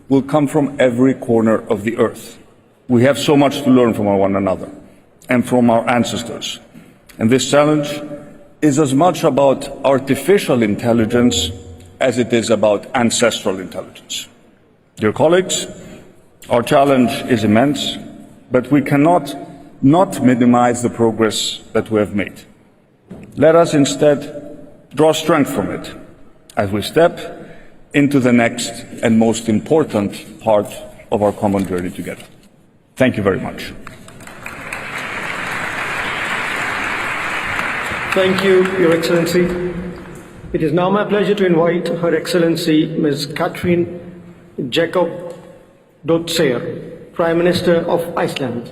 will come from every corner of the earth. We have so much to learn from one another and from our ancestors. And this challenge is as much about artificial intelligence as it is about ancestral intelligence. Dear colleagues, our challenge is immense, but we cannot not minimize the progress that we have made. Let us instead draw strength from it as we step into the next and most important part of our common journey together. Thank you very much. Thank you, Your Excellency. It is now my pleasure to invite Her Excellency Ms. Katrín Jakobsdóttir, Prime Minister of Iceland.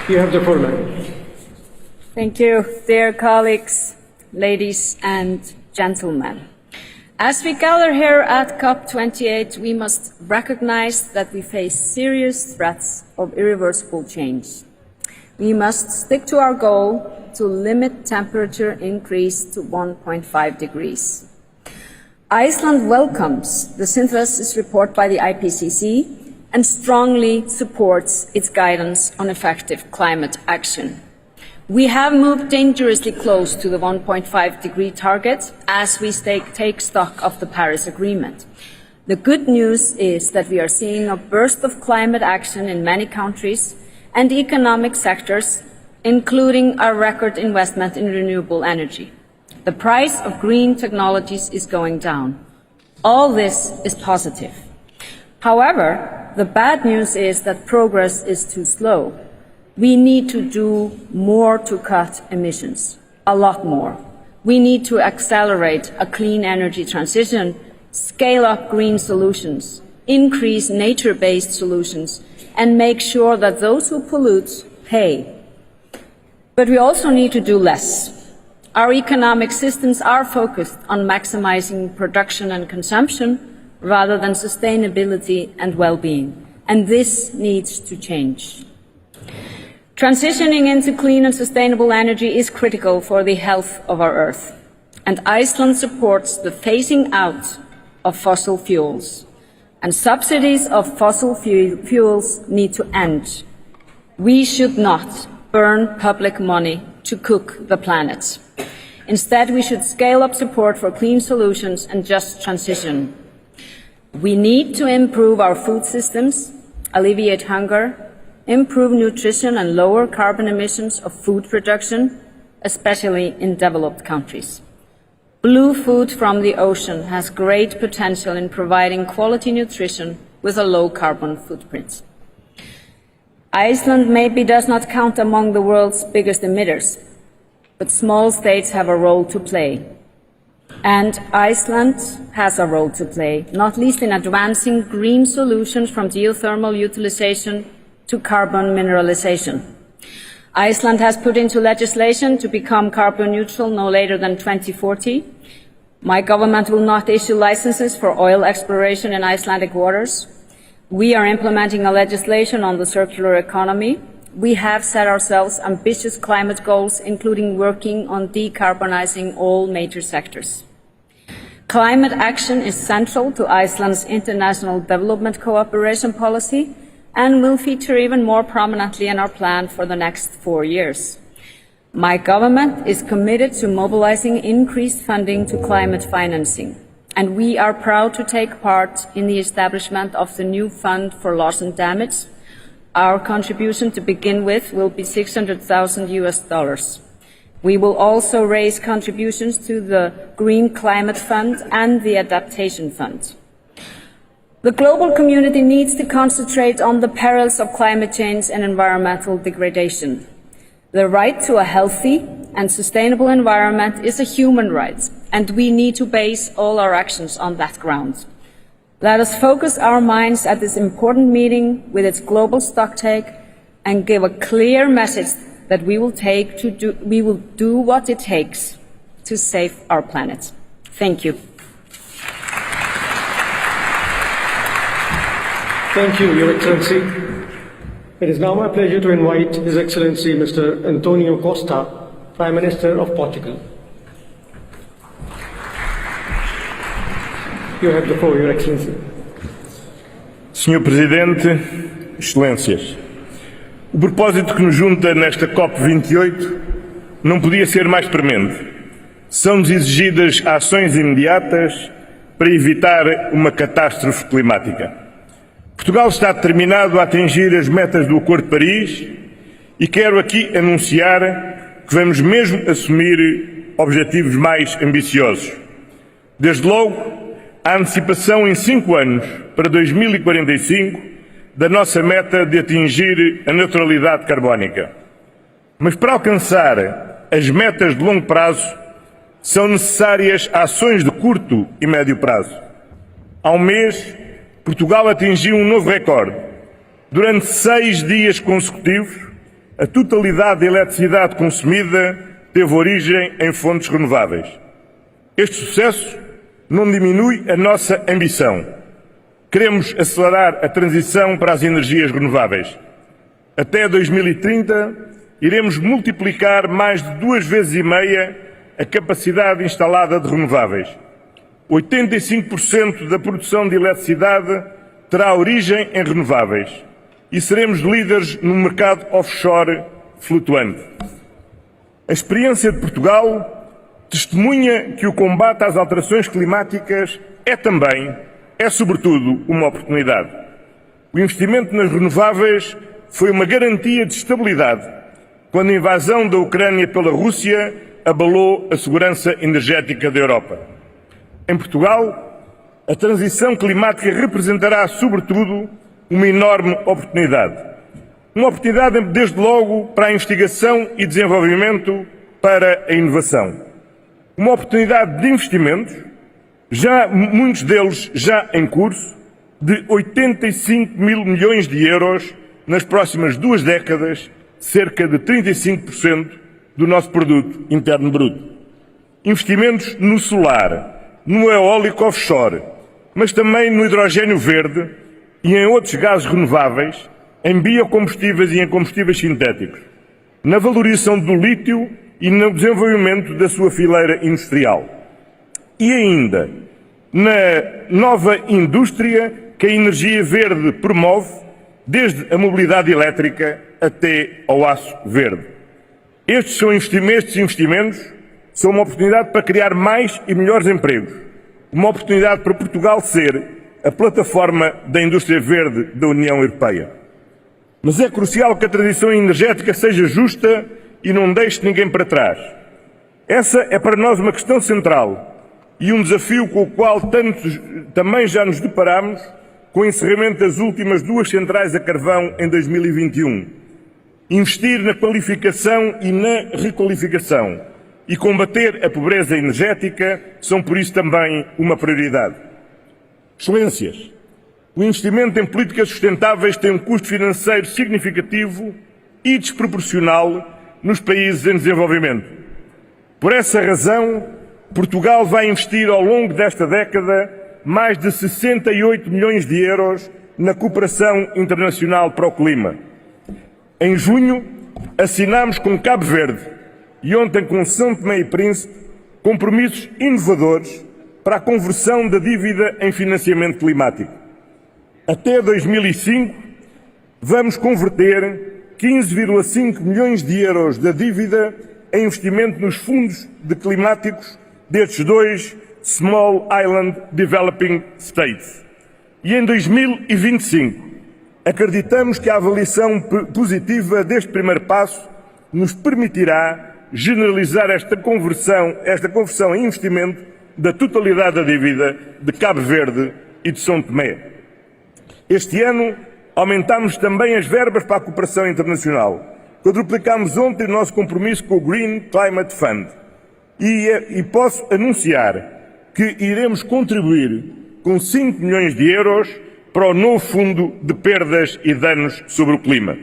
You have the floor, madam. Thank you, dear colleagues, ladies and gentlemen. As we gather here at COP28, we must recognize that we face serious threats of irreversible change. We must stick to our goal to limit temperature increase to 1.5 degrees. Iceland welcomes the synthesis report by the IPCC and strongly supports its guidance on effective climate action. We have moved dangerously close to the 1.5 degree target as we take stock of the Paris Agreement. The good news is that we are seeing a burst of climate action in many countries and economic sectors, including a record investment in renewable energy. The price of green technologies is going down. All this is positive. However, the bad news is that progress is too slow. We need to do more to cut emissions, a lot more. We need to accelerate a clean energy transition, scale up green solutions, increase nature-based solutions, and make sure that those who pollute pay. But we also need to do less. Our economic systems are focused on maximizing production and consumption rather than sustainability and well-being, and this needs to change. Transitioning into clean and sustainable energy is critical for the health of our Earth, and Iceland supports the phasing out of fossil fuels. And subsidies of fossil fuels need to end. We should not burn public money to cook the planet. Instead, we should scale up support for clean solutions and just transition. We need to improve our food systems, alleviate hunger, improve nutrition and lower carbon emissions of food production, especially in developed countries. Blue food from the ocean has great potential in providing quality nutrition with a low carbon footprint. Iceland maybe does not count among the world's biggest emitters, but small states have a role to play. And Iceland has a role to play, not least in advancing green solutions from geothermal utilization to carbon mineralization. Iceland has put into legislation to become carbon neutral no later than 2040. My government will not issue licenses for oil exploration in Icelandic waters. We are implementing a legislation on the circular economy. We have set ourselves ambitious climate goals, including working on decarbonizing all major sectors. Climate action is central to Iceland's international development cooperation policy and will feature even more prominently in our plan for the next 4 years. My government is committed to mobilizing increased funding to climate financing, and we are proud to take part in the establishment of the new fund for loss and damage. Our contribution to begin with will be $600,000. We will also raise contributions to the Green Climate Fund and the Adaptation Fund. The global community needs to concentrate on the perils of climate change and environmental degradation. The right to a healthy and sustainable environment is a human right, and we need to base all our actions on that ground. Let us focus our minds at this important meeting with its global stocktake and give a clear message that we will do what it takes to save our planet. Thank you. Thank you, Your Excellency. It is now my pleasure to invite His Excellency Mr. Antonio Costa, Prime Minister of Portugal. You have the floor, Your Excellency. Senhor Presidente, Excelências, o propósito que nos junta nesta COP28 não podia ser mais premente. São-nos exigidas ações imediatas para evitar uma catástrofe climática. Portugal está determinado a atingir as metas do Acordo de Paris e quero aqui anunciar que vamos mesmo assumir objetivos mais ambiciosos. Desde logo, a antecipação em 5 anos para 2045 da nossa meta de atingir a neutralidade carbónica. Mas para alcançar as metas de longo prazo, são necessárias ações de curto e médio prazo. Há um mês, Portugal atingiu um novo recorde. Durante 6 dias consecutivos, a totalidade da eletricidade consumida teve origem em fontes renováveis. Este sucesso não diminui a nossa ambição. Queremos acelerar a transição para as energias renováveis. Até 2030, iremos multiplicar mais de 2,5 vezes a capacidade instalada de renováveis. 85% da produção de eletricidade terá origem em renováveis e seremos líderes no mercado offshore flutuante. A experiência de Portugal testemunha que o combate às alterações climáticas é sobretudo uma oportunidade. O investimento nas renováveis foi uma garantia de estabilidade quando a invasão da Ucrânia pela Rússia abalou a segurança energética da Europa. Em Portugal, a transição climática representará, sobretudo, uma enorme oportunidade. Uma oportunidade, desde logo, para a investigação e desenvolvimento, para a inovação. Uma oportunidade de investimentos, muitos deles já em curso, de 85 mil milhões de euros nas próximas 2 décadas, cerca de 35% do nosso produto interno bruto. Investimentos no solar, no eólico offshore, mas também no hidrogênio verde e em outros gases renováveis, em biocombustíveis e em combustíveis sintéticos, na valorização do lítio e no desenvolvimento da sua fileira industrial. E ainda, na nova indústria que a energia verde promove, desde a mobilidade elétrica até ao aço verde. Estes investimentos são uma oportunidade para criar mais e melhores empregos, uma oportunidade para Portugal ser, a plataforma da indústria verde da União Europeia. Mas é crucial que a transição energética seja justa e não deixe ninguém para trás. Essa é para nós uma questão central e um desafio com o qual também já nos deparamos com o encerramento das últimas 2 centrais a carvão em 2021. Investir na qualificação e na requalificação e combater a pobreza energética são, por isso, também uma prioridade. Excelências, o investimento em políticas sustentáveis tem um custo financeiro significativo e desproporcional nos países em desenvolvimento. Por essa razão, Portugal vai investir ao longo desta década mais de 68 milhões de euros na cooperação internacional para o clima. Em junho, assinámos com Cabo Verde e ontem com São Tomé e Príncipe compromissos inovadores para a conversão da dívida em financiamento climático. Até 2005, vamos converter 15,5 milhões de euros da dívida em investimento nos fundos climáticos destes 2 Small Island Developing States. E em 2025, acreditamos que a avaliação positiva deste primeiro passo nos permitirá generalizar esta conversão em investimento da totalidade da dívida de Cabo Verde e de São Tomé. Este ano, aumentámos também as verbas para a cooperação internacional. Quadruplicámos ontem o nosso compromisso com o Green Climate Fund. E posso anunciar que iremos contribuir com 5 milhões de euros para o novo Fundo de Perdas e Danos sobre o Clima.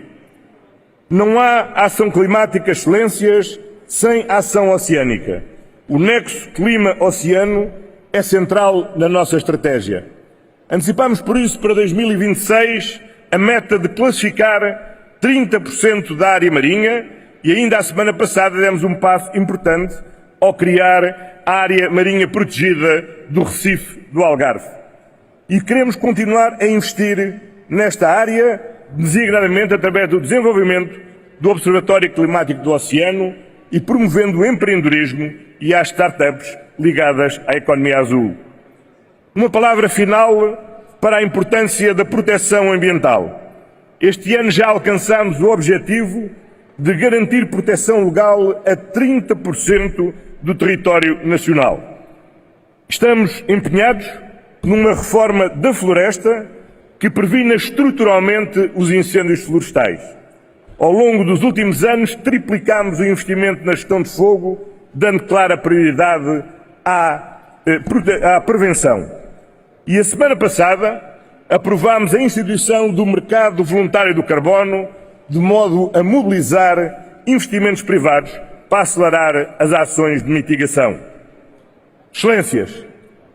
Não há ação climática, excelências, sem ação oceânica. O nexo clima-oceano é central na nossa estratégia. Antecipamos, por isso, para 2026 a meta de classificar 30% da área marinha e ainda a semana passada demos um passo importante ao criar a área marinha protegida do Recife do Algarve. E queremos continuar a investir nesta área, designadamente através do desenvolvimento do Observatório Climático do Oceano e promovendo o empreendedorismo e as startups ligadas à economia azul. Uma palavra final para a importância da proteção ambiental. Este ano já alcançamos o objetivo de garantir proteção legal a 30% do território nacional. Estamos empenhados numa reforma da floresta que previna estruturalmente os incêndios florestais. Ao longo dos últimos anos, triplicámos o investimento na gestão de fogo, dando clara prioridade à prevenção. E a semana passada aprovámos a instituição do mercado voluntário do carbono, de modo a mobilizar investimentos privados para acelerar as ações de mitigação. Excelências,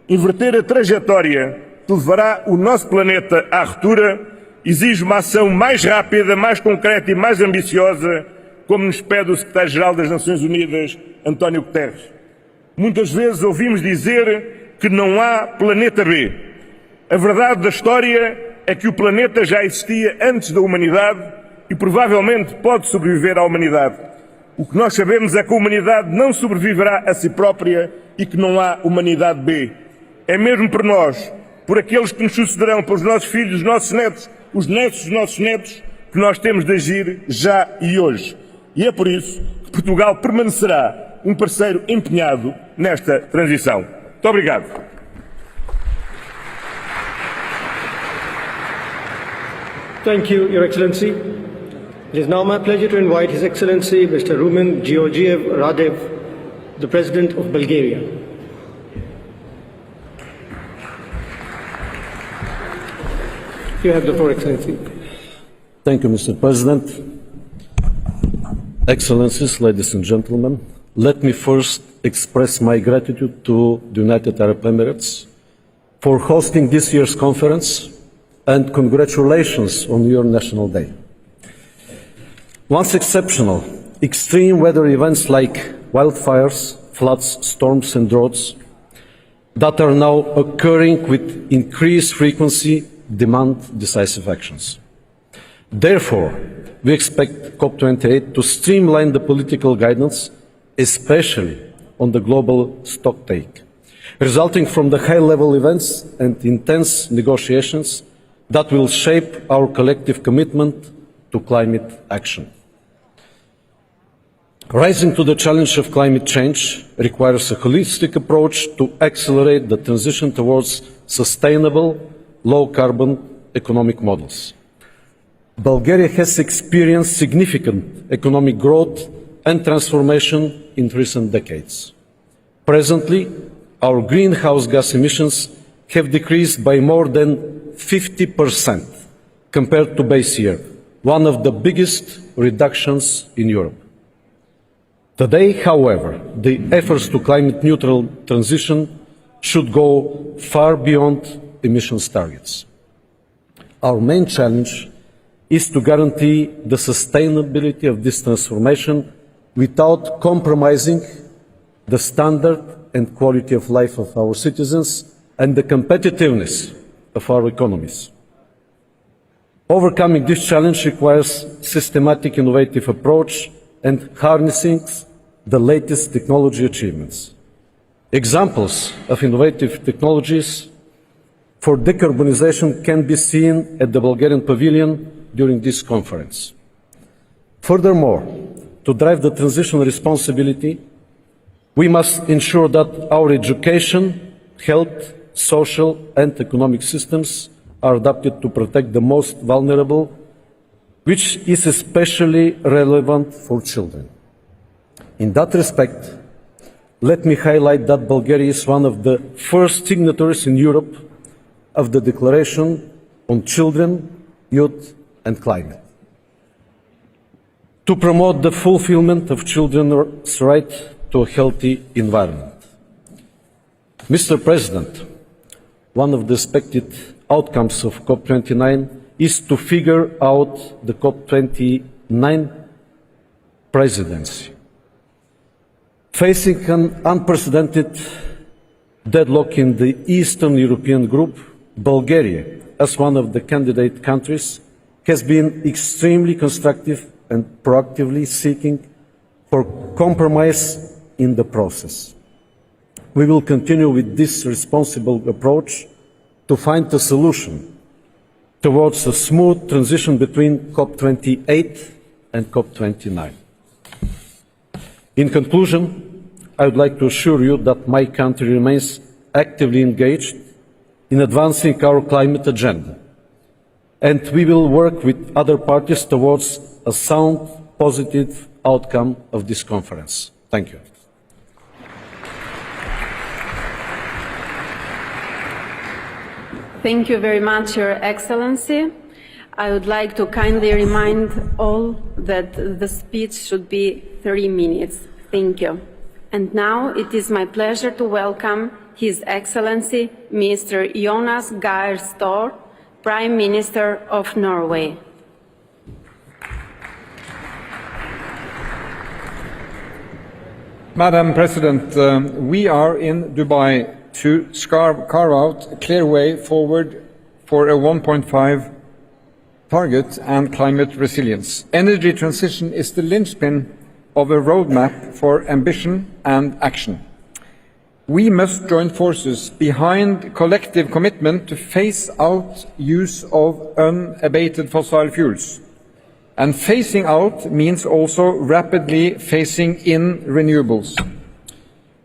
inverter a trajetória que levará o nosso planeta à ruptura exige uma ação mais rápida, mais concreta e mais ambiciosa, como nos pede o secretário-geral das Nações Unidas, António Guterres. Muitas vezes ouvimos dizer que não há planeta B. A verdade da história é que o planeta já existia antes da humanidade e provavelmente pode sobreviver à humanidade. O que nós sabemos é que a humanidade não sobreviverá a si própria e que não há humanidade B. É mesmo por nós, por aqueles que nos sucederão, pelos nossos filhos, os nossos netos, os netos dos nossos netos, que nós temos de agir já e hoje. E é por isso que Portugal permanecerá um parceiro empenhado nesta transição. Muito obrigado. Thank you, Your Excellency. It is now my pleasure to invite His Excellency Mr. Rumen Georgiev Radev, the President of Bulgaria. You have the floor, Excellency. Thank you, Mr. President. Excellencies, ladies and gentlemen, let me first express my gratitude to the United Arab Emirates for hosting this year's conference and congratulations on your National Day. Once exceptional, extreme weather events like wildfires, floods, storms and droughts that are now occurring with increased frequency demand decisive actions. Therefore, we expect COP28 to streamline the political guidance, especially on the global stocktake, resulting from the high-level events and intense negotiations that will shape our collective commitment to climate action. Rising to the challenge of climate change requires a holistic approach to accelerate the transition towards sustainable, low-carbon economic models. Bulgaria has experienced significant economic growth and transformation in recent decades. Presently, our greenhouse gas emissions have decreased by more than 50% compared to base year, one of the biggest reductions in Europe. Today, however, the efforts to climate neutral transition should go far beyond emissions targets. Our main challenge is to guarantee the sustainability of this transformation without compromising the standard and quality of life of our citizens and the competitiveness of our economies. Overcoming this challenge requires systematic innovative approach and harnessing the latest technology achievements. Examples of innovative technologies for decarbonization can be seen at the Bulgarian Pavilion during this conference. Furthermore, to drive the transition responsibility, we must ensure that our education, health, social and economic systems are adapted to protect the most vulnerable, which is especially relevant for children. In that respect, let me highlight that Bulgaria is one of the first signatories in Europe of the Declaration on Children, Youth and Climate. To promote the fulfillment of children's right to a healthy environment. Mr. President, one of the expected outcomes of COP29 is to figure out the COP29 presidency. Facing an unprecedented deadlock in the Eastern European group, Bulgaria, as one of the candidate countries, has been extremely constructive and proactively seeking for compromise in the process. We will continue with this responsible approach to find a solution towards a smooth transition between COP28 and COP29. In conclusion, I would like to assure you that my country remains actively engaged in advancing our climate agenda, and we will work with other parties towards a sound, positive outcome of this conference. Thank you. Thank you very much, Your Excellency. I would like to kindly remind all that the speech should be 3 minutes. Thank you. And now it is my pleasure to welcome His Excellency Mr. Jonas Gahr Støre, Prime Minister of Norway. Madam President, we are in Dubai to carve out a clear way forward for a 1.5 target and climate resilience. Energy transition is the linchpin of a roadmap for ambition and action. We must join forces behind collective commitment to phase out use of unabated fossil fuels. And phasing out means also rapidly phasing in renewables.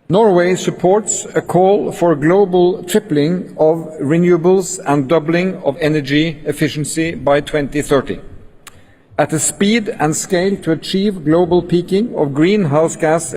Norway supports a call for global tripling of renewables and doubling of energy efficiency by 2030, at a speed and scale to achieve global peaking of greenhouse gas